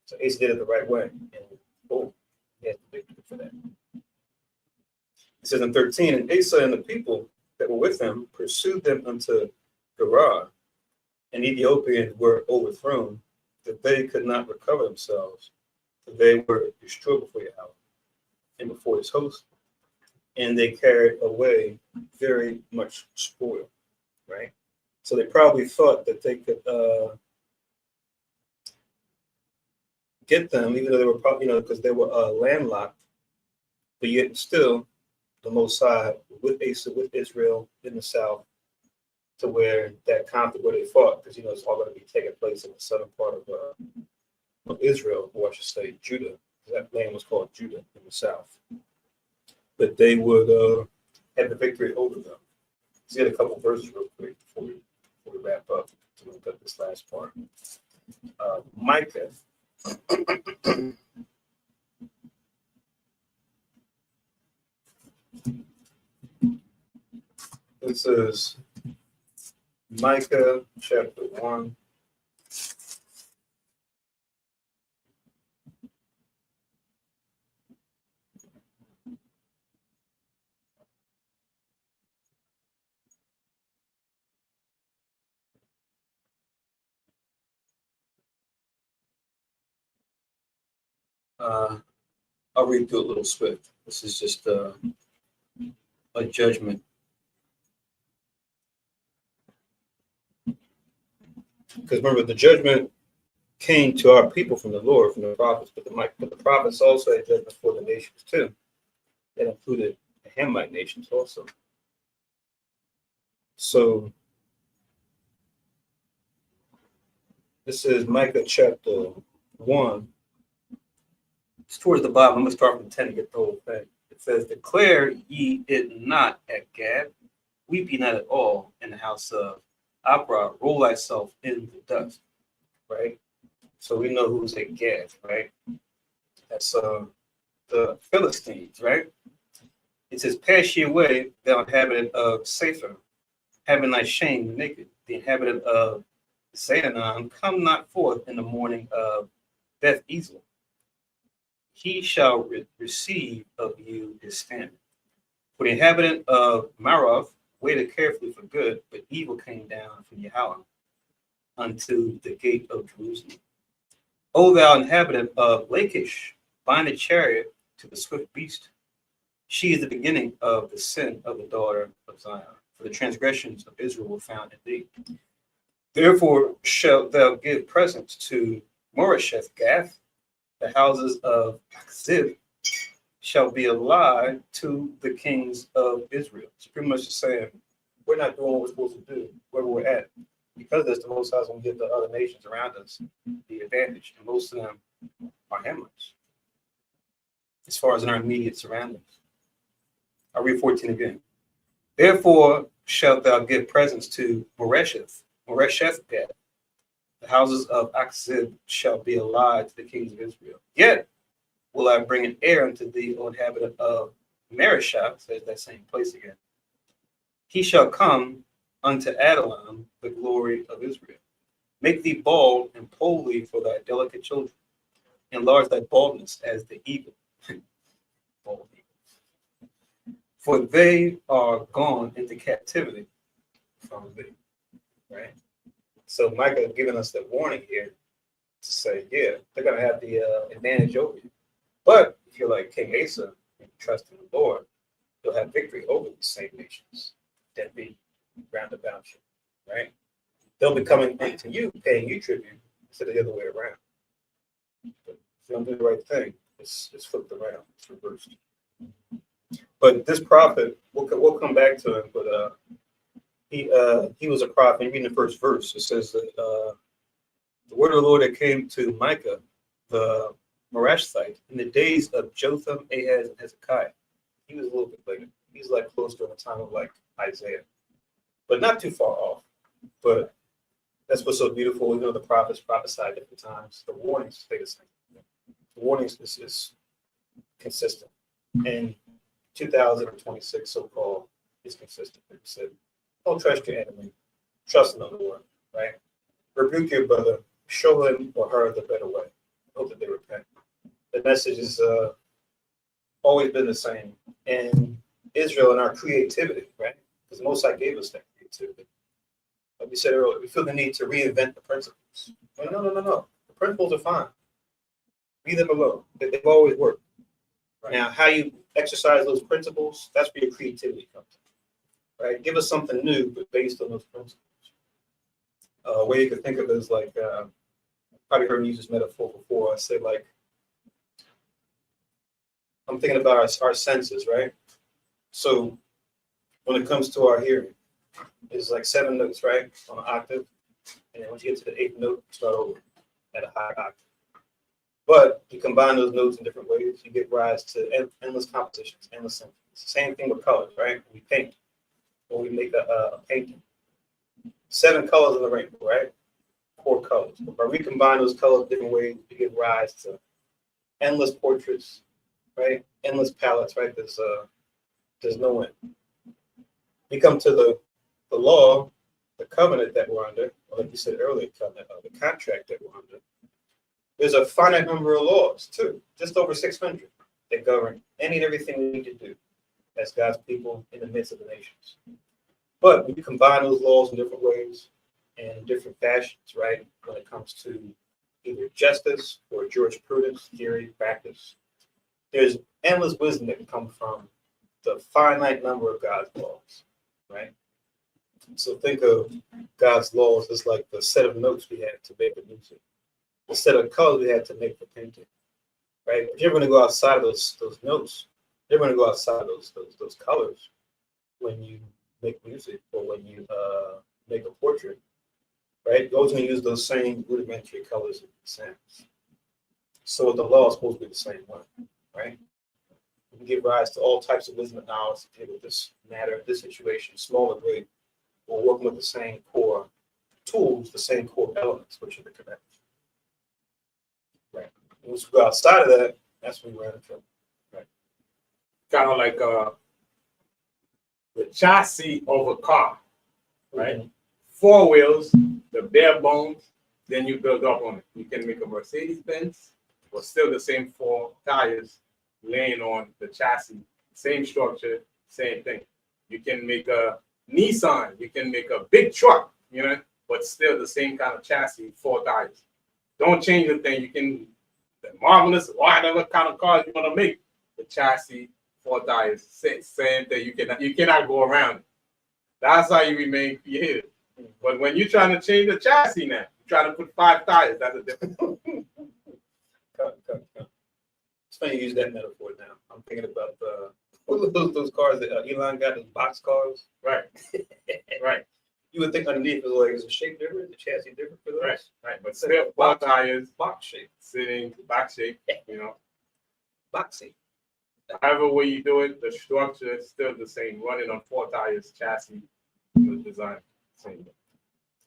So Asa did it the right way, and boom, he had the victory for that. It says in 13, and Asa and the people that were with him pursued them unto Zerah, and Ethiopians were overthrown, that they could not recover themselves, for they were destroyed before Yahweh and before his host, and they carried away very much spoil, right? So they probably thought that they could get them, even though they were probably, because they were landlocked, but yet still the Most High with Asa, with Israel in the south, to where that conflict where they fought, because it's all going to be taking place in the southern part of Israel, or I should say Judah. That land was called Judah in the south. But they would have the victory over them. Let's get a couple verses real quick before we wrap up to look at this last part. Micah. This is Micah chapter 1. I'll read through a little swift. This is just a judgment. Because remember, the judgment came to our people from the Lord, from the prophets, but the prophets also had judgment for the nations too. That included the Hamite nations also. So this is Micah chapter 1. It's towards the bottom. I'm going to start from 10 to get the whole thing. It says, declare ye it not at Gad, weep ye not at all in the house of Abra, roll thyself in the dust. Right? So we know who's at Gad, right? That's the Philistines, right? It says, pass ye away, thou inhabitant of Saphir, having thy shame naked. The inhabitant of Zidon, come not forth in the morning of Beth Ezel. He shall receive of you his standard. For the inhabitant of Maroth waited carefully for good, but evil came down from Yahweh unto the gate of Jerusalem. O thou inhabitant of Lachish, bind a chariot to the swift beast. She is the beginning of the sin of the daughter of Zion, for the transgressions of Israel were found in thee. Therefore shalt thou give presents to Moresheth Gath, the houses of Zib shall be allied to the kings of Israel. It's pretty much saying, we're not doing what we're supposed to do, where we're at. Because this, the Most High is going to give the other nations around us the advantage, and most of them are Hamites, as far as in our immediate surroundings. I'll read 14 again. Therefore shalt thou give presents to Moresheth Gath. The houses of Achzib shall be allied to the kings of Israel. Yet will I bring an heir unto thee, O inhabitant of Mareshah, says that same place again. He shall come unto Adullam, the glory of Israel. Make thee bald and poll thee for thy delicate children. Enlarge thy baldness as the eagle. Bald eagle. For they are gone into captivity from thee. Right? So Micah is giving us the warning here to say, yeah, they're going to have the advantage over you. But if you're like King Asa and you trust in the Lord, you'll have victory over these same nations that be round about you, right? They'll be coming into you, paying you tribute instead of the other way around. But if you don't do the right thing, it's flipped around, it's reversed. But this prophet, we'll come back to him, but he was a prophet. You read the first verse, it says that the word of the Lord that came to Micah, the Moreshthite, in the days of Jotham, Ahaz, and Hezekiah. He was a little bit later. He's like close to the time of like Isaiah, but not too far off. But that's what's so beautiful. You know, the prophets prophesied different times. The warnings stay the same. The warnings is consistent. And 2026 so-called is consistent. It said, don't trust your enemy. Trust in the Lord, right? Rebuke your brother. Show him or her the better way. Hope that they repent. The message has always been the same. And Israel and our creativity, right? Because the Most High gave us that creativity. Like we said earlier, we feel the need to reinvent the principles. No. The principles are fine. Leave them alone. They've always worked. Right. Now, how you exercise those principles, that's where your creativity comes in. Right? Give us something new, but based on those principles. A way you could think of it is like, probably heard me use this metaphor before. I say like, I'm thinking about our senses, right? So when it comes to our hearing, it's like 7 notes, right, on an octave. And then once you get to the 8th note, you start over at a higher octave. But you combine those notes in different ways, you get rise to endless compositions, endless symphonies. Same thing with colors, right? We paint, or we make a painting. 7 colors in the rainbow, right? 4 colors. But by recombine those colors in different ways, you give rise to endless portraits, right? Endless palettes, right? There's no end. We come to the law, the covenant that we're under, or like you said earlier, covenant, the contract that we're under. There's a finite number of laws, too, just over 600, that govern any and everything we need to do as God's people in the midst of the nations. But when you combine those laws in different ways and in different fashions, right, when it comes to either justice or jurisprudence, theory, practice, there's endless wisdom that can come from the finite number of God's laws, right? So think of God's laws as like the set of notes we have to make a music. the set of colors we had to make for painting, right? If you're going to go outside of those notes, you're going to go outside of those colors when you make music or when you make a portrait, right? You're always going to use those same rudimentary colors and sounds. So the law is supposed to be the same way, right? You can give rise to all types of wisdom and knowledge to deal with this matter, this situation, small or great. We're working with the same core tools, the same core elements, which are the connectors. Right. Once we go outside of that, that's when we run into trouble. Right. Kind of like the chassis of a car, right? Mm-hmm. 4 wheels, the bare bones, then you build up on it. You can make a Mercedes Benz, but still the same 4 tires laying on the chassis, same structure, same thing. You can make a Nissan, you can make a big truck, you know, but still the same kind of chassis, 4 tires. Don't change the thing. You can, the marvelous, whatever kind of cars you want to make, the chassis, 4 tires, same thing. You cannot go around it. That's how you remain creative. But when you're trying to change the chassis now, you're trying to put 5 tires, that's a different thing. It's funny you use that metaphor now. I'm thinking about those cars that Elon got, those box cars. Right. Right. You would think underneath is the shape different, the chassis different for those? Right. Right. But still 4 tires, box shape. sitting, back shape, you know. Boxy. However way you do it, the structure is still the same. Running on 4 tires, chassis, the design, same.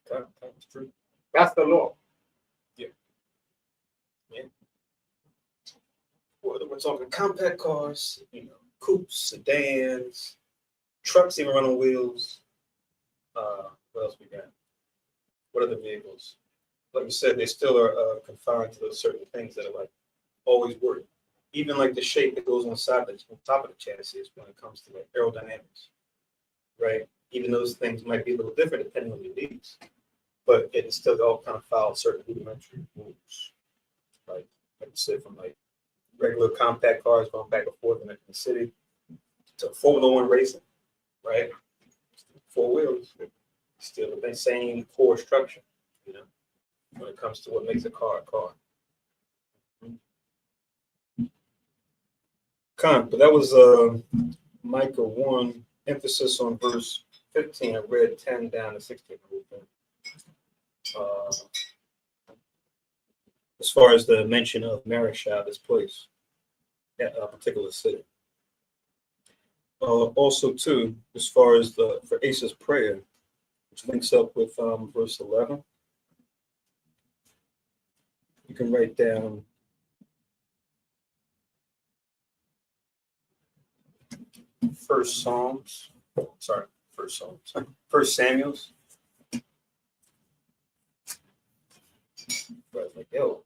That's true. That's the law. Yeah. We're talking compact cars, coupes, sedans, trucks even run on wheels. What else we got? What other vehicles? Like you said, they still are confined to those certain things that are like always work. Even like the shape that goes on top of the chassis when it comes to like aerodynamics, right? Even those things might be a little different depending on your needs, but it still all kind of follows certain rudimentary rules. Like you said, from like regular compact cars going back and forth in the city to Formula One racing, right? 4 wheels, still the same core structure, when it comes to what makes a car a car. But that was Micah 1, emphasis on verse 15. I read 10 down to 16. As far as the mention of Marishah, this place, that particular city. Also, too, as far as for Asa's prayer, which links up with verse 11, you can write down First Samuel's. But like, yo,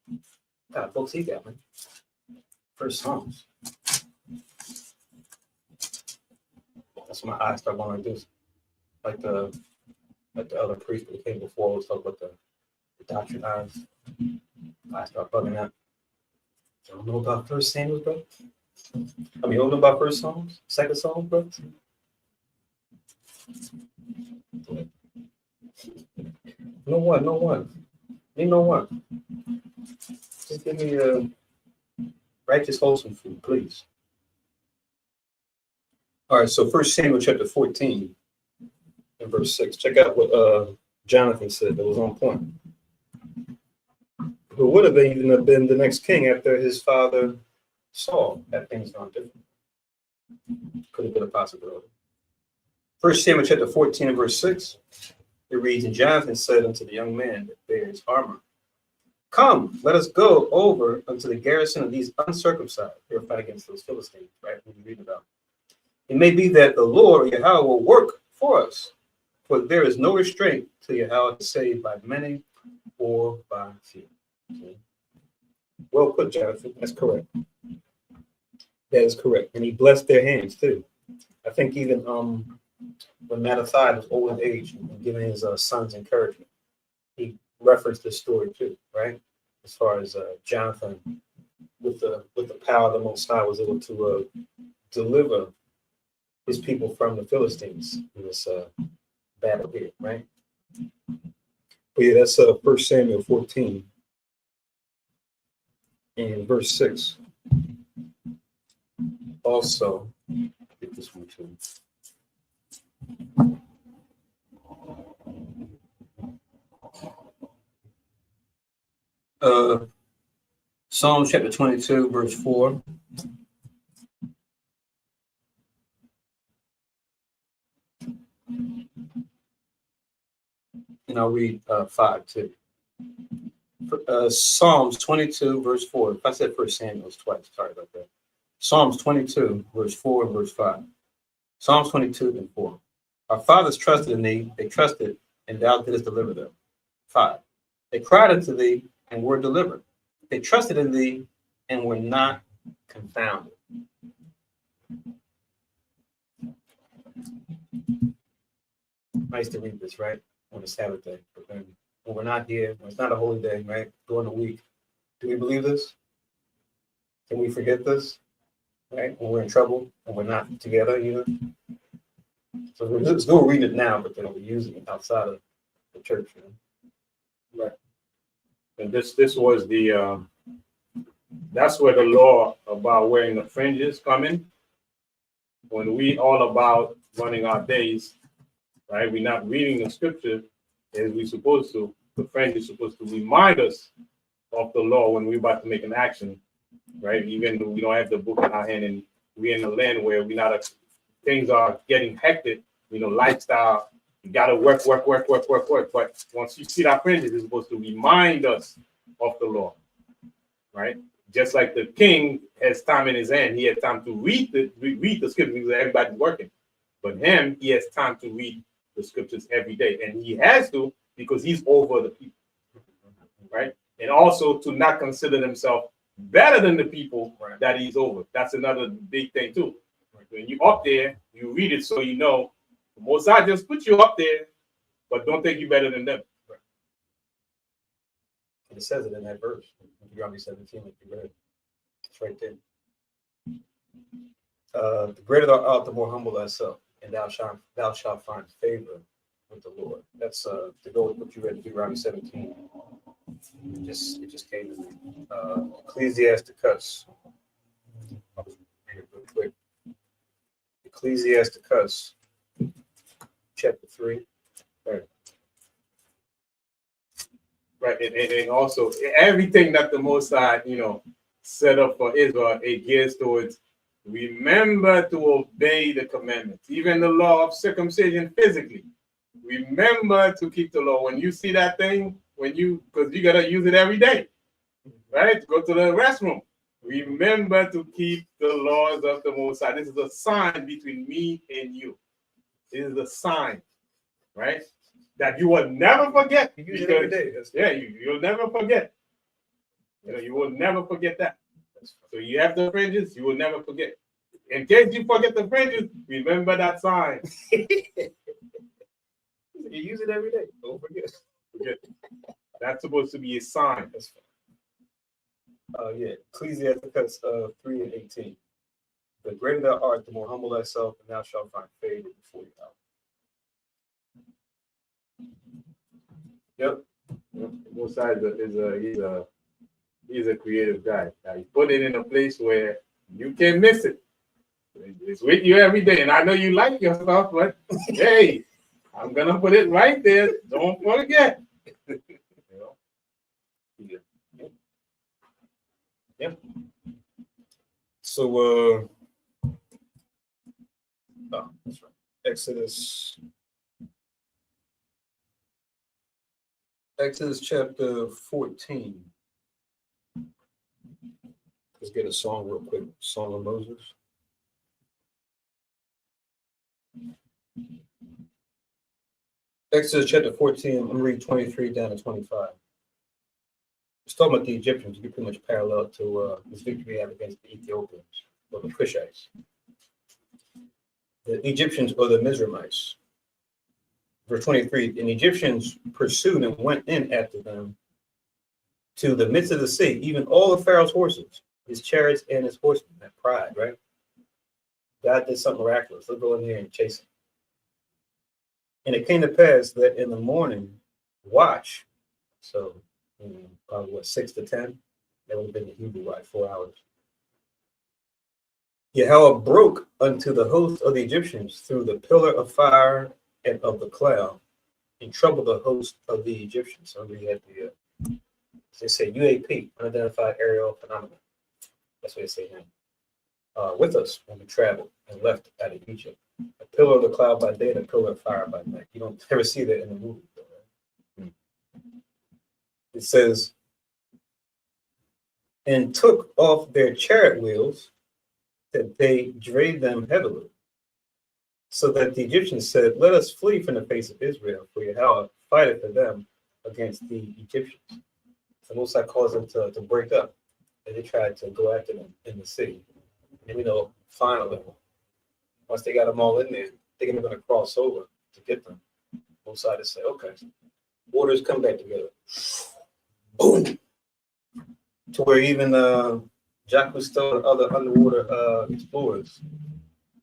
God, books he got, man. First Psalms. That's when my eyes start going like this. Like the other priest that came before was talking about the doctrine eyes. I start bugging out. You don't know about First Samuel, bro? I mean, you don't know about First Psalms? Second Psalms, bro? No one. Me no one. Just give me righteous, wholesome food, please. All right, so First Samuel chapter 14 and verse 6. Check out what Jonathan said that was on point. Who would have even been the next king after his father Saul had things gone different. Could have been a possibility. First Samuel chapter 14 and verse 6. It reads, and Jonathan said unto the young man that bears armor, come, let us go over unto the garrison of these uncircumcised. They were fighting against those Philistines, right? We read about. It may be that the Lord Yahweh will work for us, for there is no restraint to Yahweh to save by many or by few. Okay. Well put, Jonathan. That's correct. That is correct. And he blessed their hands too. I think even when Mattathias was old in age and giving his sons encouragement, he referenced this story too, right? As far as Jonathan, with the power of the Most High, was able to deliver his people from the Philistines in this battle here, right? But yeah, that's 1 Samuel 14 in verse 6. Also, get this one too. Psalm chapter 22, verse 4. And I'll read 5 too. Psalms 22, verse 4. If I said First Samuel, it's twice. Sorry about that. Psalms 22, verse 4 and verse 5. Psalms 22 and 4. Our fathers trusted in thee, they trusted, and thou didst deliver them. 5. They cried unto thee and were delivered. They trusted in thee and were not confounded. Nice to read this, right? On a Sabbath day. But then when we're not here, when it's not a holy day, right? During the week. Do we believe this? Can we forget this? Right? When we're in trouble and we're not together, you know? So we're still reading it now, but then we're using it outside of the church, you know? Right. And this was the that's where the law about wearing the fringes come in. When we all about running our days, right? We're not reading the scripture as we're supposed to. The fringe is supposed to remind us of the law when we're about to make an action, right? Even though we don't have the book in our hand and we're in a land where we're not, things are getting hectic, you know, lifestyle. You got to work. But once you see that fringes, it's supposed to remind us of the law, right? Just like the king has time in his hand, he had time to read the scriptures because everybody's working. But him, he has time to read the scriptures every day. And he has to because he's over the people, right? And also to not consider himself better than the people that he's over. That's another big thing too. When you're up there, you read it so you know the Most High just put you up there, but don't think you're better than them. And it says it in that verse, Deuteronomy 17, like you read. It's right there. The greater thou art, the more humble thyself, and thou shalt find favor with the Lord. That's to go with what you read in Deuteronomy 17. It just came to me. Ecclesiasticus. I'll just read it real quick. Ecclesiasticus, chapter 3. Right, and also everything that the Most High, you know, set up for Israel, it gears towards remember to obey the commandments, even the law of circumcision physically. Remember to keep the law. When you see that thing, because you gotta use it every day, right? Go to the restroom. Remember to keep the laws of the Most High. This is a sign between me and you. This is a sign, right? That you will never forget. You use it every day. Yeah, you'll never forget. You know, you will never forget that. So you have the fringes, you will never forget. In case you forget the fringes, remember that sign. You use it every day. Don't forget. That's supposed to be a sign. That's fine. Ecclesiasticus 3 and 18. The greater thou art, the more humble thyself, and thou shalt find favor before you out. Yep. Most High he's a creative guy. Now, he put it in a place where you can't miss it. It's with you every day. And I know you like your stuff, but hey, I'm gonna put it right there. Don't forget. You know? Yep. So that's right. Exodus chapter 14. Let's get a song real quick. Song of Moses. Exodus chapter 14, I'm going to read 23 down to 25. It's talking about the Egyptians. You can pretty much parallel to this victory we have against the Ethiopians or the Cushites. The Egyptians or the Mizraimites. Verse 23, and the Egyptians pursued and went in after them to the midst of the sea, even all of Pharaoh's horses, his chariots and his horsemen. That pride, right? God did something miraculous. They'll go in there and chase him. And it came to pass that in the morning watch, so probably 6 to 10, That would have been the Hebrew, right? 4 hours. Yahweh broke unto the host of the Egyptians through the pillar of fire and of the cloud, and troubled the host of the Egyptians. So we had the, they say UAP, unidentified aerial phenomenon. That's what they say now. With us when we traveled and left out of Egypt. A pillar of the cloud by day and a pillar of fire by night. You don't ever see that in the movie, though, right? It says, and took off their chariot wheels, that they drave them heavily. So that the Egyptians said, let us flee from the face of Israel, for Yahweh fighteth for them against the Egyptians. So Most High caused them to break up, and they tried to go after them in the city. And finally, once they got them all in there, they're going to cross over to get them. Most High to say, okay, waters come back together. Boom! To where even Jacques Cousteau and other underwater explorers,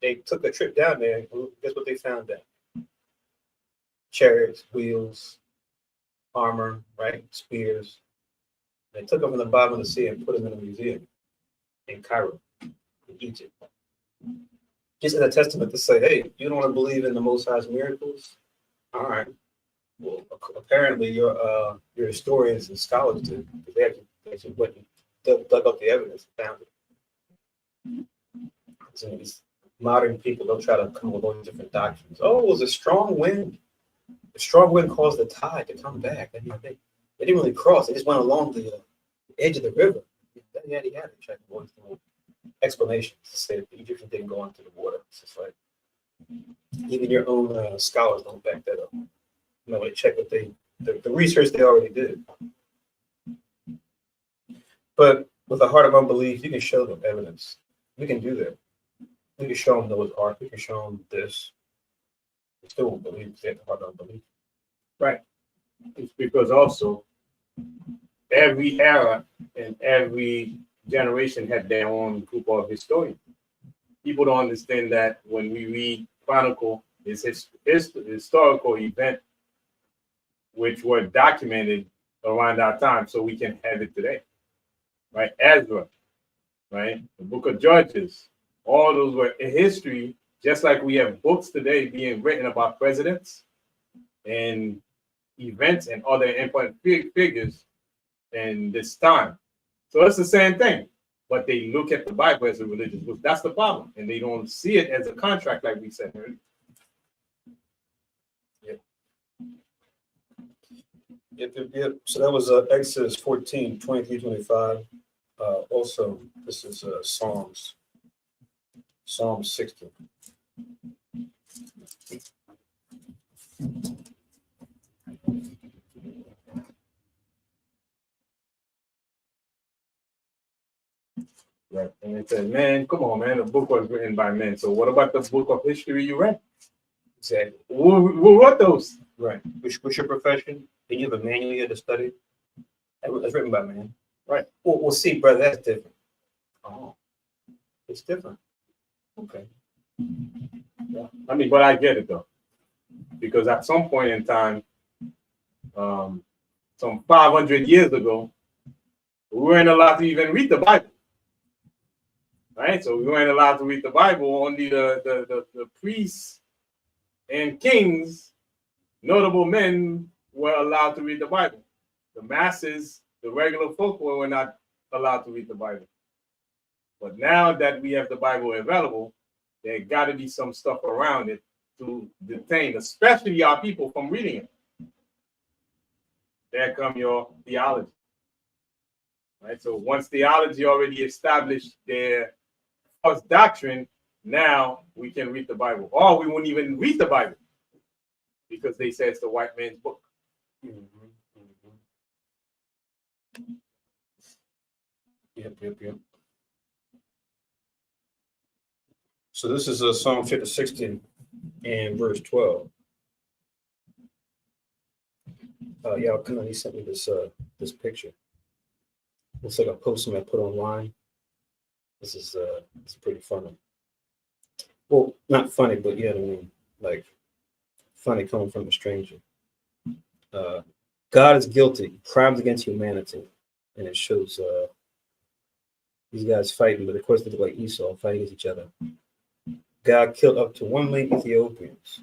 they took a trip down there, and guess what they found there? Chariots, wheels, armor, right? Spears. They took them from the bottom of the sea and put them in a museum in Cairo, in Egypt. Just as a testament to say, hey, you don't want to believe in the Most High's miracles? All right. Well, apparently your historians and scholars do, because they actually went and dug up the evidence and found it. So these modern people don't try to come up with all these different doctrines. Oh, it was a strong wind. The strong wind caused the tide to come back. They didn't really cross. They just went along the edge of the river. They tried to go into explanations to say that the Egyptians didn't go into the water. It's just like even your own scholars don't back that up. They check what the research they already did. But with a heart of unbelief, you can show them evidence. We can do that. We can show them Noah's Ark. We can show them this. They still won't believe because they have the heart of unbelief. Right. It's because also every era and every generation had their own group of historians. People don't understand that when we read Chronicle, it's historical event which were documented around our time so we can have it today. Right? Ezra, right? The book of Judges, all those were in history, just like we have books today being written about presidents and events and other important figures in this time. So it's the same thing, but they look at the Bible as a religious book. That's the problem, and they don't see it as a contract, like we said earlier. Yep. So that was Exodus 14, 23, 25. Also, this is Psalm 60. Right. And it said, man, come on, man, the book was written by men. So what about the book of history you read? Exactly. Who wrote those? Right. What's your profession? Do you have a manual here to study? That's written by man. Right. Well, see, brother, that's different. Oh, it's different. Okay. Yeah. I mean, but I get it though, because at some point in time, some 500 years ago, we weren't allowed to even read the Bible. Right? So we weren't allowed to read the Bible. Only the priests and kings, notable men, were allowed to read the Bible. The masses, the regular folk, were not allowed to read the Bible. But now that we have the Bible available, there got to be some stuff around it to detain, especially our people, from reading it. There come your theology. Right? So once theology already established their false doctrine, now we can read the Bible. Or we won't even read the Bible because they say it's the white man's book. Yep. So this is Psalm 16 and verse 12. Yeah, come on, he sent me this picture. Looks like a post I put online. This is it's pretty funny. Well, not funny, but you know what I mean, like funny coming from a stranger. God is guilty, crimes against humanity, and it shows These guys fighting, but of course they look like Esau fighting against each other. God killed up to 1 million Ethiopians.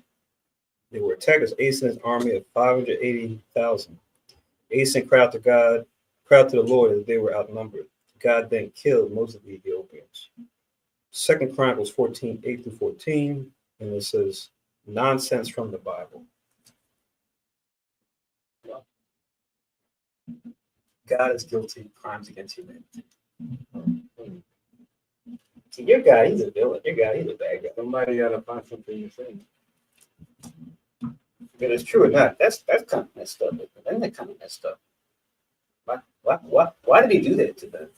They were attacked as Asa and his army of 580,000. Asa cried to the Lord as they were outnumbered. God then killed most of the Ethiopians. 2 Chronicles 14, 8 through 14, and it says nonsense from the Bible. God is guilty of crimes against humanity. See, your guy, he's a villain. Your guy, he's a bad guy. Somebody got to find something you're saying. Whether it's true or not, that's kind of messed up. Isn't that kind of messed up? Why did he do that to them?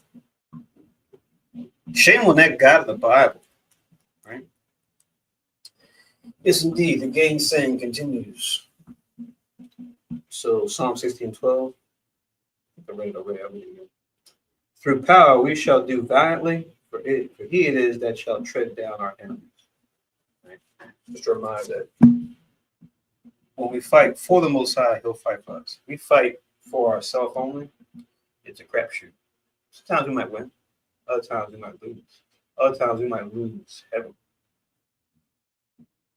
Shame on that God of the Bible, right? Yes, indeed, the gainsaying continues. So Psalm 16:12. I read it already. I'll read it again. Through power we shall do valiantly, for he it is that shall tread down our enemies. Right? Just a reminder that when we fight for the Most High, he'll fight for us. We fight for ourselves only. It's a crapshoot. Sometimes we might win. Other times we might lose. Other times we might lose heavily.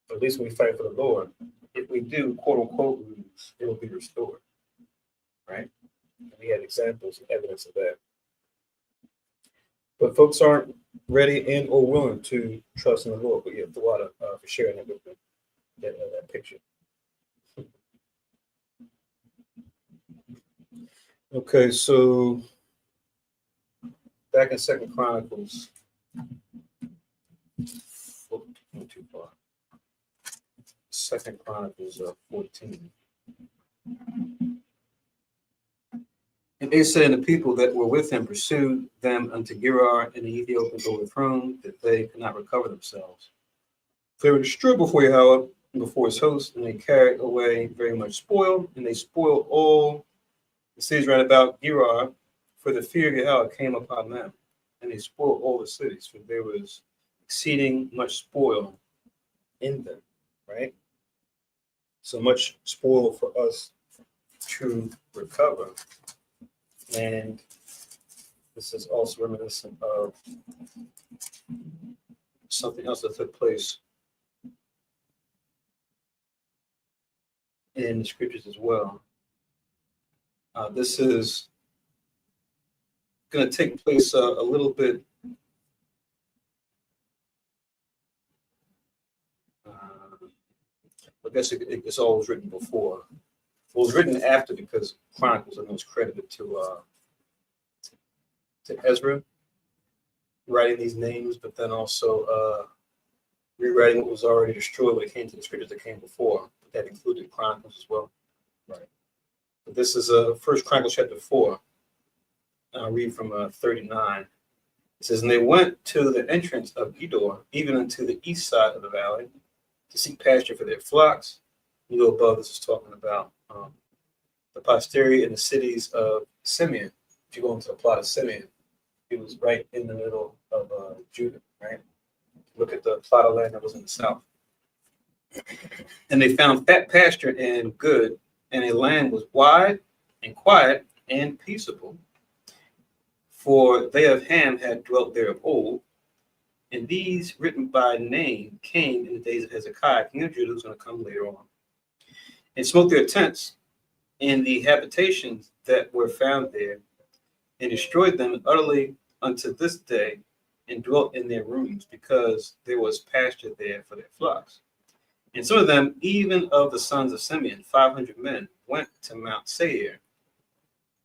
But at least when we fight for the Lord, if we do, quote unquote, lose, it will be restored. Right? And we had examples and evidence of that. But folks aren't ready and or willing to trust in the Lord. But yeah, Thawada for sharing that with me, that picture. Okay, so back in 2 Chronicles, not too far. 2 Chronicles 14. And Asa and the people that were with him pursued them unto Gerar, and the Ethiopians overthrown, that they could not recover themselves. They were destroyed before Yahweh and before his host, and they carried away very much spoil, and they spoiled all the cities round about Gerar, for the fear of Yahweh came upon them, and they spoiled all the cities, for there was exceeding much spoil in them, right? So much spoil for us to recover. And this is also reminiscent of something else that took place in the scriptures as well. This is going to take place a little bit I guess it's always written before. It was written after because Chronicles, I know, is credited to Ezra writing these names, but then also rewriting what was already destroyed when it came to the scriptures that came before. But that included Chronicles as well. Right. But this is First Chronicles chapter 4. I'll read from 39. It says, and they went to the entrance of Gedor, even unto the east side of the valley, to seek pasture for their flocks. You go above, this is talking about the posterity in the cities of Simeon. If you go into the plot of Simeon, it was right in the middle of Judah, right? Look at the plot of land that was in the south. And they found fat pasture and good, and a land was wide and quiet and peaceable. For they of Ham had dwelt there of old, and these written by name came in the days of Hezekiah, king of Judah, who's going to come later on, and smote their tents and the habitations that were found there, and destroyed them utterly unto this day, and dwelt in their rooms, because there was pasture there for their flocks. And some of them, even of the sons of Simeon, 500 men, went to Mount Seir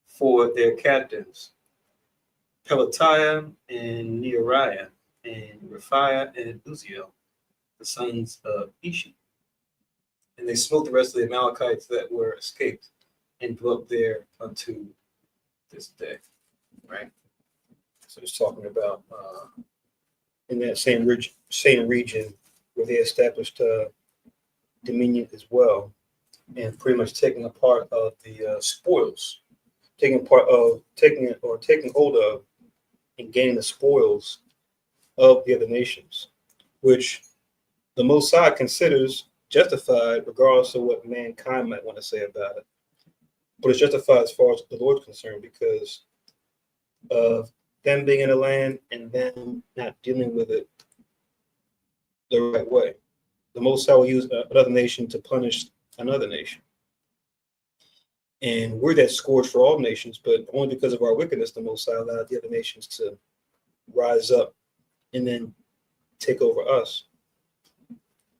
for their captains, Pelatiah and Neariah, and Raphiah and Uziel, the sons of Ishi. And they smote the rest of the Amalekites that were escaped, and dwelt there unto this day. Right? So it's talking about in that same region where they established dominion as well, and pretty much taking a part of the spoils, taking hold of and gaining the spoils of the other nations, which the Most High considers justified, regardless of what mankind might want to say about it. But it's justified as far as the Lord's concerned, because of them being in the land and them not dealing with it the right way. The Most High will use another nation to punish another nation. And we're that scourge for all nations, but only because of our wickedness, the Most High allowed the other nations to rise up and then take over us.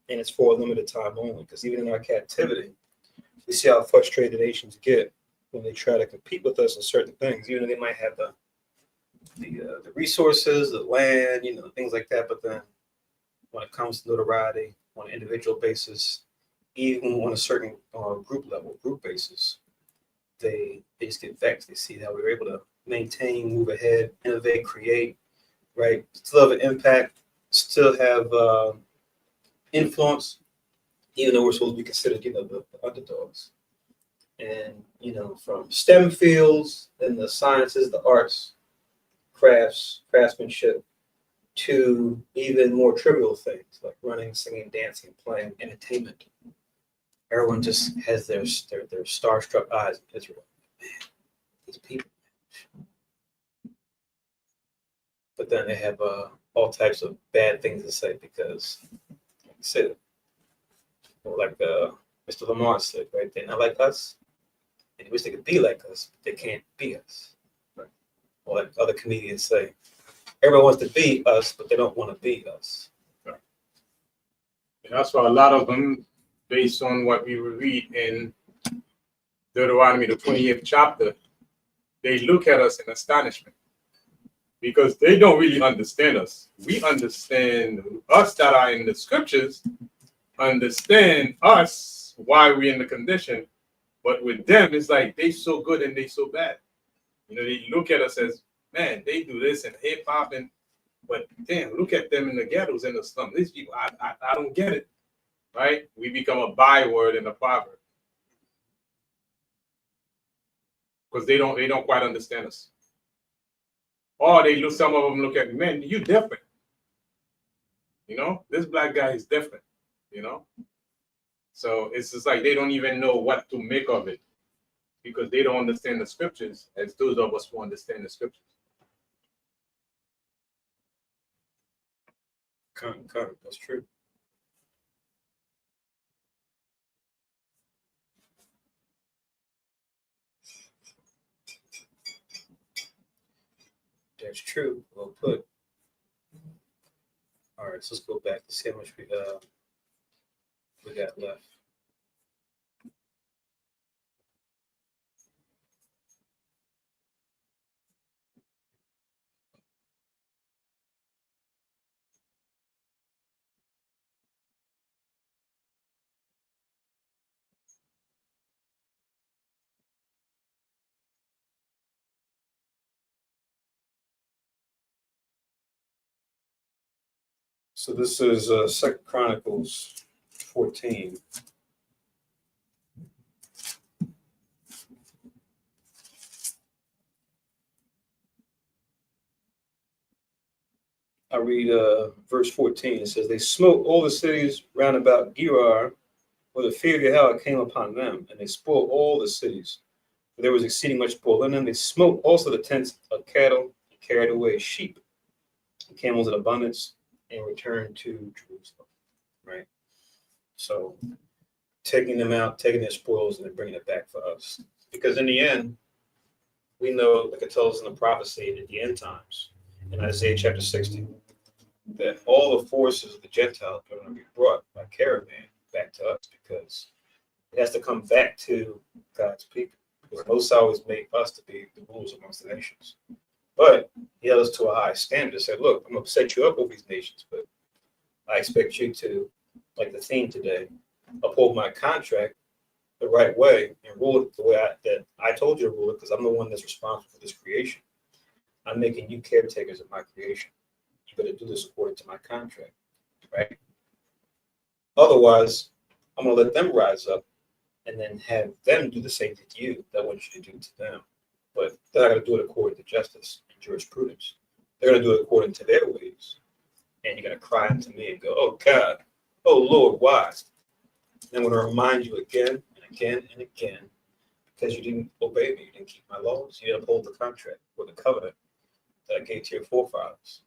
And it's for a limited time only, because even in our captivity, we see how frustrated nations get when they try to compete with us in certain things, even though they might have the resources, the land, things like that. But then when it comes to notoriety on an individual basis, even on a certain group basis, they just get vexed. They see how we were able to maintain, move ahead, innovate, create, right? Still have an impact, still have influence, even though we're supposed to be considered, the underdogs. And, from STEM fields and the sciences, the arts, craftsmanship, to even more trivial things like running, singing, dancing, playing, entertainment. Everyone just has their starstruck eyes in Israel. Man, these people. But then they have all types of bad things to say because, like I said, like Mr. Lamar said, right? They're not like us. And they wish they could be like us, but they can't be us. Right? Or like other comedians say, everyone wants to be us, but they don't want to be us. Right. And that's why a lot of them, based on what we read in Deuteronomy, the 28th chapter, they look at us in astonishment because they don't really understand us. We understand us that are in the scriptures, understand us, why we're in the condition. But with them, it's like they so good and they so bad. They look at us as, man, they do this and hip hop, but damn, look at them in the ghettos and the slums. These people, I don't get it, right? We become a byword in a proverb because they don't quite understand us. Or some of them look at me, man, you different. This black guy is different. So it's just like they don't even know what to make of it because they don't understand the scriptures as those of us who understand the scriptures. That's true. That's true. Well put. All right, so let's go back to see how much we got left. So this is 2 Chronicles 14. I read verse 14. It says, they smote all the cities round about Gerar, where the fear of Yahweh came upon them, and they spoiled all the cities. For there was exceeding much spoil in them. They smote also the tents of cattle, and carried away sheep and camels in abundance, and returned to Jerusalem. Right? So taking them out, taking their spoils, and then bringing it back for us. Because in the end, we know, like it tells us in the prophecy in the end times, in Isaiah chapter 60, that all the forces of the Gentiles are going to be brought by caravan back to us because it has to come back to God's people. Because Most always made us to be the rulers amongst the nations. But he held us to a high standard and said, look, I'm going to set you up over these nations, but I expect you to, like the theme today, uphold my contract the right way and rule it the way that I told you to rule it, because I'm the one that's responsible for this creation. I'm making you caretakers of my creation. You better do this according to my contract, right? Otherwise, I'm going to let them rise up and then have them do the same thing to you that I want you to do to them. But they're not going to do it according to justice and jurisprudence. They're going to do it according to their ways. And you're going to cry unto me and go, oh, God, oh, Lord, why? And I'm going to remind you again and again and again, because you didn't obey me, you didn't keep my laws, you didn't uphold the contract or the covenant that I gave to your forefathers.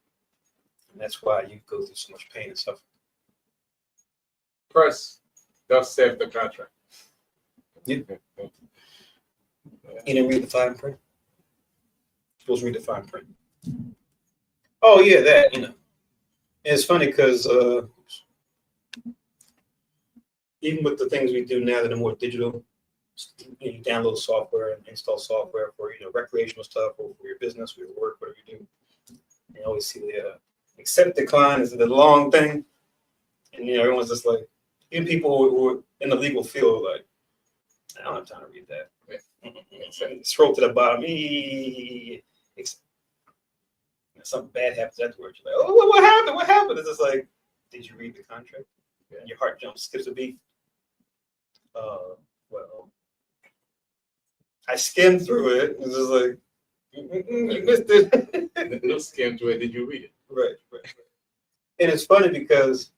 And that's why you go through so much pain and suffering. Press does save the contract. Yeah. You didn't read the fine print? You're supposed to read the fine print. Oh, yeah, that, And it's funny because even with the things we do now that are more digital, you download software and install software for recreational stuff or for your business, or your work, whatever you do. You always see the accept decline is the long thing, and everyone's just like, even people who are in the legal field, like, I don't have time to read that. Scroll to the bottom. Something bad happens afterwards. You're like, oh, what happened? What happened? It's just like, did you read the contract? Yeah. Your heart skips a beat. Well, I skimmed through it. It's just like, you missed it. No skim through it. Did you read it? Right. And it's funny because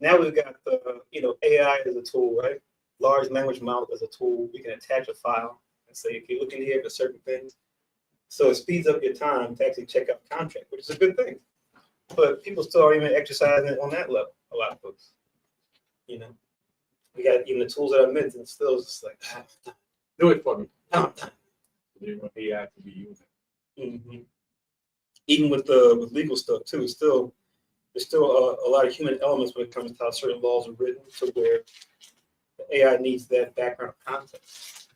now we've got the, AI as a tool, right? Large language model as a tool. We can attach a file and say, okay, look in here for certain things. So it speeds up your time to actually check out the contract, which is a good thing. But people still aren't even exercising it on that level, a lot of folks. We got even the tools that I mentioned, still just like, do it for me. No. You want AI to be used. Mm-hmm. Even with legal stuff too, there's still a lot of human elements when it comes to how certain laws are written, to where the AI needs that background context,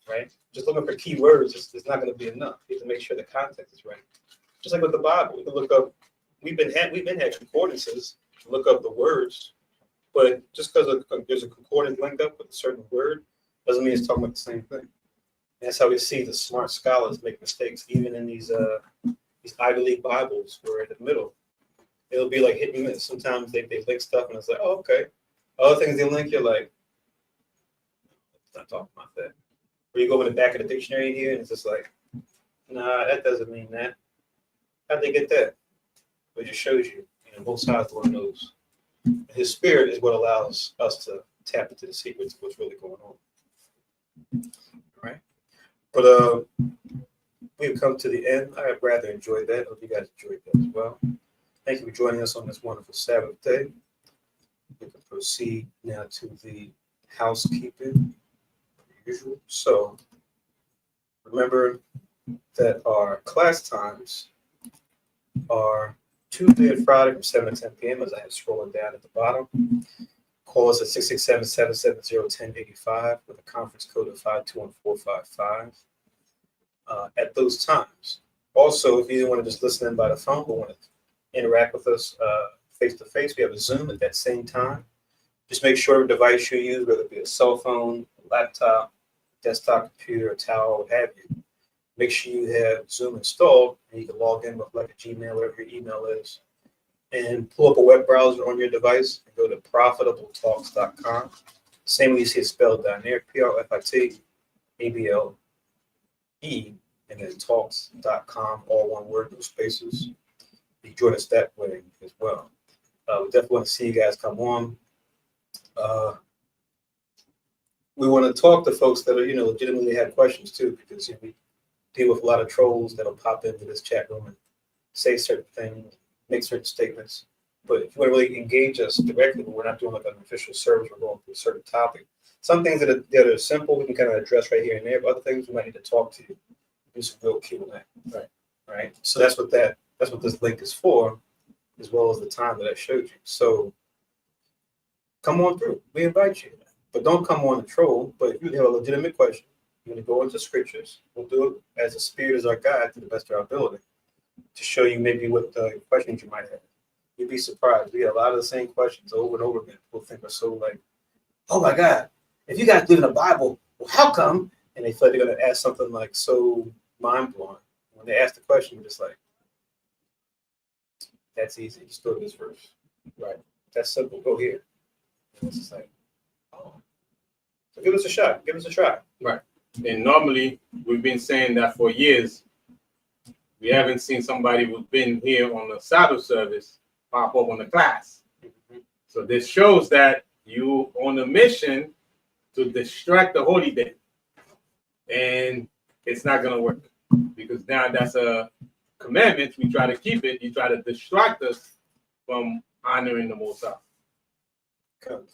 right? Just looking for keywords is not going to be enough. You have to make sure the context is right. Just like with the Bible, we can look up. We've been had concordances to look up the words, but just because there's a concordance linked up with a certain word doesn't mean it's talking about the same thing. And that's how we see the smart scholars make mistakes, even in these Ivy League Bibles, where in the middle it'll be like hit and miss. Sometimes they link stuff and it's like, oh, okay. Other things they link, you're like, let's not talk about that. Or you go in the back of the dictionary here and it's just like, nah, that doesn't mean that. How'd they get that? But it just shows you, both sides of the Lord knows. His spirit is what allows us to tap into the secrets of what's really going on. All right. But we've come to the end. I have rather enjoyed that. I hope you guys enjoyed that as well. Thank you for joining us on this wonderful Sabbath day. We can proceed now to the housekeeping, as usual. So remember that our class times are Tuesday and Friday from 7 to 10 p.m. as I have scrolling down at the bottom. Call us at 667-770-1085 with a conference code of 521-455 at those times. Also, if you want to just listen in by the phone but want to interact with us face-to-face, we have a Zoom at that same time. Just make sure the device you use, whether it be a cell phone, a laptop, desktop computer, a tower, what have you, make sure you have Zoom installed and you can log in with like a Gmail, whatever your email is, and pull up a web browser on your device and go to profitabletalks.com. Same way you see it spelled down there, PROFITABLE, and then talks.com, all one word, no spaces. You join us that way as well. We definitely want to see you guys come on. We want to talk to folks that are, legitimately have questions too, because we deal with a lot of trolls that'll pop into this chat room and say certain things, make certain statements. But if you want to really engage us directly, we're not doing like an official service, we're going through a certain topic. Some things that are simple, we can kind of address right here and there, but other things we might need to talk to you, do some real Q&A. Right. So that's what this link is for, as well as the time that I showed you. So come on through. We invite you. But don't come on to troll. But if you have a legitimate question, you're going to go into scriptures. We'll do it as the Spirit is our guide to the best of our ability to show you maybe what questions you might have. You'd be surprised. We get a lot of the same questions over and over again. People think we're so like, oh my God, if you guys live in the Bible, well, how come? And they feel like they're going to ask something like so mind-blowing. When they ask the question, we're just like, that's easy. Just go to this verse. Right. That's simple. Go here. And it's just like, oh. So give us a shot. Give us a try. Right. And normally, we've been saying that for years. We haven't seen somebody who's been here on the Sabbath service pop up on the class. Mm-hmm. So this shows that you on a mission to distract the holy day. And it's not going to work. Because now that's a commandments, we try to keep it. You try to distract us from honoring the Most High. Come.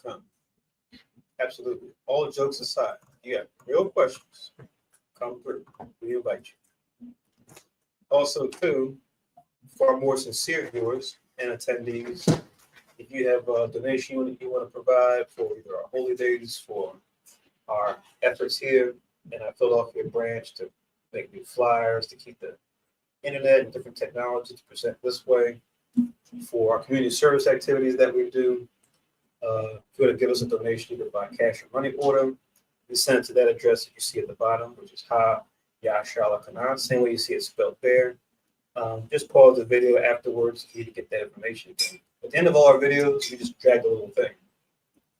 Absolutely. All jokes aside, you have real questions. Come through. We invite you. Also, too, for our more sincere viewers and attendees, if you have a donation you want to provide for either our holy days, for our efforts here in our Philadelphia branch to make new flyers, to keep the internet and different technology to present this way, for our community service activities that we do, if you want to give us a donation either by cash or money order, we send it to that address that you see at the bottom, which is Ha Yashala Kanan, same way you see it spelled there. Just pause the video afterwards if you need to get that information. At the end of all our videos, you just drag the little thing.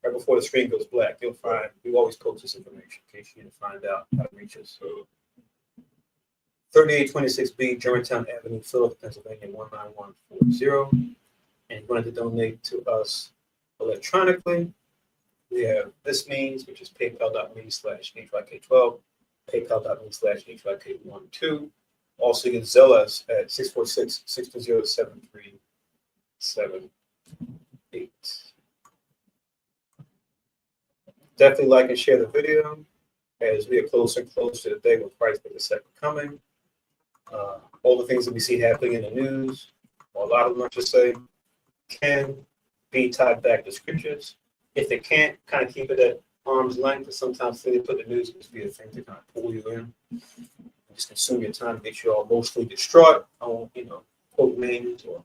Right before the screen goes black, you'll find we always post this information in case you need to find out how to reach us. So 3826B, Germantown Avenue, Philadelphia, Pennsylvania, 19140. And you wanted to donate to us electronically, we have this means, which is paypal.me/HYK12, paypal.me/HYK12. Also, you can zell us at 646-620-7378. Definitely like and share the video as we get closer and closer to the day when Christ is the second coming. All the things that we see happening in the news, or a lot of them, I should say, can be tied back to scriptures. If they can't, kind of keep it at arm's length, because sometimes they put the news to be a thing to kind of pull you in, just consume your time, get you all emotionally distraught. I won't, quote names or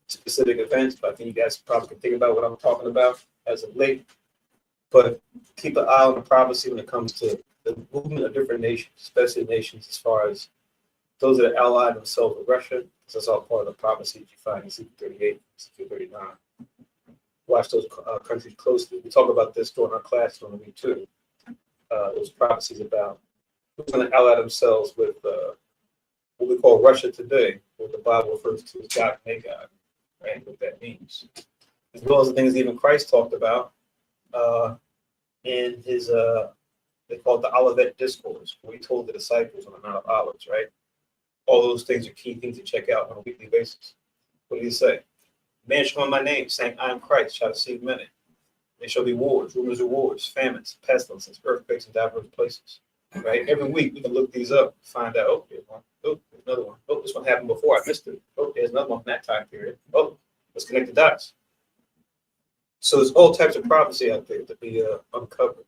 specific events, but I think you guys probably can think about what I'm talking about as of late. But keep an eye on the prophecy when it comes to the movement of different nations, especially nations as far as those that are allied themselves with Russia, because that's all part of the prophecy that you find in Ezekiel 38, Ezekiel 39. Watch those countries closely. We talk about this during our class during the week too. Those prophecies about who's going to ally themselves with what we call Russia today, what the Bible refers to as God and God, right? What that means, as well as the things even Christ talked about in his they call it the Olivet Discourse, where he told the disciples on the Mount of Olives, right? All those things are key things to check out on a weekly basis. What did he say? Man shall come in my name, saying, I am Christ, shall deceive many. There shall be wars, rumors of wars, famines, pestilences, earthquakes in diverse places. Right? Every week we can look these up, find out, oh, there's one. Oh, there's another one. Oh, this one happened before, I missed it. Oh, there's another one from that time period. Oh, let's connect the dots. So there's all types of prophecy out there to be uncovered.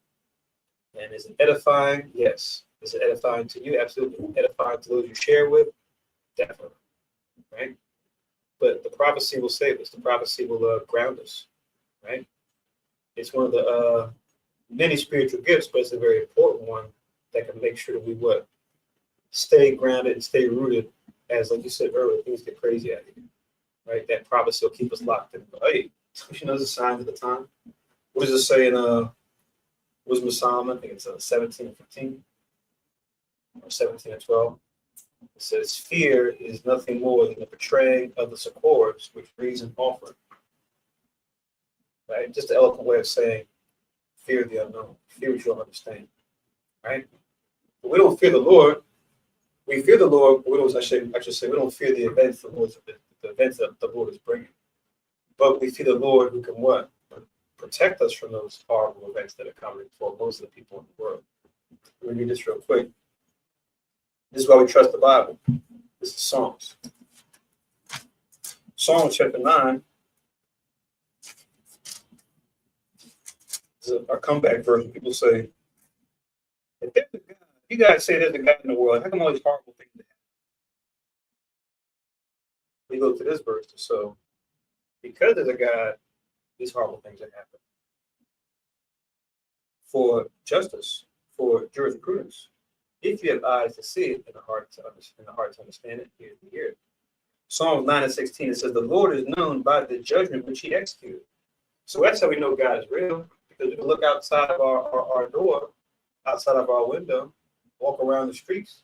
And is it edifying? Yes. Is it edifying to you? Absolutely. Edifying to those you share with? Definitely. Right? But the prophecy will save us. The prophecy will ground us. Right? It's one of the many spiritual gifts, but it's a very important one that can make sure that we stay grounded and stay rooted as, like you said earlier, things get crazy out here. Right? That prophecy will keep us locked in. But, hey, you know the signs of the time. What does it say in Wisdom of Solomon? I think it's 17 and 15 or 17 and 12. It says, fear is nothing more than the betraying of the succors which reason offered. Right? Just an eloquent way of saying, fear the unknown, fear what you don't understand. Right? But we don't fear the Lord. We fear the Lord, but we don't, I should say, we don't fear the events the events that the Lord is bringing. But we fear the Lord who can what? Protect us from those horrible events that are coming for most of the people in the world. Let me read this real quick. This is why we trust the Bible. This is Psalms. Psalms chapter 9. This is our comeback version. People say, if there's a God, you guys say there's a God in the world, how come all these horrible things happen? We go to this verse. So, because there's a God, these horrible things that happen. For justice, for jurisprudence. If you have eyes to see it and a heart to understand it, here's the ear. Psalms 9 and 16, it says, the Lord is known by the judgment which he executed. So that's how we know God is real, because we can look outside of our door, outside of our window, walk around the streets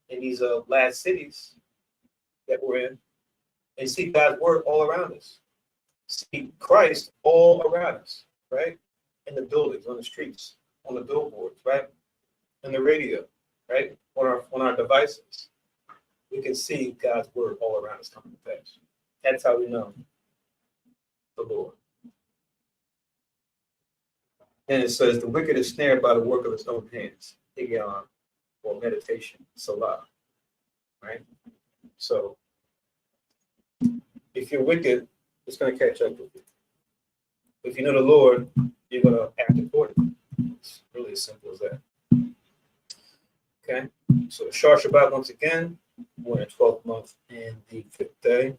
in these last cities that we're in, and see God's word all around us. See Christ all around us, right? In the buildings, on the streets, on the billboards, right? In the radio, right? On our devices. we can see God's word all around us coming to pass. That's how we know the Lord. And it says, the wicked is snared by the work of his own hands. Higyon, or meditation, salah. Right? So, if you're wicked, it's going to catch up with you. If you know the Lord, you're going to act accordingly. It's really as simple as that. Okay? So, the Shar Shabbat, once again, we're in the 12th month and the 5th day.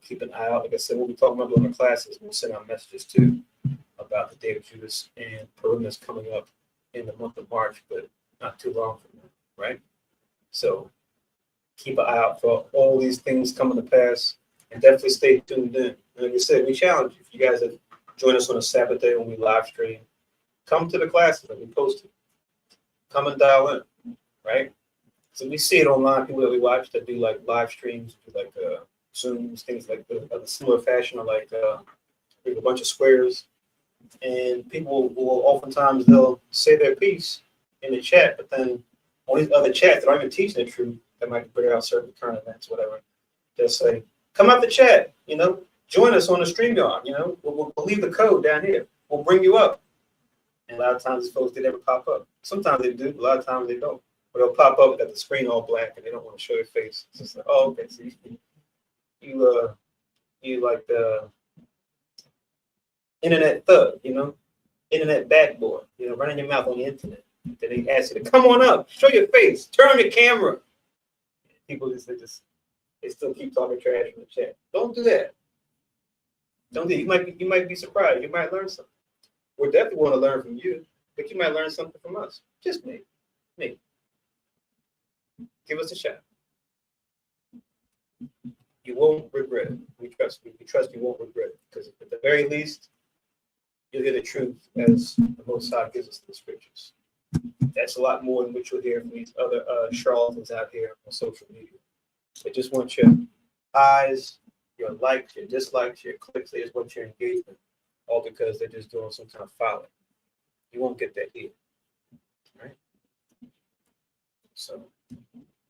Keep an eye out. Like I said, we'll be talking about during the classes. We'll send out messages too about the Day of Judas and Purim is coming up in the month of March, but not too long from now, right? So keep an eye out for all these things coming to pass, and definitely stay tuned in. And like I said, we challenge you. If you guys have joined us on a Sabbath day when we live stream, come to the classes that we posted. Come and dial in, right? So we see it online. People that we watch that do like live streams, do like Zooms, things like the similar fashion, or like with a bunch of squares. And people will oftentimes they'll say their piece in the chat, but then on these other chats that aren't even teaching the truth, that might bring out certain current events, whatever. They'll say, "Come out the chat, join us on the StreamYard. We'll leave the code down here. We'll bring you up." And a lot of times, these folks they never pop up. Sometimes they do, a lot of times they don't. But they'll pop up, got the screen all black, and they don't want to show their face. It's just like, oh, okay, so you like the internet thug, internet bad boy, running your mouth on the internet. Then they ask you to come on up, show your face, turn on your camera. People they still keep talking trash in the chat. Don't do that. Don't do it. You might be surprised. You might learn something. We definitely want to learn from you, but you might learn something from us. Just me. Give us a shot. You won't regret it. We trust you won't regret it, because at the very least, you'll hear the truth as the Most High gives us the scriptures. That's a lot more than what you'll hear from these other charlatans out here on social media. They just want your eyes, your likes, your dislikes, your clicks. They just want your engagement, all because they're just doing some kind of following. You won't get that here, right? So,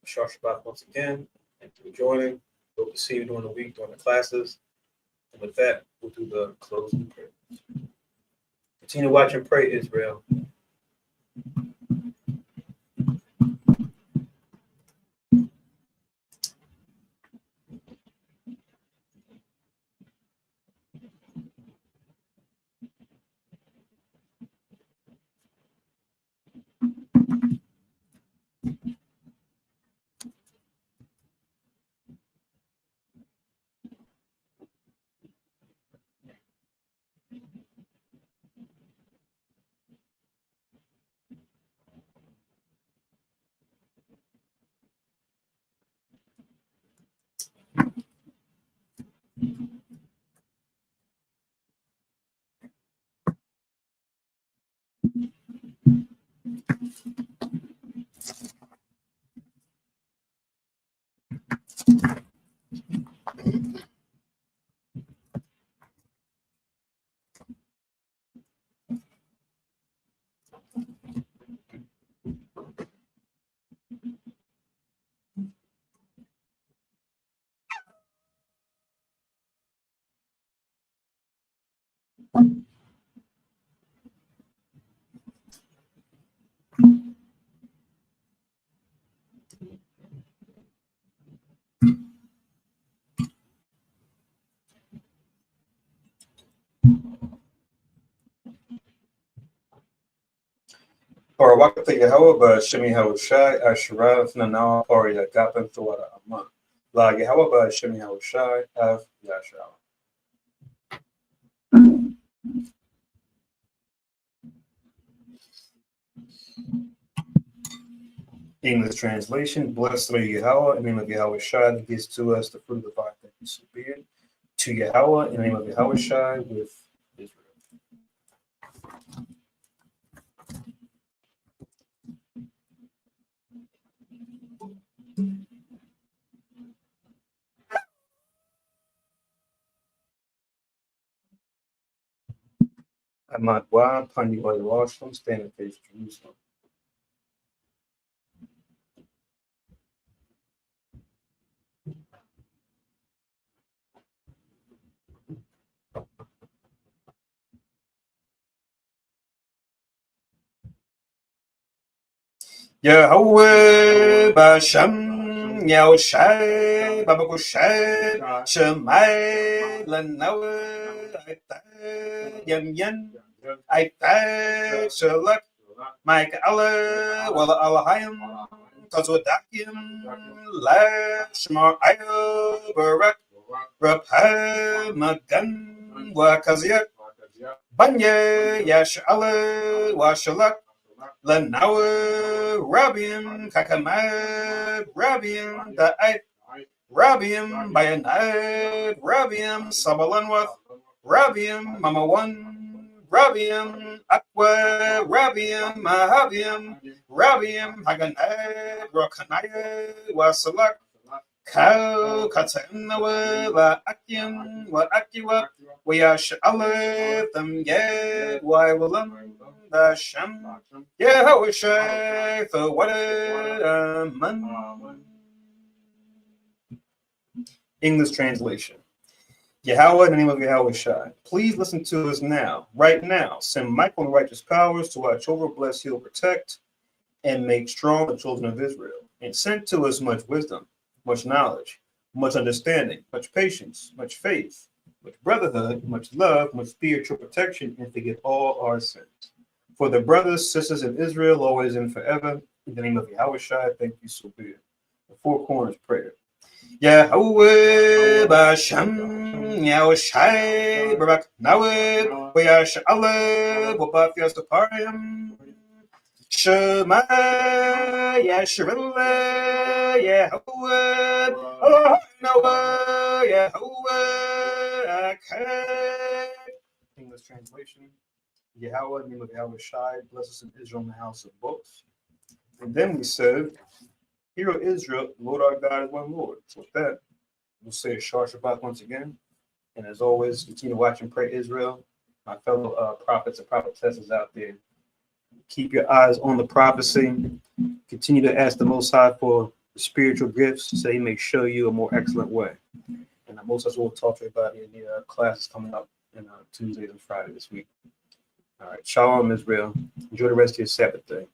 Shar Shabbat once again. Thank you for joining. Hope to see you during the week, during the classes. And with that, we'll do the closing prayer. Continue to watch and pray, Israel. Parawakata Yahweh Shemi Hawashai Ashura Fnanawa Pari Agapan Thawada Aman. La Yahweh Shemi Hawashai Av Yashar. English translation: Blessed are Yahweh, in the name of Yahweh Shai, that gives to us the fruit of the vine that you subdued. To Yahweh, in the name of Yahweh Shai, with Israel. Ahmad Wa, Pani Oil Washington, stand in face of Jerusalem. Yahweh Bashem Yahushai Babakushai Shemai Lanawe Aitai Yem Yen Aitai Shalak Mike Allah Walla Allahayim Tazwadakim La Shemar Ayo Barak Rapha Magan Wakaziak Banya Yash Allah Washalak Lanawa Rabiim Kakamad Rabiim Da'ai Rabiim Bayanad Rabiim Sabalanwath Rabiim Mamawan Rabiim Aqua Rabiim Mahabiim Rabiim Haganad Rokanaya Wasalak Kau Katanawa La Akim Wa Akiwa Wayash Allah Them Yed Waiwalam Basham Yahweh for what a man. English translation. Yahweh, in the name of Yahweh Shai, please listen to us now, right now. Send Michael and righteous powers to watch over, bless, heal, protect, and make strong the children of Israel. And send to us much wisdom, much knowledge, much understanding, much patience, much faith, much brotherhood, much love, much spiritual protection, and forgive all our sins. For the brothers, sisters of Israel, always and forever, in the name of Yahweh Shai, thank you, so be it. The Four Corners Prayer. Yahweh Bashem Yahweh Shai Barak Nawed Wayash Allah Wabaf Yastaparim Shema Yashirilla Yahweh Allah Noah Yahweh Akad. English translation. Yahweh, in the name of Yahweh Shai, bless us in Israel in the house of books. And then we said, Hear, O Israel, Lord our God is one Lord. So with that, we'll say a short Shabbat once again. And as always, continue to watch and pray Israel. My fellow prophets and prophetesses out there, keep your eyes on the prophecy. Continue to ask the Most High for the spiritual gifts so he may show you a more excellent way. And the Most High will talk to everybody in the classes coming up in Tuesdays and Friday this week. All right. Shalom, Israel. Enjoy the rest of your Sabbath day.